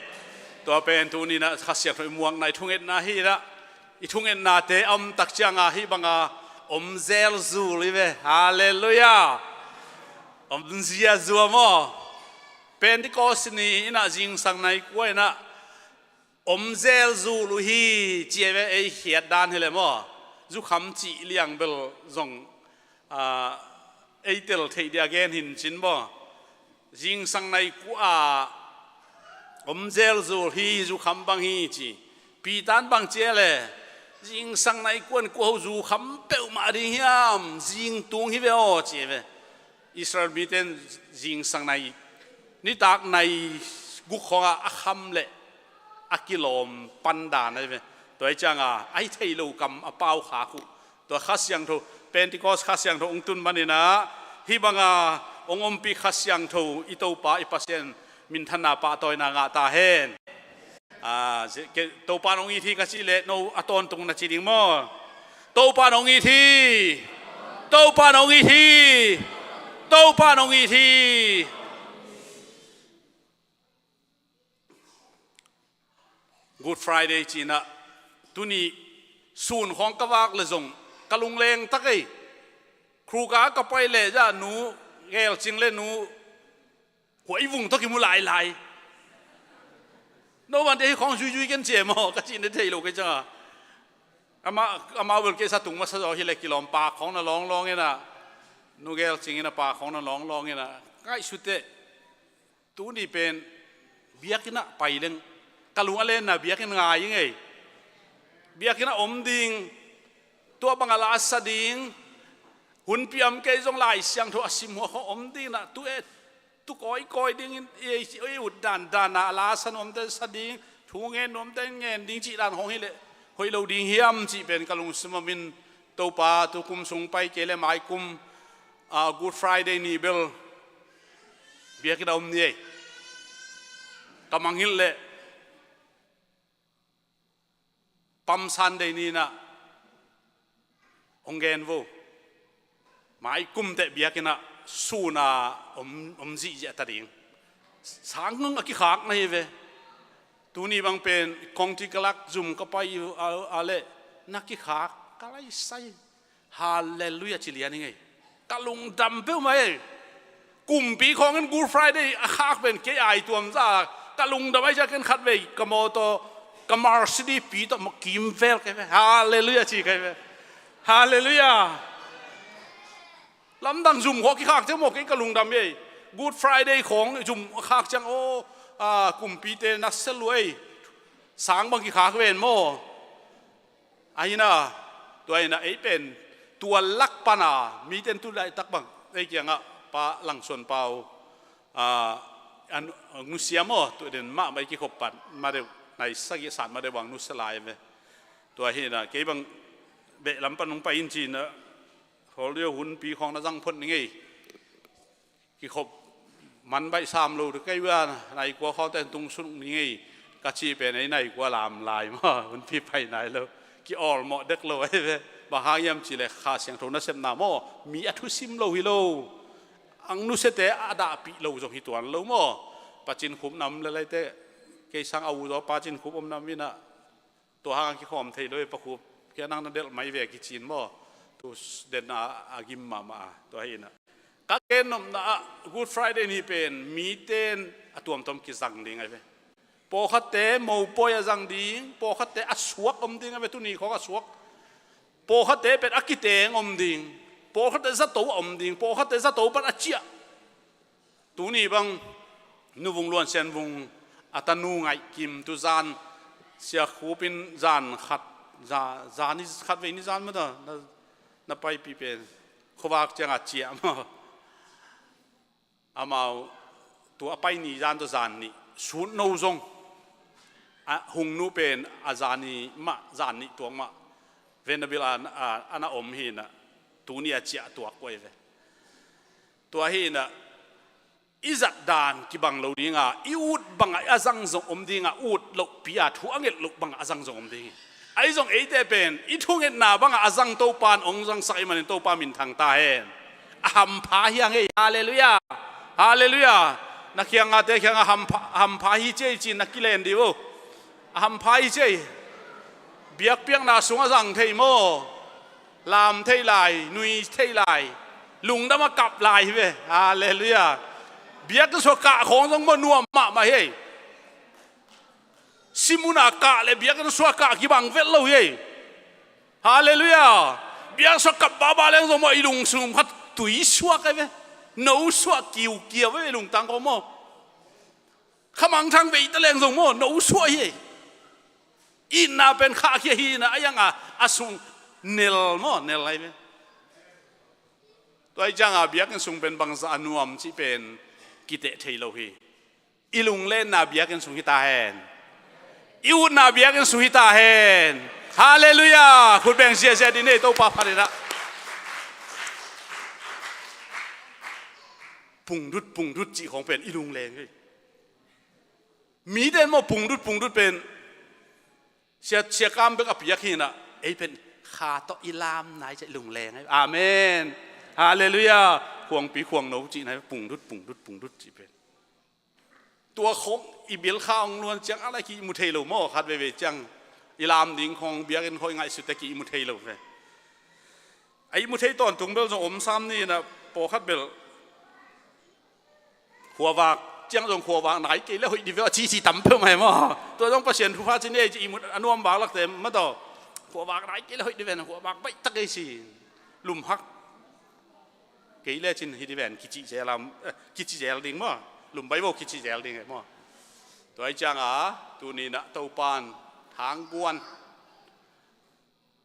ตัวเป็นตัวนี้นะข้าเสียงทูมัวในทุ่งเอ็นนาฮีนะอีทุ่งเอ็นนาเตอมตักจังฮีบังเซลซูลิเวฮาเลลูยาเซียซัวมอเป็นที่กอสนีนะจิงสังในกวยนะเซลซูลุฮีเจเวเอเฮียดานเฮเลมอจุคำจีเลียงเบลจงเอเตลเทียเกนหินจินบ่จิงสังในกัวเซลซูฮีจุคำบังฮีจีปีตันบังเจเลจิงสังในกวนกูจูคำเปิลมาดิฮามจิงตุงฮิเวโอเจเวอิสราเอลมีเต็นจิงสังในนี่ตากในกุขงอาคำเละอากิโลมปันดานอะไรเวตัวจังไอเทโลกัมอเปาขาคุตัวข้าเสียงทูเป็นที่ก็ข้าเสียงทูองตุนมันนี่นะฮิบังองอมปีข้าเสียงทูอิโตปาอิปัสเซนมินธนาปาตอยนางาตาเฮนตัวปานองอีทีก็สิเลโนอตอนตรงนั้นจีดิงมอตัวปานองอีทีตัวปานองอีทีตัวปานองอีทีGood Friday จีน่ะตัวนี้ศูนย์ของกวากเลยส่งกะลุงเลงตักไอครูกากระไปเลยจ้าหนูแกลจริงเลยหนูหัวอีวุ้งตักกิมุหลายโนวันเดียของจุยกันเจียมก็จีนได้เที่ยวกันจ้าอามาเวลเกษตุงมาสะดอกฮิเลกิลอมปากของน่ะร้องเนี่ยนะนูแกลจริงนะปากของน่ะร้องเนี่ยนะใกล้สุดเตะตัวนี้เป็นเบียกินะไปเรื่องกะลุงอะไรนะเบียกินง่ายยังไงเบียกินะดิงตัวบังอาลาสดิงหุ่นเปียมเกยจงลายเสียงทัวสิมหัวของดิงนะตัวตุกก้อยดิ้งอุดด่านอาลาสนมเตสดิ้งทุ่งเงินนมเตเงินดิ้งจีด่านของฮิเลหอยเราดิ้งเฮียมจีเป็นกะลุงสมบินตัวปาตัวคุมส่งไปเกลไม้คุมGood Friday นี่เบลเบียกินะนี่กำลังฮิเลปั๊มซันเดนี่นะองเกนโวหมายกุมเตะเบียกินะสูนาจีเจตดิ่งสังงกิขากนะเฮเวตัวนี้บางเป็นคงที่กลักจุ่มก็ไปอะไรนักกิขากก็ไล่ใส่ฮาเลลูยาจิเลียนี่ไงกะลุงดำเปล่าไหม กลุ่มปีของกันกูฟรายได้คากเป็นเกย์ไอตัวมันจ้ากะลุงทำไมจะกันขัดเวกะโมโตกะมาร์สดีปีต่อมากิมเฟลกันไปฮาเลลูยาชีกันไปฮาเลลูยาลำดังจุ่มหัวกี่คากจะหมกไอ้กะลุงทำยัยกูฟรายได้ของจุ่มคากจังโอกลุ่มปีเตนักเซลวยสางบางกี่คากเวนโมไอ้น่ะตัวไอ้น่ะไอ้เป็นตัวลักปนามีเต็นตัวใดตักบังไอ้เกี่ยงอ่ะปะหลังส่วนเปล่าอันนุเซียมตัวเด่นมากไม่กี่ขบปัดมาเดี๋ยวในสักยศาสตร์มาเดี๋ยววางนุสลายไปตัวเห็นนะเกี่ยบังเบะลำปันลงไปอินจีนนะเขาเรียกหุ่นปีของนักจังพ่นยังไงกี่ขบมันใบสามโลหรือใกล้ว่าในกว่าเขาแต่ตรงสุดยังไงกะชีเป็นในกว่าลามลายมาหุ่นพี่ไปไหนแล้วกี่ออลเหมาะเด็กเลยบางอย่างยามจีเลยขาเสียงโทนเสพน้ำมีอัตุซิมโลฮิโลอังนุเสเตอาดาปีโลจงฮิตวันโลมั่วปัจจินขุมน้ำเลยเตะเกี่ยสังอาวุธปัจจินขุมน้ำวินะตัวหางกี่ขอมเทเลยปะคุบแค่นั่งนั่นเดลไม่เวกิจินมั่วตัวเด่นอากิมมาตัวเห็นนะกักเกนนมนะกูดฟรายเดย์นี่เป็นมีเต้นตัวมกิสังดิ่งไงเว้ปอขัดเตะมูปอยสังดิ่งปอขัดเตะอสวกดิ่งไงเว้ตุนี่เขาอสวกปอขัดเตะเป็นอักิเตงดิ่งปอขัดเตะสัตว์ดิ่งปอขัดเตะสัตว์เป็นอาเจียตัวนี้บังนูวงล้วนเซนวงอัตนูไงกิมตุจานเสียคูปินจานขัดจานนี่ขัดเวนี่จานมั้งนะไปปีเป็นขวากจังอาเจียมั้งอามาตัวไปนี่จานตัวจานนี่สูนโนซงหงนูเป็นอาจารย์นี่มาจานนี่ตัวมาเวนบิลอันอมหินะตัวนี้เจียตัวกวยเวตัวหินะอิจัดดานกิบังโลดิงาอิอุดบังอาจังซงอมดิงาอุดโลพิอาทุอังเกตโลบังอาจังซงอมดิงไอ้ซงเอเตเป็นอิทุงเกตนาบังอาจังโตปานองจังไซมันโตปามินทางตาเห็นหัมพาฮิยังเฮฮาเลลูยาฮาเลลูยานักยังอาเตยังหัมพาฮิเจจินักกิเลนดิวหัมพาฮิเจเบียกเปียงนาสุงอาจังเทโมลามเทไลนุยเทไลลุงดมากับลายเว้ฮาเลลูยาเบียกสวกะของต้องมานัวมาเฮซิมุนากะเลยเบียกสวกะกี่บังเวลเลยเฮฮาเลลูยาเบียกสวกับบาบาเลงต้องมาอีลุงสุมพัดตุยสวกไงเว้นูสวกเกี่ยวไว้ลุงตังก็มั่วขมังทางเวทเลงต้องมั่วนูสวกเฮอินนาเป็นข้าเฮียนะยังอาสุงเนลมั่วเนลอะไรเว้ตัวจังเบียกสุงเป็นบางสานุมที่เป็นกิเตเทโลฮีอิลุงเล่นนาเบียกันสุหิตาเฮนอิวนาเบียกันสุหิตาเฮนฮาเลลูยาคุณแบ่งเสียดินเนโตปาพาริระปุ่งดุดจีของเป็นอิลุงเล่นเฮ้ยมีเด่นมาปุ่งดุดเป็นเสียกรรมเป็นอภิยักษ์นะไอเป็นขาโตอิลามนายจะลุงเล่นให้อาเมนฮาเลลูยาควงปีควงโนจีไหนปุ่งดุดจีเป็นตัวของอิบิลข้าวนวลจังอะไรกี่มุเทโลโมคัดเวจังอิลามดิ่งของเบียกันคอยไงสุดตะกี้มุเทโลเลยไอ้มุเทตอนถุงเบลจงอมซ้ำนี่นะโปคัดเบลหัววากจังจงหัววากไหนกี่แล้วดิเวลชี้ต่ำเพิ่มไหมมั้งตัวต้องประเสริฐผู้พาชนี่จะอิมุอนุมบากลักเต็มมาต่อหัววากไหนกี่แล้วดิเวลหัววากไม่ตักไอ้สิลุมฮักกี่เล่ชินฮิดิเวนกิจิเจลามกิจิเจลดิ่งมั้งลุมใบโบกิจิเจลดิ่งไงมั้งตัวไอ้จังตัวนี้นะตัวปานทางกวน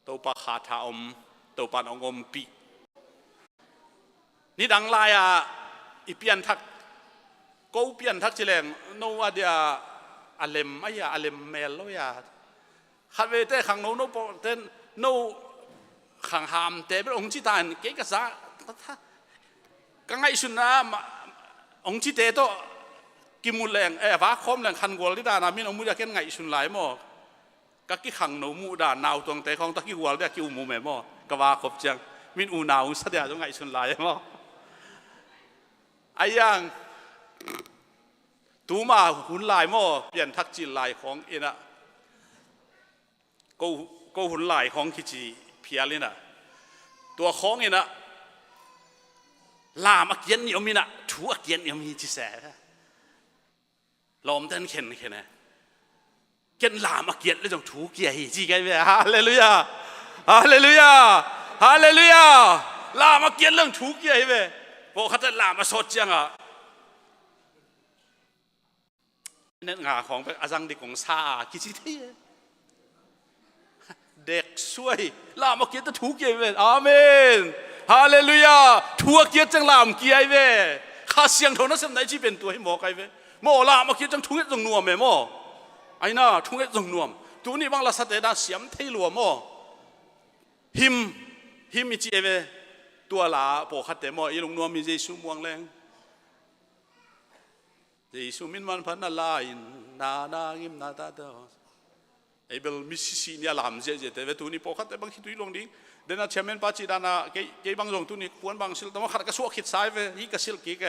ตัวปะขาถาอมตัวปานองอมปีนี่ดังลายอีเปียนทักกูเปียนทักจิเลงโนวาเดียอาเลมไม่ยาอาเลมเมลโลยาขัดเวเตขังโนโปเตนโนขังหามเตเป็นองค์จิตานเก๋กษากังไงสุนนะองค์จิตเตโตกิมุลแรงฟ้าคอมแรงคันกวลที่ดานามินองมุดาเก่งไงสุนหลายหม้อกักกิขังโนมูดานาวตรงแต่ของตะกี้วัวเรียกกิวมูแม่หม้อกว่าขบจังมินอูนาวสัตยาตรงไงสุนหลายหม้อไอ้ยังตูมาหุ่นลายหม้อเปลี่ยนทักจิลลายของเอ็นะก็หุ่นลายของคิจิเพียลินะตัวของเอ็นะ ลามาเกียนนี่อมีนะถูกเกียนนี่อมีจิแสลมเต้นเข็นเข็นนะเกียนลามาเกียนแล้วจงถูกเกียร์จีกันไปฮาเลลูยาฮาเลลูยาฮาเลลูยาลามาเกียนเรื่องถูกเกียร์ไปพวกเขาจะลามาสดจังอ่ะนั่นงาของเป็นอาจังเด็กของซาคิดสิที่เด็กช่วยลามาเกียรติถูกเกียรติอาเมนฮาเลลูยาถูกเกียรติจังลามเกียรติเว้ข้าเสียงเท่านั้นสมัยที่เป็นตัวให้หมอไกเว้หมอลามาเกียรติจังถูกจังนัวเมหมอไอ้น่าถูกจังนัวตัวนี้บางละสัตย์ด้านเสียมเทลัวหมอหิมมีจีเว้ตัวลาปกขัดแต่หมออีลุงนัวมีเยซูมวงแรงเยซูมินมันพันนาลายนากิมนาตาเตอไอ้เบลมิสซิเนี่ยลำเจแต่เวทุนี่พอขัดแต่บางทีตุยลงดิ้งเดินเชื่อมันปัจจิดานะเกี่ยบางตรงตุนี่ควรบางสิลแต่ว่าขัดกระสวกขิดสายเวยี่กระสิลกี่แก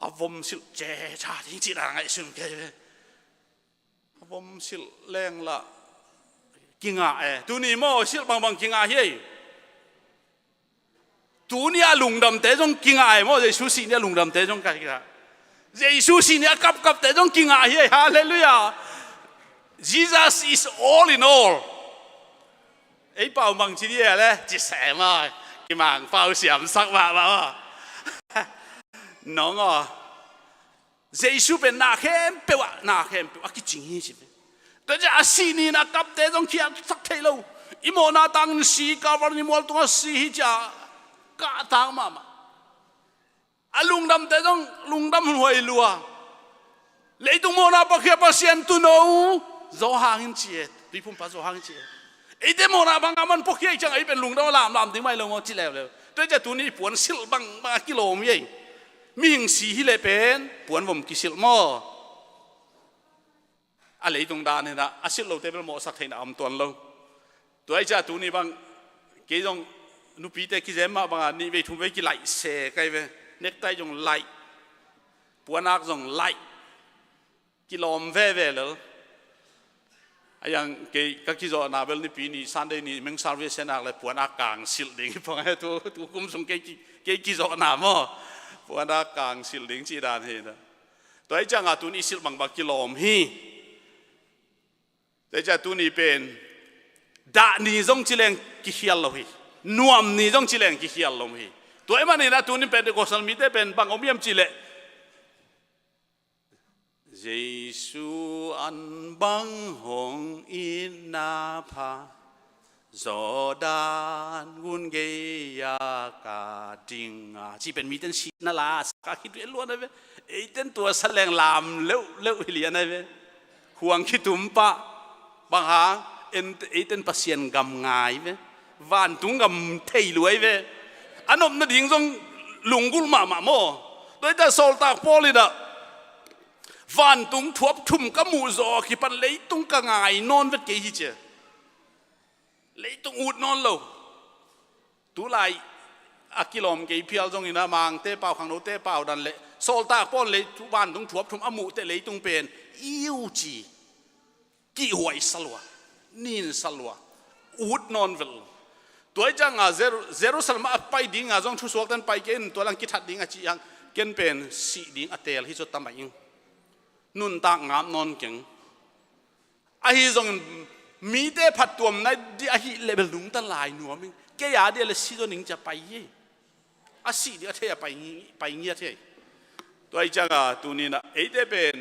อาวมสิลเจชาทิ้งจีดาไงซึ่งแกอาวมสิลแรงละกิงอ่ะตุนี่โม่สิลบางกิงอ่ะเฮ้ยตุนี่อาลุงดำแต่จงกิงอ่ะโม่เยซูสิเนี่ยลุงดำแต่จงกันกันเยซูสิเนี่ยกับแต่จงกิงอ่ะเฮ้ยฮาเลลูยาJesus is all in all ไอ้เป่าบางทีเนี่ยแหละจิตแสงมากี่มังเป่าเสียมสักมาน้องอ่ะเยซูเป็นนาเข้มเปว่านาเข้มเปว่ากี่จริงใช่ไหมแต่จะอาศีนี่นะกับแต่ต้องเขียนสักเท่าอีโมนาตังสีกับวันนี้มอลตัวสีจะกะตังมาอาลุงดำแต่ต้องลุงดำหวยลัวเลยตรงโมนาปะเขียบเสียนตุโนโจหางเจียดิพุ่มป้าโจหางเจียไอ้เดโมนาบางมันพวกเฮียจังไอ้เป็นลุงดาวลามถึงไม่ลงมาจีแล้วเลยตัวจะตัวนี้ปวนสิลบางกิโลมีเองมีหิงสีที่เลยเป็นปวนผมกิสิลหม้ออะไรตรงด้านนี่นะอาศิลเราเต็มไปหมดสักทีนะอมตัวเราตัวไอ้จะตัวนี้บางเกี่ยงนุปีแต่กิเจมาบางนี่ไปทุ่มไปกี่ไหลเสกไงเว้เน็กไตจงไหลปวนนักจงไหลกิโลมเว่เลยอย่างเกี่ยกิจวัตรนาเบลนี่ปีนี้ซันเดย์นี่มึงซาร์วิสนักเลยปวนอากาศสิลดิ้งพอไอ้ตัวกุมสงเกี่ยกิจวัตรนามั่วปวนอากาศสิลดิ้งจีดานเห็นตัวไอ้จังอาตัวนี้สิลบางกิโลมฮีแต่จะตัวนี้เป็นดานี่จงจิเลงกิเฮียลลฮีนวมนี่จงจิเลงกิเฮียลลฮีตัวไอ้มันนี่นะตัวนี้เป็นกุศลมิตรเป็นบางอมยมจิเลเยซูอันบังหงอินาภาโซดานกุนเกียกาดิงที่เป็นมีเต้นชีนาลาสกาคิดเรื่องล้วนนะเว้ไอ้เต้นตัวแสลงลามเลี้ยวเฮียนะเว้ห่วงคิดตุ่มปะบางหางไอ้เต้นปัสเซียนกำงายเว้วานตุงกำเทยรวยเว้อันนั้นนั่นดิ่งทรงลุงกุลมาโม่โดยแต่โซลตาโพลิดะวันตุงทวบทุ่มกมูโซขีปันเลยตุงกะงายนอนเวทเกยเจเลยตุงอุดนอนโลตุไลอากิลอมเกยเพียลจงอินามังเตเป่าขังโนเตเป่าดันเลยโซลตาป้อนเลยทุกวันตุงทวบทุ่มอมูเตเลยตุงเป็นอิวจีกี่หวยสลัวนินสลัวอุดนอนเวลตัวจังเซรุสลมาไปดิ้งจงทุสวกตันไปเกนตัวลังกิทัดดิ้งจียังเกนเป็นสีดิ้งอเตลที่สุดตามไปยังนุนตางามนอนเก่งไอ้จงมีแต่ผัดตัวในดีไอ้เลเบลลุงตั้งหลายหนัวมิงแกอยากเดี๋ยวเลยสิตัวหนึ่งจะไปยี่อาสิเดี๋ยวเทียไปเงี้ยเทียตัวไอ้จังตัวนี้นะไอ้เดี๋ยวเป็น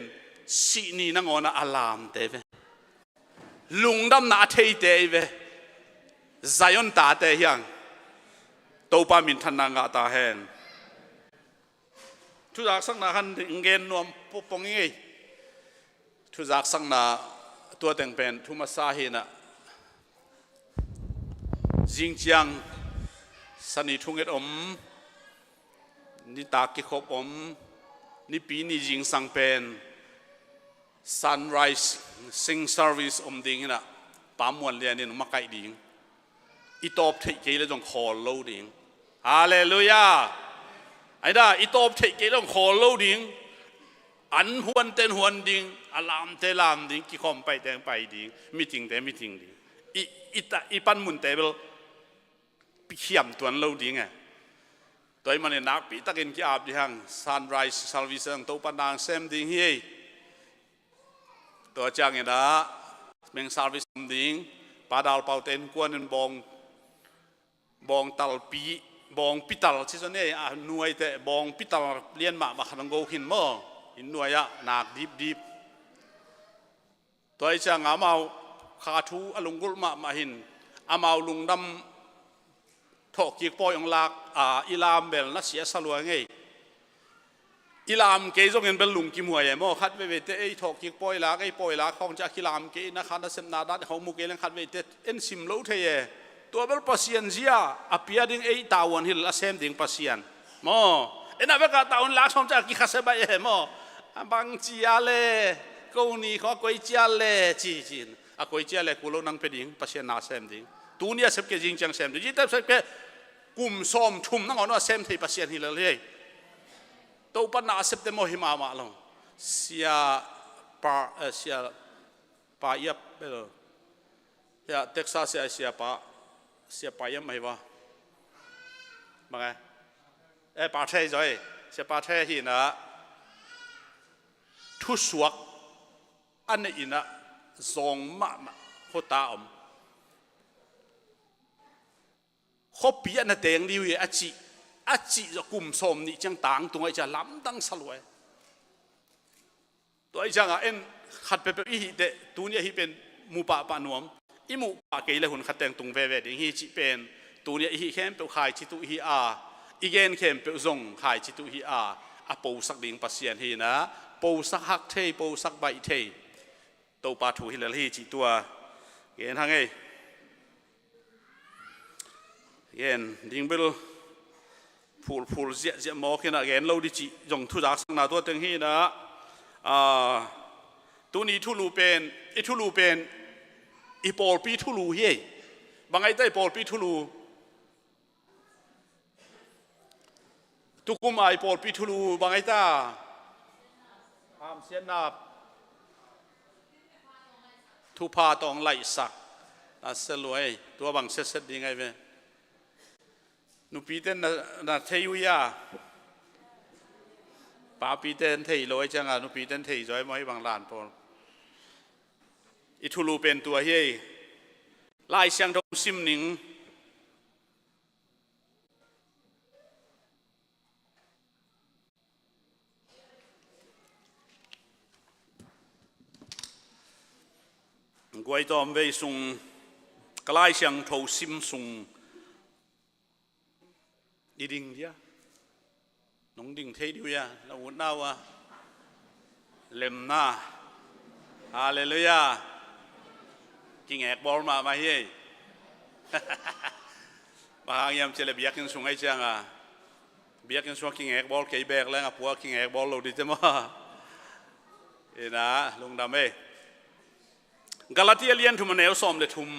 สินี่นั่งอนะอารามเตเวลุงดำนาเทียเตเวใจยนตาเตยังตัวปามินทันนางตาเห็นทุกอย่างสักนาคันถึงเงินนวมปุ๊บปงงี้ทุกจากสังนาตัวแต่งเป็นทุมาสาหินะจิงเจียงสนิทุงเอ็ดนี่ตากิขบนี่ปีนี่จิงสังเป็น sunrise sing service ดิ่งนะปามวันเรียนนี่มาไกลดิ่งอีตอบเทเกเลยจงขอโลดิ่งฮาเลลูยาไอ้ด้าอีตอบเทเกเลยจงขอโลดิ่งอันหวนเต้นหวนดิ่งอลามเตลามดิ่งกี่คอมไปแต่งไปดิ่งมิทิงแต่มิทิงดิ่งอีปันมุนเตเบลพิเขียมตัวนั้นเราดิ่งไง ตัวมันเนี่ยนักปีตะกินกี่อาบดิฮัง sunrise service ตัวปนางเซมดิ้งเฮียตัวจังเนี่ยนะเมง service ดิ้งปาดาลเป่าเต็นกวนบองตัลปีบองปิตัลที่ส่วนนี้หน่วยแต่บองปิตัลเลียนมาขันโกหินหม้อหินหน่วยนักดิบตัวจังอามาขาทูอลุงกุลมาหินอามาลุงดำถกกีกปอยองลักอิลามเบลนัเสียสลวยไงอิลามเกยจงเงินเป็นลุงกิมหัวใหญ่หม้อคัดเวทไอ้ถกกีกปอยลักไอ้ปอยลักของจากอิลามเกยนักขันเสมนาดัดของมุกเกลังคัดเวทเอ็นซิมโลเทียตัวเบลปัสยันเสียอภิยดิ่งไอ้ตาวันหิลละเซมดิ่งปัสยันหม้อเอ็นอะไรก็ตาวันลักของจากกีขัดเสบายหม้อบางจีอาเล่กูนี่เขากุยจีอาเล่จีนกุยจีอาเล่กูโลนังเป็นดิ่งปัสยันนาเซมดิ่งตัวนี้เสพเกจิงจังเซมดิ่งยิ่งแต่เสพเกกุมซ้อมทุ่มนั่งเอาหน้าเซมที่ปัสยันหิลเลยตัวปัญหาเสพเต็มหิมะมาลงเสียปายับเบลเสียเท็กซัสเสียปายับไม่วะมาไงปาเทย์จ่อยเสียปาเทย์หินะทุสวกอันนี้นะทรงมาหัวตาเขาเปลี่ยนเตียงดิวอาจิจะกุมสมนี่จังต่างตัวจะล้ำตั้งสลวยตัวจังเอ็นขัดไปอีเดตัวนี้ฮีเป็นมูปะปะนวมอีมูปะเกยเลยหุ่นขัดแต่งตุงเวดิฮีจิเป็นตัวนี้ฮีเข้มเปลขายจิตุฮีอีเกนเข้มเปลซงขายจิตุฮีปูสักดิ่งปัสยันฮีนะปูสักฮักเทปูสักใบเทตัวปาถูฮิเลฮีจิตัวเกนทางไงเย็นดิ่งเบลพูลเสียหมอขึ้นอ่ะเย็นเราดิจิยงทุจักสังนาตัวเต็งฮีนะตัวนี้ทุลูเป็นทุลูเป็นปอลปีทุลูเฮ่บางไอ้ได้ปอลปีทุลูทุกคุมไอ้ปอลปีทุลูบางไอ้ตาทำเสียนาทุพาตองไหลสักน่าเสลวยตัวบางเสร็จดีไงเว้นุปีเต้นน่าเทียป้าปีเต้นเทียลอยจังนุปีเต้นเทียจอยมาให้บางลานพออิทุลูเป็นตัวเฮ่ไล่เสียงทงซิมหนิงกวยตอมเวซุงกลายเสียงทงซิมซุงดีดิ่งเดียน้องดิ่งเทียดีอ่ะเราหุ่นน่าวะเล็มหน้าฮาเลลูยากิงแอกบอลมาเฮ้ยบางอย่างเจริญเบียกินส่งให้จังเบียกินส่งกิงแอกบอลเกี่ยแบกแล้วผัวกิงแอกบอลเราดีจังมั้ยนะลุงดำเอ้กาลาติเลียนทุมเนลซอมเดทุม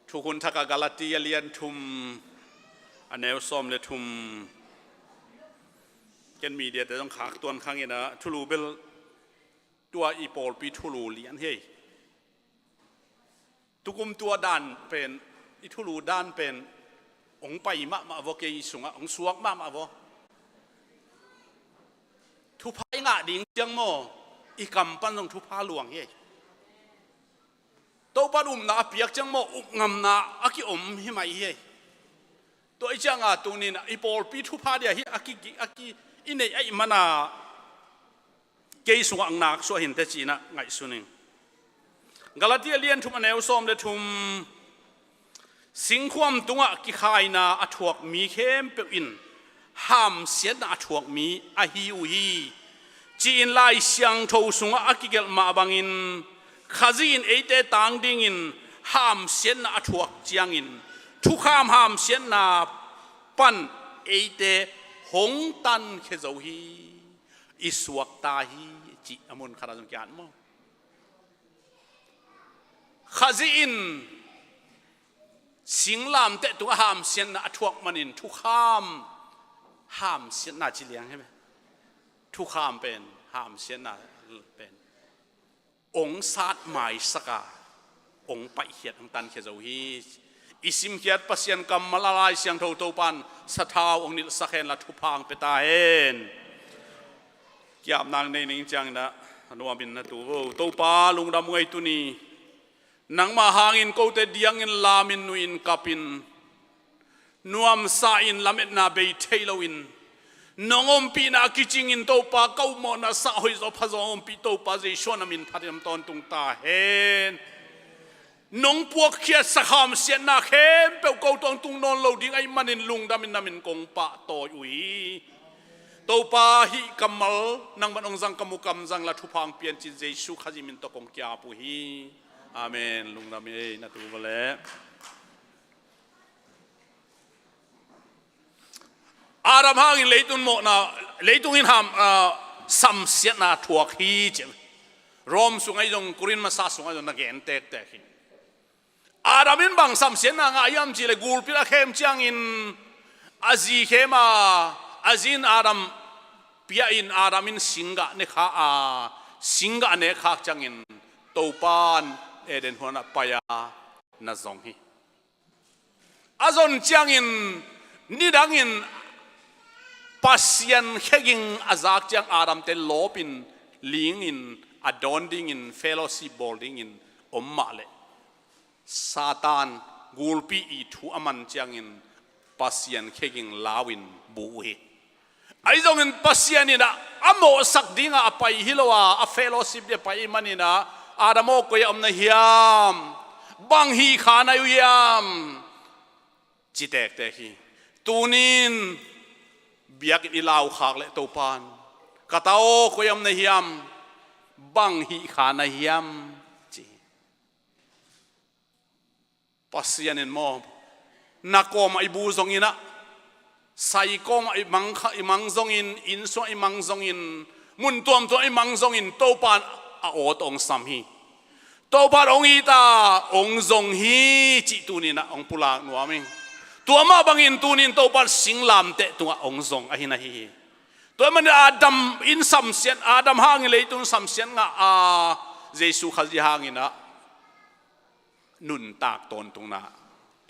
ทุกคนทักกาลาติเลียนทุมอันเนลซอมเดทุมเกนมีเดียแต่ต้องขักตัวข้างนี้นะทุลูเบลตัวอีปอลปีทุลูเลียนเฮ้ยทุกคนตัวด้านเป็นอิทุลูด้านเป็นองไปมาโวเกยสุงองสวกมาโวทุพายงาดิ่งจังโมอีกำปั้นตรงทุพาหลวงเฮ้ยตัวปนุมนาเปียกจังโมอุกงำนาอากิอมหิมาเฮ้ยตัวไอ้จังตัวนี้นะอีปอลปีทุพาเดียฮิอากิอินเนไอมานาเกยสุงอังนักสวหินเตจีนะไงสุนิงกาลาติเลียนทุมเนลซอมเดทุมสิงความตัวกิขายนาอถวกมีเข้มเปอินห้ามเสียนาอถวกมีอหิวฮีจีนไลเสียงทูสุงอากิเกลมาบังอินข้าจีนเอเตตังดิงอินห้ามเสียนาอถวกจียงอินทุกข้ามห้ามเสียนาปันเอเตหงตันเคโจฮีอิสวกตาฮีจิอมุนคาราจงการมั้งข้าจีนสิงลามเตตัวห้ามเสียนนาทวกมันินทุกข้ามห้ามเสียนนาจิเลียงใช่ไหมทุกข้ามเป็นห้ามเสียนนาเป็นองศาดหมายสกาองไปเหียดองตันเคโจฮี isim kiat pasien kam malalai siang thau to pan sathau ong nil sakhen la thupang peta hen kiam nang nei ning chang na anuamin na tu to pa lungdam ngai tu ni nang ma hangin ko te diangin lamin nuin kapin nuam sa in lamet na be thailoin nongom pi na kichingin to pa kau mo na sa hoi zo phazom pi to pa je shonamin phatim ton tung ta hen nong puak khia sakham sian na khem pe ko tong tung non lo ding ai manin lungdamin namin kong pa to ui to pa hi kamal nang manong jang kamukam jang la thupang pian chi jesu khajimin to kong kya pu hi amen lungdam e na tu bale aram hangin leitun mo na leitung in ham sam siat na thuak hi che rom sungai jong kurin ma sa sungai jong na gen tek tek hi aramin bang sam siat na nga yam chi le gul pila khem chiang in azi khema azin aram pia in aramin singa ne kha a singa ne kha changin topan eden hona paya na zong hi azon changin nidangin pasien kheging azak chang aram te lopin lingin adonding in fellowship boarding in ommale satan gulpi I thu aman changin pasien kheging lawin buhi aizong in pasien ina amo sakdinga apai hilowa a fellowship de pai manina adamo ko yam na hiam bang hi khana yam chitek te hi tunin biak ilaw khak le topan katao ko yam na hiam bang hi khana hiam chi pasianin mo nakom ai bu zong ina sai kom ai mang zong in so ai mang zong in mun tuam to ai mang zong in topan a ot ong sam hi topan ong ita ong zong hi chi tunina ong pula nuaming tuama bangin tunin topan singlam te tunga ong zong a hina hi to man adam in samsian adam hang leitun samsian nga a jesu khaji hangina nun tak ton tungna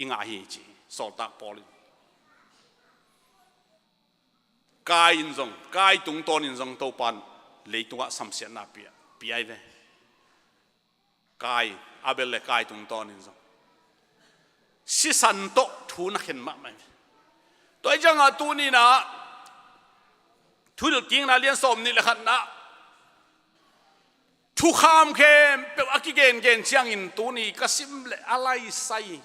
inga hi chi sol tak pol kai in zong kai tung ton in zong topan leitunga samsian na pia piai ve kai abel le kai tung ton in zong si san to thu na khen ma mai toy jang a tu ni na thu được king na lian som ni le khat na thu kham khem pe akigen gen chiang in tu ni kasim le alai sai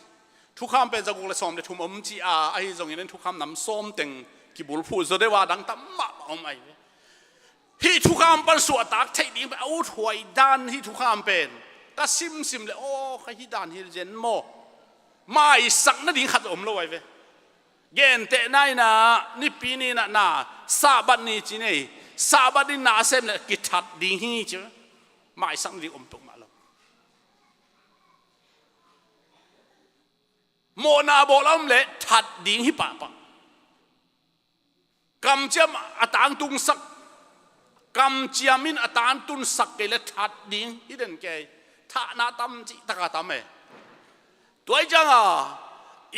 thu kham pe jagul le som le thum om chi a ai jong in thu kham nam som teng ki bul phu zo de wa dang tam ma om ai hi thu kham pan su atak thai ding au thoi dan hi thu kham pen kasim sim le o kha hi dan hi jen mo mai sak na ding khat om lo ai ve gen te nai na ni pi ni na sabat ni chi nei sabat ni na sem le ki that ding hi chu mai sak ding om tok ma lo mo na bo lam le that ding hi pa pa kam cham atang tung sak kam chiamin atan tun sak ke le that ding hi den ke tha na tam chi taka tam e toy jang a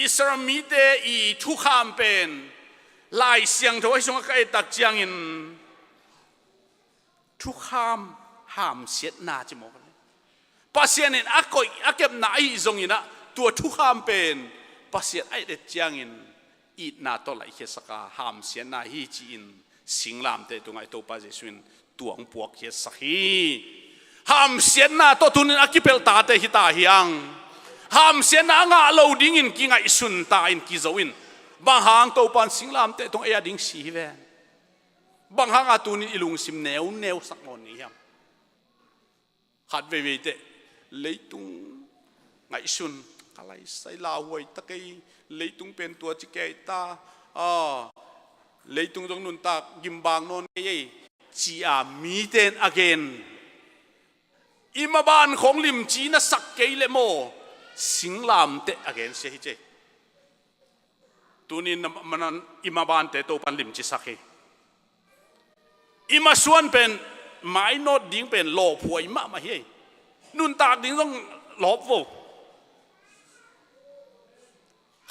Isrami de I thu kham pen lai siang thoi song ka tak chiang in thu kham ham siat na chi mo pasien in akoi akep na I zong ina tua thu kham pen pasien ai de chiang in I na to lai khe saka ham sian na hi chi in singlam te tu ngai to pa jesuin tuang puak khe sahi ham sian na to tunin akipel ta te hi ta hiang ham sian na nga lo ding in ki ngai sun ta in ki zo in bang hang to pan singlam te tong aya ding si ve bang hang atun ilung sim neu sak mon ni ham khat ve te leitung ngai sun kalai sai la hoi ta kai leitung pen tua chi ke ta leitung jong nun ta gimbang non ye chi a mi ten again imaban khong lim chi na sak ke le mo singlam te again se hi che tunin manan imaban te to pan lim chi sakhe ima suan pen mai not ding pen lo phuai ma ma hi nun tak ding jong lo vo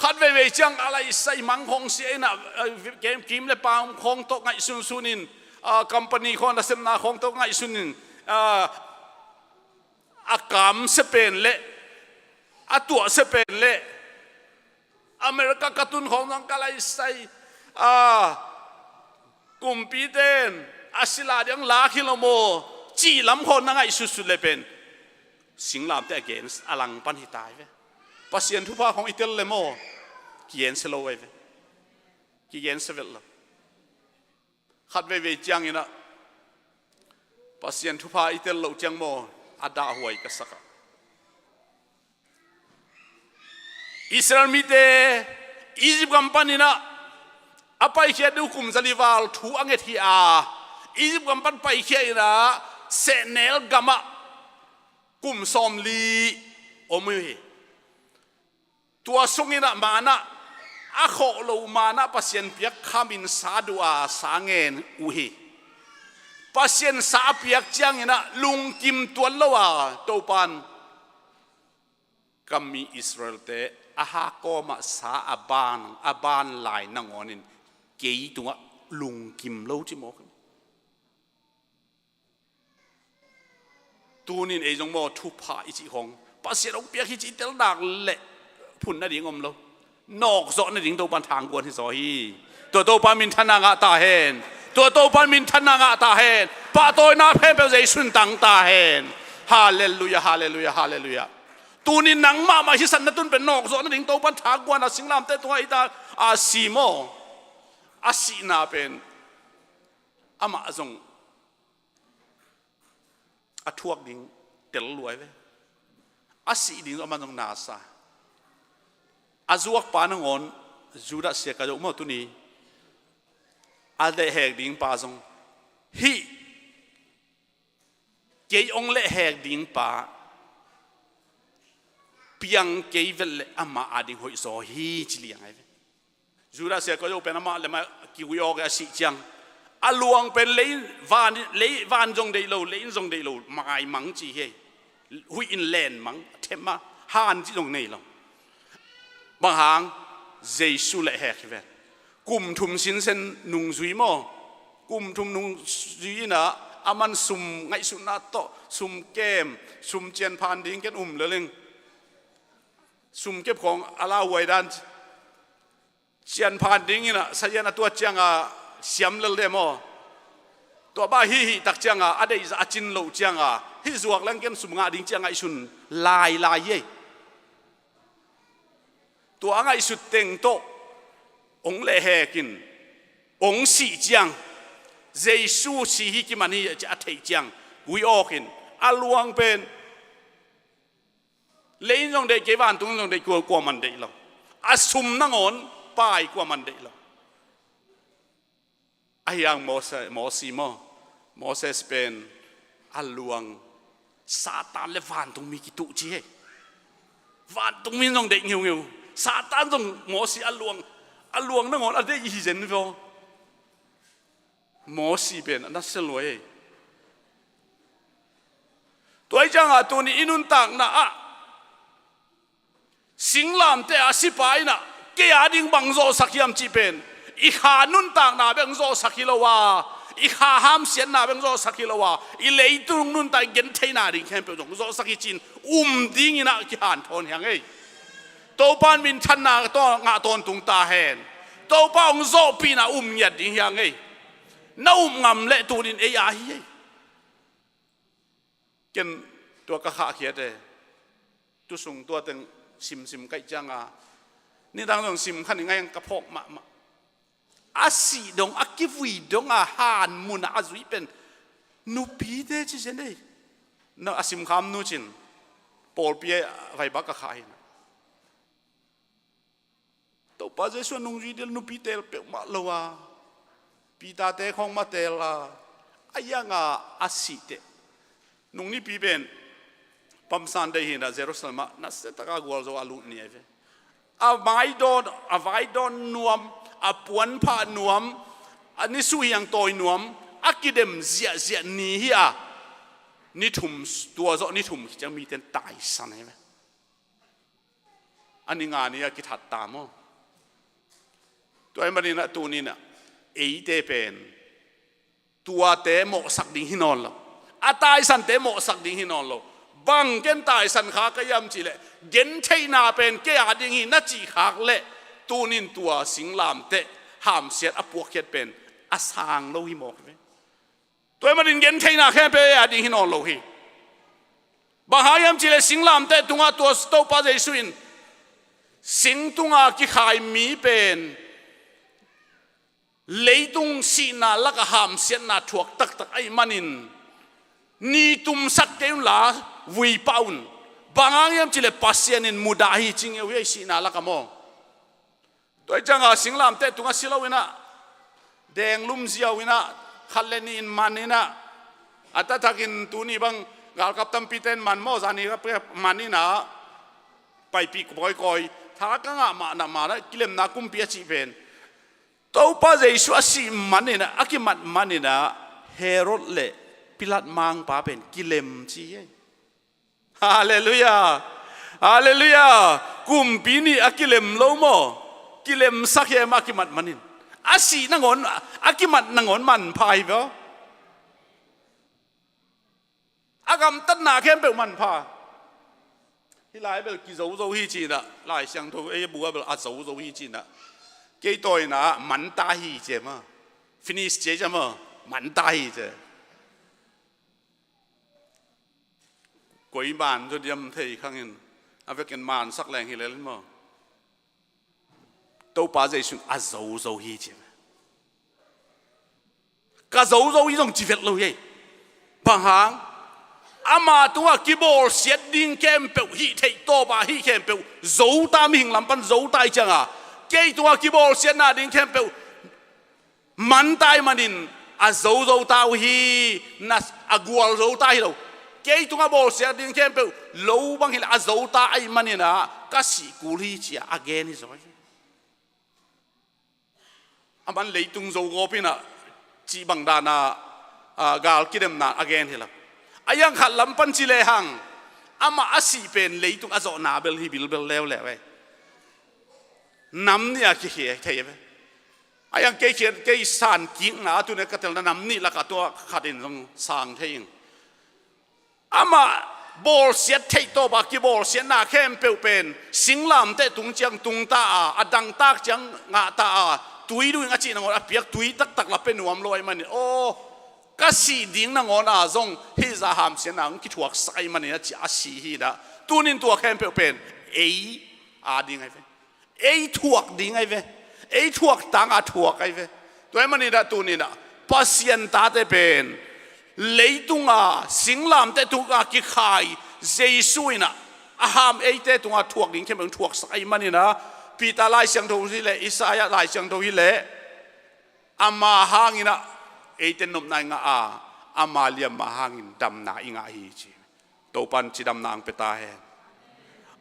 ขัดเวจังอะไรใส่มังคงเสียนะเกมกิมเลยปางคงตกไงสุนินคัมปานีคนละเซมนาคงตกไงสุนินอากามเสเป็นเละตัวเสเป็นเละอเมริกากระตุนของน้องกะไรใส่กลุ่มปีเดนอาศิลายังลาคิโลโมจีลำคนนั่งไงสุดเลยเป็นสิงลามแต่เกนส์อลังปันหิตายเว้ปัสยันทุพาของอิตาลีโมกี่เย็นเสลวยเว้กี่เย็นเสเวลขัดเวจังอินะปัสยันทุพาอิตาลีจังโมอาดาหวยกษักอิสราเอลมีเตอียิปต์กัมปานีนะอภัยเขียดูคุมซาลิวาลทูอังเกติอาอียิปต์กัมปันไปเขียนะเซเนลกัมะกุมซอมลีโอมือตัวสงินะมานะอาโคโลมานะปัสยันเปียกขามินซาดูอาสางเงินอุฮีปัสยันสาเปียกจังนะลุงกิมตัวละวะตัวปันกัมมีอิสราเอลเตอาฮาโกมาสาอาบานลายนังอนินเกยตัวลุงกิมเล่าจิโมกตัวนี้เองจงโมทุพาอิจิฮงปัสยันองเปียกอิจิเตลดักเละพุ่นนั่นเองอมเรานอกสอนนั่นเองตัวปันทางกวนที่สอฮีตัวปันมินทนางะตาเฮนตัวปันมินทนางะตาเฮนปะตัวนาเพมเปลเจสุนตังตาเฮนฮาเลลูยาฮาเลลูยาฮาเลลูยาตูนี่นังมาฮิสันนั่นตุนเป็นนอกสอนนั่นเองตัวปันทางกวนสิงลามเตตัวอิตาอาซีโมอาซีนาเป็นอามาจงอาทวกดิ้งเตลลวยเว้อาซีดิ้งอามาจงนาซาอาจวกปานงอนจูดาเสียกระจกมาตุนีอาเดแหกดิ้งปาจงฮีเกยองเละแหกดิ้งปาเพียงเกยเวลอามาอาดิ้งหอยโซฮีจิเลียงไงจูดาเสียกระจกเป็นอามาเลยมากิวิโอกาสิจังอาลวงเป็นเลยวานจงเดโลเลยจงเดโลมาไอมังจีเฮหุยอินแลนมังเทมาฮานจีจงเนลบางหางเจสุเละแหกเวกุมทุมสินเซนนุงซุยโมกุมทุมนุงซุยนะอามันซุมไงสุนัตโตซุมเกมซุมเจียนพานดิ้งกันเลลิงซุมเก็บของอาลาไวดันเจียนพานดิ้งนะสยานตัวเจียงอ่ะเสียมเลเลโมตัวบ้าฮิตักเจียงอ่ะอะไรจะอาจินโลเจียงอ่ะฮิจวกลังกันซุมงาดิ้งเจียงไงสุนลายเย่ตัวไงสุดเต็งโตองเล่แหกินองสีจังเจสูสีฮิกิมันนี่จะอัฐิจังวิโอกินอาลวงเป็นเลี้ยงจงได้เก็บวันตุงจงได้กลัวมันได้หรออาสุมนังอนป้ายกลัวมันได้หรอไอ้ยังโมเสสเป็นอาลวงซาตานเลวันตุงมีกิตุจีวันตุงมีจงได้เงียวซาตานจงโมสีอาลวงนั่งอนอะไรอีเจนโฟโมสีเป็นนั่นเสลวยตัวจังอ่ะตัวนี้อินุนตังนะอ่ะสิงลามแต่อาสิไปนะเกียดิ้งบังโซสักยามจีเป็นอีขานุนตังนะเบงโซสักกิโลวาอีขาหามเสียนนะเบงโซสักกิโลวาอีเลยตุงนุนตังเย็นเทนาดิ้งแค่เป็นจงโซสักกิจินดิ้งนะกิหานทนยังไงตัวปานมินทันนาตัวงาตอนตุงตาเห็นตัวป้องโซปีน่ะหยัดดิ้งยังไงน่างำเละตัวนินเอียฮีกันตัวกระขาเขียดเลยตัวส่งตัวตึงซิมไก่จังอ่ะนี่ดังตรงซิมขันยังไงกระพกมาอาศีดงอากิวีดงอาหานมุนอาจุยเป็นนูปีเดจิเจนเลยน่ะอาซิมคำนูจินปอลเปียไฟบักกะขายตัวป้าเจส่วนนุ่งจีเดลนูปีเตลเปกมาลัวปีตาเตของมาเตลาอายังอาศีเตนุ่งนี่ปีเป็นปั๊มซันได้เห็นนะเจรูซาเล็มนั่นเสตะกากวลโซอาลุนี่เองอาไวดอนนวมอาปวนผานวมอันนี้สุยังโตยนวมอากิเดมเสียนี่ฮีอานี่ถุมตัวโซนี่ถุมจะมีแต่ตายสันเห็นไหม อันนี้งานนี้กิทัดตามอ๋อตัวไอ้มันนี่นะตัวนี้นะเตเป็นตัวเตโมสักดิ่งหินอนละอาตายสันเตโมสักดิ่งหินอนละบังเกนตายสันขากยำจีเละเกนเทนาเป็นเกียดิ่งหินนัจีขากเละตัวนินตัวสิงลามเตห้ามเสียอปวกเข็ดเป็นอาสางโลหิโมกเป็นตัวมันเกนเทนาแค่เป็นดิ่งหินอนโลหิบางหายำจีเละสิงลามเตตุงาตัวสโตปาเจสุอินสิงตุงากิขายมีเป็นเลยตุงสีนาลักหามเสียนาถวกตักตักไอ้มันินนี่ตุมสักเกลลาวิปาวนบางอย่างจิเลปัสเซียนินมุดาฮีจริงเอวีสีนาลักมอตัวจังอาสิงลามเตตุงาสิลาวินะแดงลุ่มเสียวินะขัดเลนินมันนี่นะอัตตะกินตูนี่บังกาลกับตัมปีเตนมันมอสานี่ก็เพื่อมันนี่นะไปปีกอยกอยถ้ากังอามานะมานะกิเลมนากุมเปียชีเป็นตัวป้าเจสุอาศิมันนี่นะอากิมัดมันนี่นะเฮโรดเล่พิลัดมังป้าเป็นกิเลมจีฮาเลลูยาฮาเลลูยากุมปีนี่อากิเลมโลโมกิเลมสักเฮมาอากิมัดมันนี่อาศินังอนอากิมัดนังอนมันพายเปล่าอากำตัดหนาเข้มเปล่ามันพาที่หลายเปล่ากิโซโซฮีจีนะหลายช่างทุกบัวเปล่าอาโซโซฮีจีนะกี่ตัวนะมันตายเจมาฟินิชเจจมามันตายเจกวยบานจนยำเทยข้างอินเอาไปกินมันสักแรงฮิเลนมาตัวป้าใจสุดอาโซโซฮีเจมาก็โซโซฮีต้องจีเวตเลยบางครั้งอามาตัวกีบอลเสียดิ้งเข้มเปล่าฮีเทยตัวป้าฮีเข้มเปล่าโซตามิงลำปันโซตายจังอ่ะเกี่ยตัวกีบอลเสียนาดิ้งเข้มเปล่ามันตายมันดินอาโซโซตาวีนัสอากวลโซตายเราเกี่ยตัวบอลเสียดิ้งเข้มเปล่าโลบังฮิลอาโซตาไอมันนี่นะก็สิกุลีจีอาเกนิสอยอามันเลยตุงโซโกปินะจีบังดานากาลกิเดมนาอาเกนฮิลอายังขัดลำปันจิเลหังอามาอาศิเป็นเลยตุงอาโซนาเบลฮิบิลเบลเลวแล้วน้ำเนี่ยกี่เหี้ยเทียบไอ้ยังเกี่ยเกี่ยสานกิ้งนะตัวเนี่ยก็เท่านั้นน้ำนี่ละก็ตัวขัดอินตรงสางเทียงอามาบอลเสียเทียตัวบักกี่บอลเสียหน้าเข้มเปลวเป็นสิงลำเตะตุงจังตุงตาอดังตากจังงาตาตุยดูงาจีนังอเปียกตุยตักตักละเป็นหวมลอยมันโอ้ก็สีดิ้งนังอนาซงเฮซาหามเสียนังคิดถวกใส่มันเนี่ยจีอาสีฮีดะตัวนี้ตัวเข้มเปลวเป็นอาดิ้งไงเฟ้ถวกดิ้งไงเว้ถวกตังอาถวกไงเว้ตัวมันนี่นะตัวนี้นะปัสยันตาเตเป็นเลยตุงอาสิงลามเตตุงอากิขายเจสุยนะอาหามเตตุงอาถวกดิ้งแค่เมืองถวกใส่มันนี่นะปีตาลายเสียงทวีเลอิสายะลายเสียงทวีเลอามาหางินะเตนนมนายงาอามาเลียมมาหางินดำนาอิงาฮีจีตัวปันจีดำนางเปตาเฮ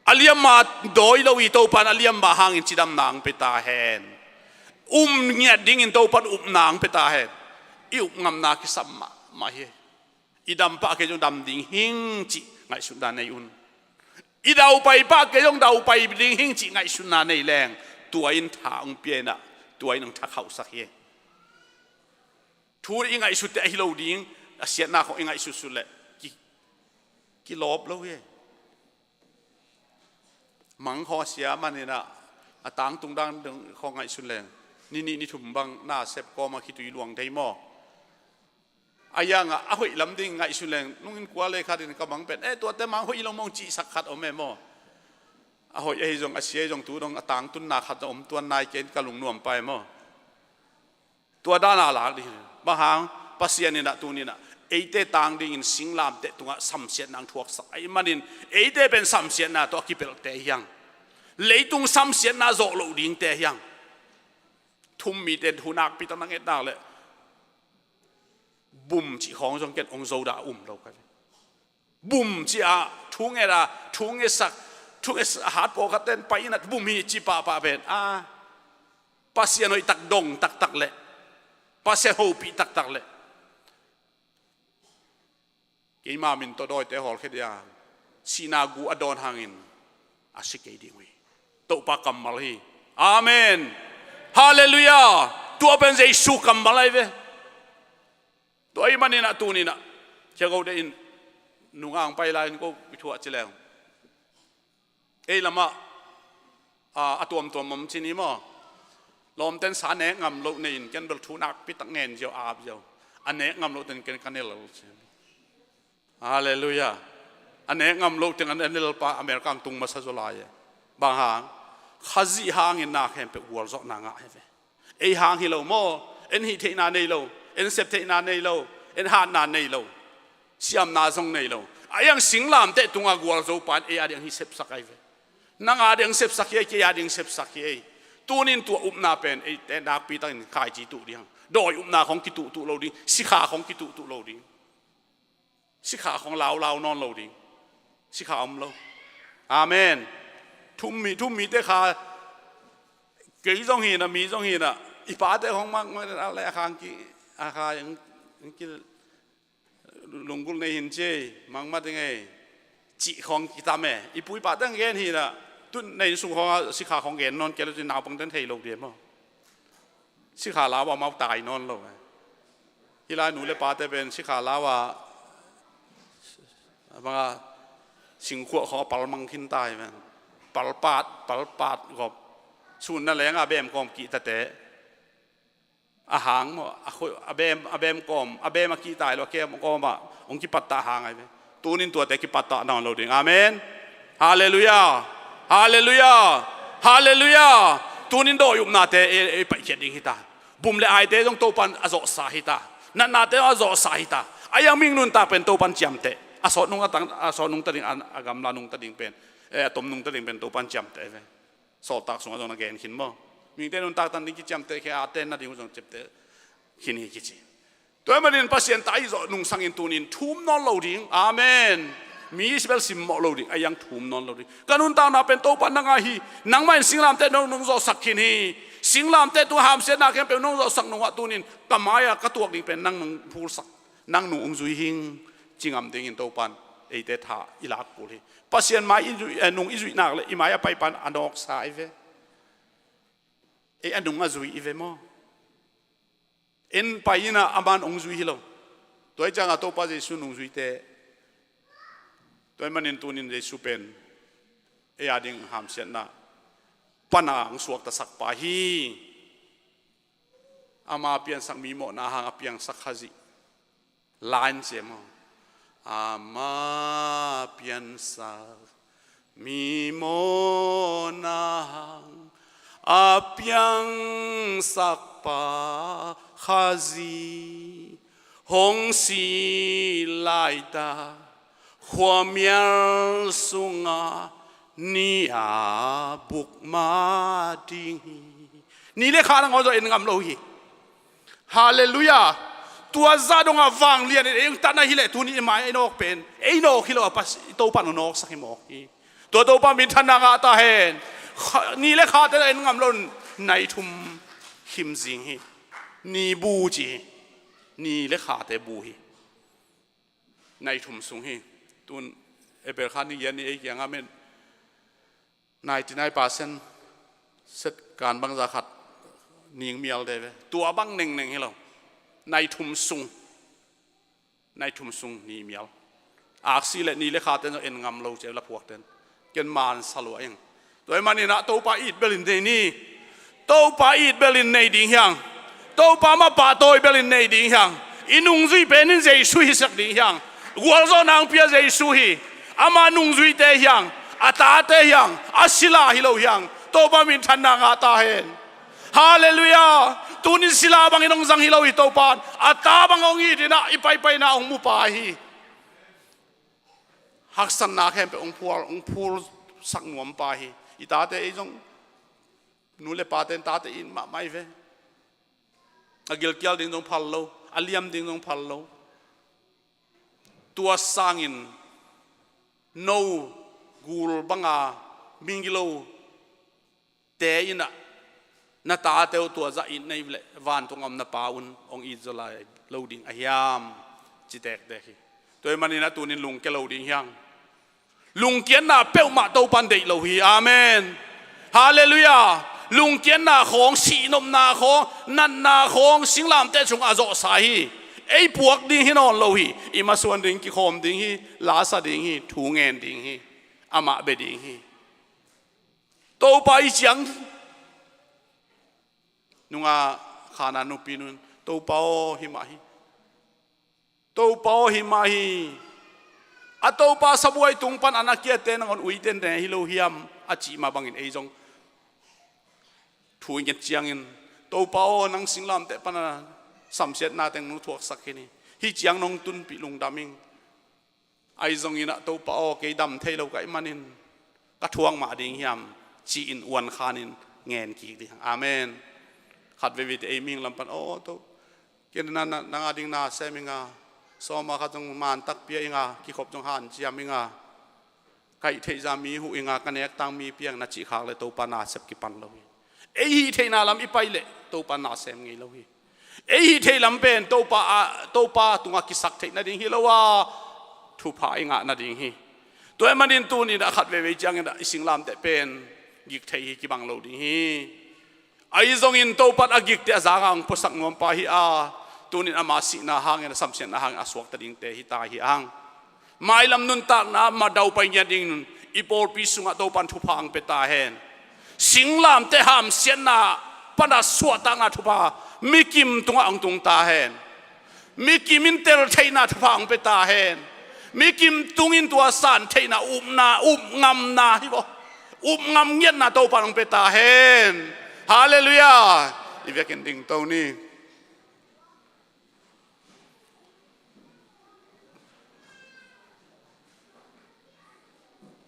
อเลียมมาโดยเราอีโตปันอเลียมมาหางอินจิดำนางเปตาเฮนเงียดิ้งอินโตปันนางเปตาเฮนอิงำนาคิสัมมาเฮอีดำปะเกจงดำดิ้งหิงจิไงสุดาในอุนอีดาวไปปะเกจงดาวไปดิ้งหิงจิไงสุดาในแรงตัวอินทาองเปียนะตัวอินทักเขาสักเฮทูอิงไงสุดแต่ฮิโลดิ้งเสียนาของอิงไงสุดสุดเลยกิลบแล้วเฮมังคอเสียมันนี่นะต่างตุงดังของไงสุดแรงนี่ถุมบังหน้าเซฟก็มาคิดตุยหลวงได้หม้ออายังอ่ะหอยลำดิ่งไงสุดแรงนุ่งกว่าเลยค่ะดินกำบังเป็นตัวแต่มังหอยลงมองจีสักขัดเอาแม่หม้อหอยจงเสียจงตัวดงต่างตุนนาขัดอมตัวนายเกณฑ์กะลุงนวมไปหม้อตัวด้านหลังดิบางหางปัสเซียนี่นะตัวนี้นะเตต่างดิ่งสิงลามเตตัวสัมเสียนางทวกสักไอ้มันนี่เตเป็นสัมเสียนนาตัวกิเปลเตยังเลยตุงสัมเสียนนาโจโลดิ่งเตยังทุ่มมีเตทุนักปีตนังเอ็ดดาวเลยบุ่มจีของจงเกตองโซดาเรากันบุ่มจีอาทุ่งเอราทุ่งเอสักทุ่งเอสหาดโปกัดเต้นไปนัดบุ่มมีจีปาเป็นปัสเซียนอยตักดงตักเลยปัสเซียนโฮปีตักเลยกี่มามินตัวดอยเตะหอลแค่เดียสีนากูอดอนหางอินอาศัยกี่ดิ้งวิ to pa kamal hi amen hallelujah tua ben Jesu kamal ve to ai manina tunina chego de in nungang pai lai ko bithua chileng ei lama atom tom mom chini mo lom ten sa ne ngam lo nein ken bel thu nak pi tak ngen jo ab jo ane ngam lo ten ken kanel hallelujah ane ngam lo ten anel pa amerika tung masa zolai bang hang khazi hang in na khem pe wol zo na nga he ei hang hi lo mo en hi the na nei lo en sep the na nei lo en han na nei lo siam na song nei lo ayang singlam te tunga wol zo pan e ading hi sep sakai ve nang ading sep sakai ke ading sep sakai tunin tu upna pen e te nak pi tan khai chi tu diang doi upna khong ki tu lo ding sikha khong ki tu lo ding sikha khong lao non lo ding sikha om lo amen thum mi te kha kei jong hi na mi jong hi na i pa te khong mang la khang ki a kha yang ki lungul nei hin che mang ma te ngai chi khong ki ta me i pui pa tang gen hi na tuân này sung hoa sĩ khả không ghen non kia là nào bằng tên thầy lâu điểm mà sĩ khả lá vào máu tài non lâu khi lại nụ lệ ba tay bên sĩ khả lá vào mà sinh khua khó bảo mang kinh tài mà bảo bát gọp xuânนั่นแหละอาเบมกอมกีตาเตะอาหางมั้งอาเบมกอมอาเบมกีตายแล้วแกมกอมอ่ะองค์กีปัตตาหางไงตัวนี้ตัวแต่กีปัตตานอนเราดิ่งอาเมนฮาเลลูยาฮาเลลูยาฮาเลลูยาตัวนี้โดยุบนาเตะไปเขียนดิ้งฮิตาบุมเลไอเตะต้องโตปันอโศสาฮิตานั่นนาเตะอโศสาฮิตาอายังมิ่งนุนตาเป็นโตปันจำเตะอโศนุงตังอโศนุงตัดิ่งอากำลานุงตัดิ่งเป็นตมนุงตัดิ่งเป็นโตปันจำเตะเว้สอดตักสงฆ์ตรงนั้นแกนขินบ่มีเตนุนตาตันดิ่งกิจำเตะแค่อาเตนนั่นดิ่งสงฆ์เจ็บเตะขินฮิกิจิตัวมันเป็นพัศยันตายนุงสังอินตูนินทุ่มนอนโลดิ่งอาเมนมีสเปลซิมโลดิอายังทุ่มนอนโลดิการุนตานาเป็นโตปันนังฮีนังไม่สิงลามเตนนงโซสักขินฮีสิงลามเตตัวหามเสนาแค่เป็นนงโซสักนงวัตุนินกามายากระตัวดิ่งเป็นนังนงพูสักนังนงองจุยหิงจิงอัมดิ่งอินโตปันเอเตถาอิลักกุลีพัศยันมาอิจุนงอิจุยนักเลยอิมายาไปปันอันดอกสายเวอันนงอาจุยอีเวมอเอ็นไปนะอามันองจุยฮิโลตัวจังอาโตปัจเจสุนองจุยเตตัวมันอินตูนินเจสุเป็นอาดิ่งหามเสียนะปัญหาสวกตะสักปะฮีอามาเปียนสักมีโมนาหางเปียนสักขจิลานเจมอามาเปียนสักมีโมนาหางเปียนสักปะขจิหงสีลายตาความเมียสุงานี่บุกมาดิ่งนี่เลยข้านังเอาตัวเองงำโลหิฮาเลลูยาตัวซาดงฟังเรียนเองตันนะฮิเลทุนี่มาไอ้นกเป็นไอ้นกฮิโลปัสโตปันนกสักหิมอกตัวโตปันมิทันนางาตาเห็นนี่เลยข้าตัวเองงำโลในทุมหิมจิงฮินี่บูจีนี่เลยข้าแต่บูฮิในทุมสุงฮิตุนเปรขานี่ยันนี่เองยังอาเมน99%เสร็จการบังซาขัดนิ่งเมียลเดวตัวบังหนึ่งให้เราในทุมซุงนี่เมียลอาคซีเลนี่เลขาเต้นเอ็นงำเราเจ้าละพวกเต้นเกินมานสลัวเองตัวมันนี่นะโตปาอีดเบลินเดนี่โตปาอีดเบลินในดิ่งยังโตปามาปาโตเบลินในดิ่งยังอินุงซุยเป็นนินเจสุยสักดิ่งยังวัวโซนางเปียเจสุยอามานุงซุยเตยังอาตาเตยังอาศิลาฮิโลยังโตปามินทันนางอาตาเห็นฮาเลลูยาตูนิศิลาบังอินองซังฮิโลอิโตปานอาตาบังองอีดินะอีไปนะองมุปาฮีฮักสันนาแค่เป็นองพูลสักหนวมปาฮีอีตาเตอีจงนูเลปาเตนตาเตอินมาไม่เวอากิลเกียลดิ้งจงพัลโลอาลียมดิ้งจงพัลโลตัวสังอินโนกูลบังอามิงกิโลเตอินะนาตาเตวตัวจะอินในวันตรงอำนาปาอุนองอิสราเอลโลดิ้งอายามจิตเตกเดฮีตัวมันนี่นะตัวนี้ลุงแกโลดิ้งยังลุงเกียนน่ะเป้ามาโตปันเดโลฮีอาเมน ฮาเลลูยาลุงเกียนนาของสีนมนาของนันนาของสิงลามเตจงอาโจสาฮีไอ้พวกดิ้งฮินอนโลฮีอิมาส่วนดิ้งกิโคมดิ้งฮีลาซาดิ้งฮีทูเงินดิ้งฮีอามาเบดิ้งฮีโตไปจังนุงอาขานานุปีนุนโตเปาหิมาฮีโตเปาหิมาฮีอะโตปาสบวยตุงปันอนาเกียเตนังอนอุยเตนเตฮิโลฮิยมอาจิมาบังอินเอจงทูเงินเจียงอินโตเปานังสิงลามเตปันนะสัมเสตนาเตงนุทวกสักแค่นี้ฮิเจียงนงตุนปีลุงดามิงไอจงอินะโตเปาเกยดำเทโลกไอมันินกระทวงมาดิ่งฮิยมจีอินอวนคานินเงินกีดิอาเมนขัดเววิตเอมิงลำปันโอ้โตเกินนั้นนางอาดิ่งนาเซมิงาสมาขัดจงมานตักเปียอิงากิขบจงหันเจียมิงาไก่เทจามีหูอิงากันเอกตังมีเปียงนัดจีขากเลยโตปานาเสพกิปันโลหิเอฮีเทนาลำอีไปเลยโตปานาเซมไงโลหิเอฮีเทลำเป็นโตปาตุงากิสักเทนัดดิ่งฮิโลวาทุพาอิงานัดดิ่งฮิตัวมันดินตูนี่นะขัดเววิจังนะอิสิงลามแต่เป็นยิกเทฮิกิบังโลดิ่งฮิไอจงอินโตปัดอากิกเตะจางพุสักงวมปาฮิอาตูนินอามาสินาหางนะสัมเสนนาหางอสวกตะดิ่งเตฮิตาฮิอังไม่ลำนุนตากนะมาดาวไปยันดิ่งนุนอีโปลปีสุงะโตปันทุพางเปตาเฮนสิงลามเตหามเสียนาปนัสวตังอาทุพามิกิมตุงอังตุงตาเฮนมิกิมินเตลเทนาทุพางเปตาเฮนมิกิมตุงอินตัวสันเทนาอุบงำนาฮิบอุบงำเงียนนาโตปันเปตาเฮนฮาเลลูยาอีเวกันดิ่งโตนี้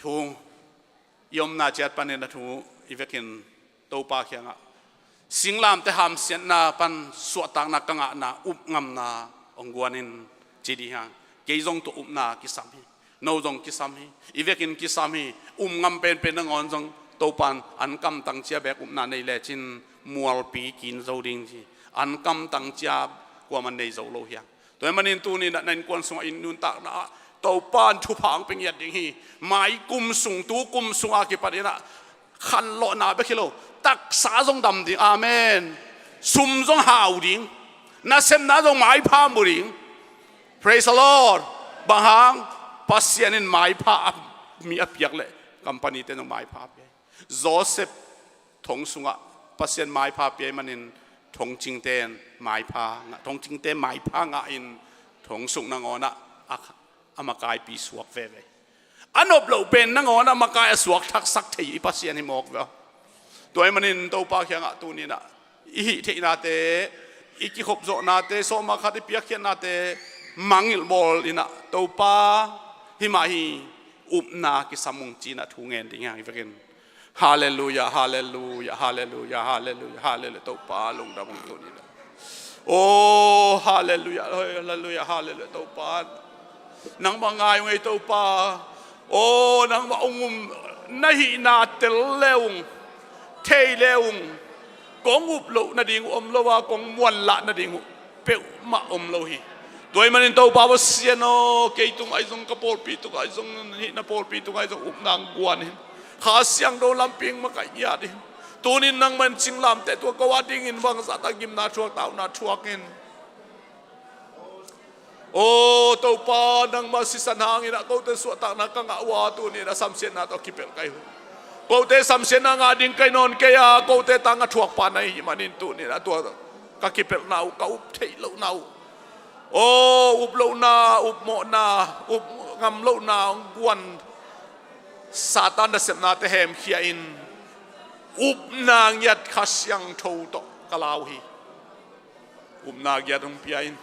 ทูยมนาจัดปันเนนทูอีเวกินโตปาเขียงะสิงลามแต่หามเสียนนาปันสวดตังนักกังะนาอุบงำนาองกวนินจีดีฮะเกยจงตัวอุบนากิสามีโนจงกิสามีอีเวกินกิสามีงำเป็นงอนจงโตปันอันกำตังเจียแบกอุบนาในเลจินมัวปีกินโจดิงจีอันกำตังเจียกว่ามันในโจโลเฮียตัวมันนินตูนี่นั่นกวนสงอินนุนตักนะโตปานทุพางเป็นยัดดิ่งฮีไม้กุมสุงตูกุมสุงอากิปัดนะขันโลนาเบคิโลตักสาจงดำดิ่งอาเมนซุมจงหาวดิ่งนาเซมนาจงไม้พามุดิ่ง praise the Lord บางหางปัสยานินไม้พามีอภิยกเลยกัมปานีเตนงไม้พาเปียโจเซฟทงสุงะปัสยานไม้พาเปียมันนินทงจิงเตนไม้พางะทงจิงเตนไม้พางะอินทงสุงนางอนะอามากายปีสวกเวเวอันอบเหล่าเป็นนังอนะมากายสวกทักสักเทีปัสยานิมอกเวตัวมันนินโตปาเขียงะตูนี่นะอีหิเทนาเตอีกิขบโจนาเตโซมาคาติเปียเขียนนาเตมังอิลบอลอินะโตปาหิมาฮีอุบนากิสมุงจีนะทูเงินดิ่งอย่างอีกเป็นฮาเลลูยาฮาเลลูยาฮาเลลูยาฮาเลลูยาฮาเลลูยาโตปาลงดำตัวนี้นะโอ้ฮาเลลูยาฮาเลลูยาฮาเลลูยาโตปานังบางไงไงโตปาโอ้นังบางองค์นาหินาเตลเลวงเทเลวงกงอุบโลนาดิ่งอมโลวากงมวนละนาดิ่งเปะมาอมโลหิตัวมันนี่โตปาวเสียโนเกยตุงไอซงกระโปรงปีตุงไอซงหินาโปรงปีตุงไอซงอุบนางกวนขาเสียงโดนลำเพียงมาไก่ยาดิตัวนี้นังมันจิงลำแต่ตัวกวาดิ่งอินวังสัตกิมนาชัวตาวนาชัวกินโอ้ตัวปานังมาสิสันหางอินะเขาเตสวดตักนักกังอาวาตัวนี้นะสัมเสนาตัวคิเปลไกหูเขาเตสัมเสนางาดิ่งไกนอนเกียเขาเตตังชัวปานในมันนี่ตัวนี้นะตัวกักิเปลนาวเขาเทลนาวโอ้อุบโลนาอุบโมนาอุบงำโลนากวนซาตานเสพนาเตเหมเขียอินอุบนางยัดขัสยังโทตกลาวฮีอุบนางยัดงเปียอิน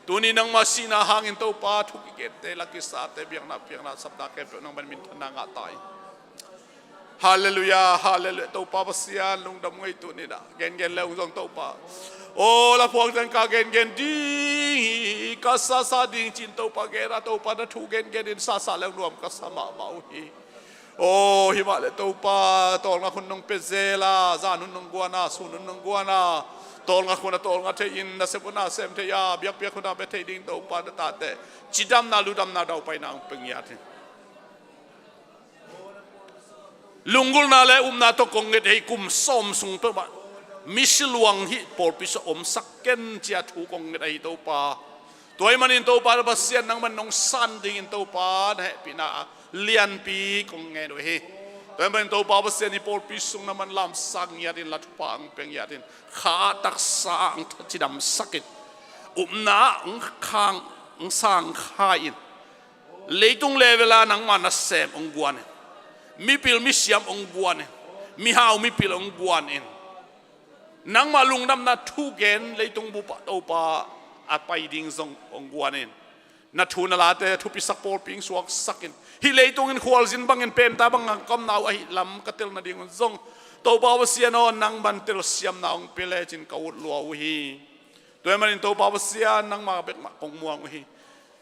ตัวนี้นังมาสีนาหางอินโตปาทุกเกตเตลักิสาเตเบียงนาสัปดาห์เก็บนังมันมินทนางาตายฮาเลลูยาฮาเลลูยาโตปาปัสยานลงดำไงตัวนี้นะเกณฑ์แล้วจงโตปาโอ้ละพวกนั้นกาเกณฑ์ดีกาซาดิ่งจินโตปาเกราโตปาดถูเกณฑ์ดินซาแล้วรวมกาสมาเมาฮีโอ้ฮิมาเลโตปาตอลงาคนนงเปเซลาจานุนงกัวนาสุนุนงกัวนาตอลงาคนตอลงาเทอินนาเซปนาเซมเทียเบียกคนนาเปเทดิ่งโตปาดตาเตจิดำนาลูดำนาดาวไปนางเป็งยาทิ lungul na le na to kong nget hei kum som sung pe ba misiluang hi por piso sakken chia thu kong nget hei to pa toy manin to pa ba sian nang man nong san ding in to pa he pina lian pi kong nge do he toy manin to pa ba sian ni por pisung na man lam sang ya din lat pa ang peng ya din kha tak sang chidam sakit na khang sang khain leitung levela nang man sem ong guan mi pil mi siam ong guan mi hau mi pil ong guan in nang malung nam na thu gen leitung bu pa to pa apai ding zong ong guan in na thu na la te thu pi sak por ping suak sakin hi leitung in khwal jin bang in pen ta bang kam naw ai lam katel na ding zong to pa wa siano nang ban tel siam na ong pele chin kaut luwa hi toy manin to pa wa sia nang ma bek ma kong muang hi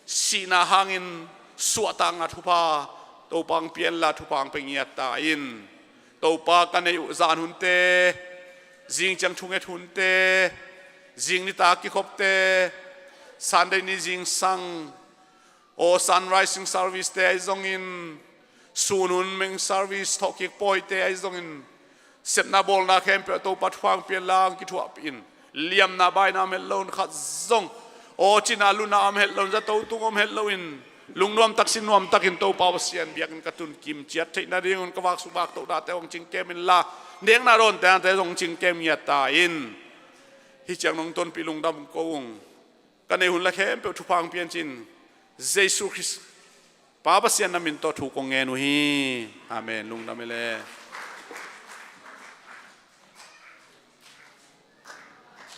si na hangin suata nga thupa to pang pian la thupang pengiat ta in to pa kanai zan hunte jing chang thunge thunte jing ni ta ki khopte sunday ni jing sang o sunrising service te zong in sunun meng service thoki poi te zong in set na bol na khem pe to pat phang pian lang ki thuap in liam na bai na mel lon khat zong o china luna am hel lon za to tungom hel loin lungnom taksin nom takin to pawsian biakin katun kim chiat theina ringun kawak subak to da te ong ching kemin la neng na ron ta te ong ching kem ya ta in hi chang nong ton pilung dam koung kanai hun la khem pe thupang pian chin jesu christ pawsian namin to thu ko ngenu hi amen lung namele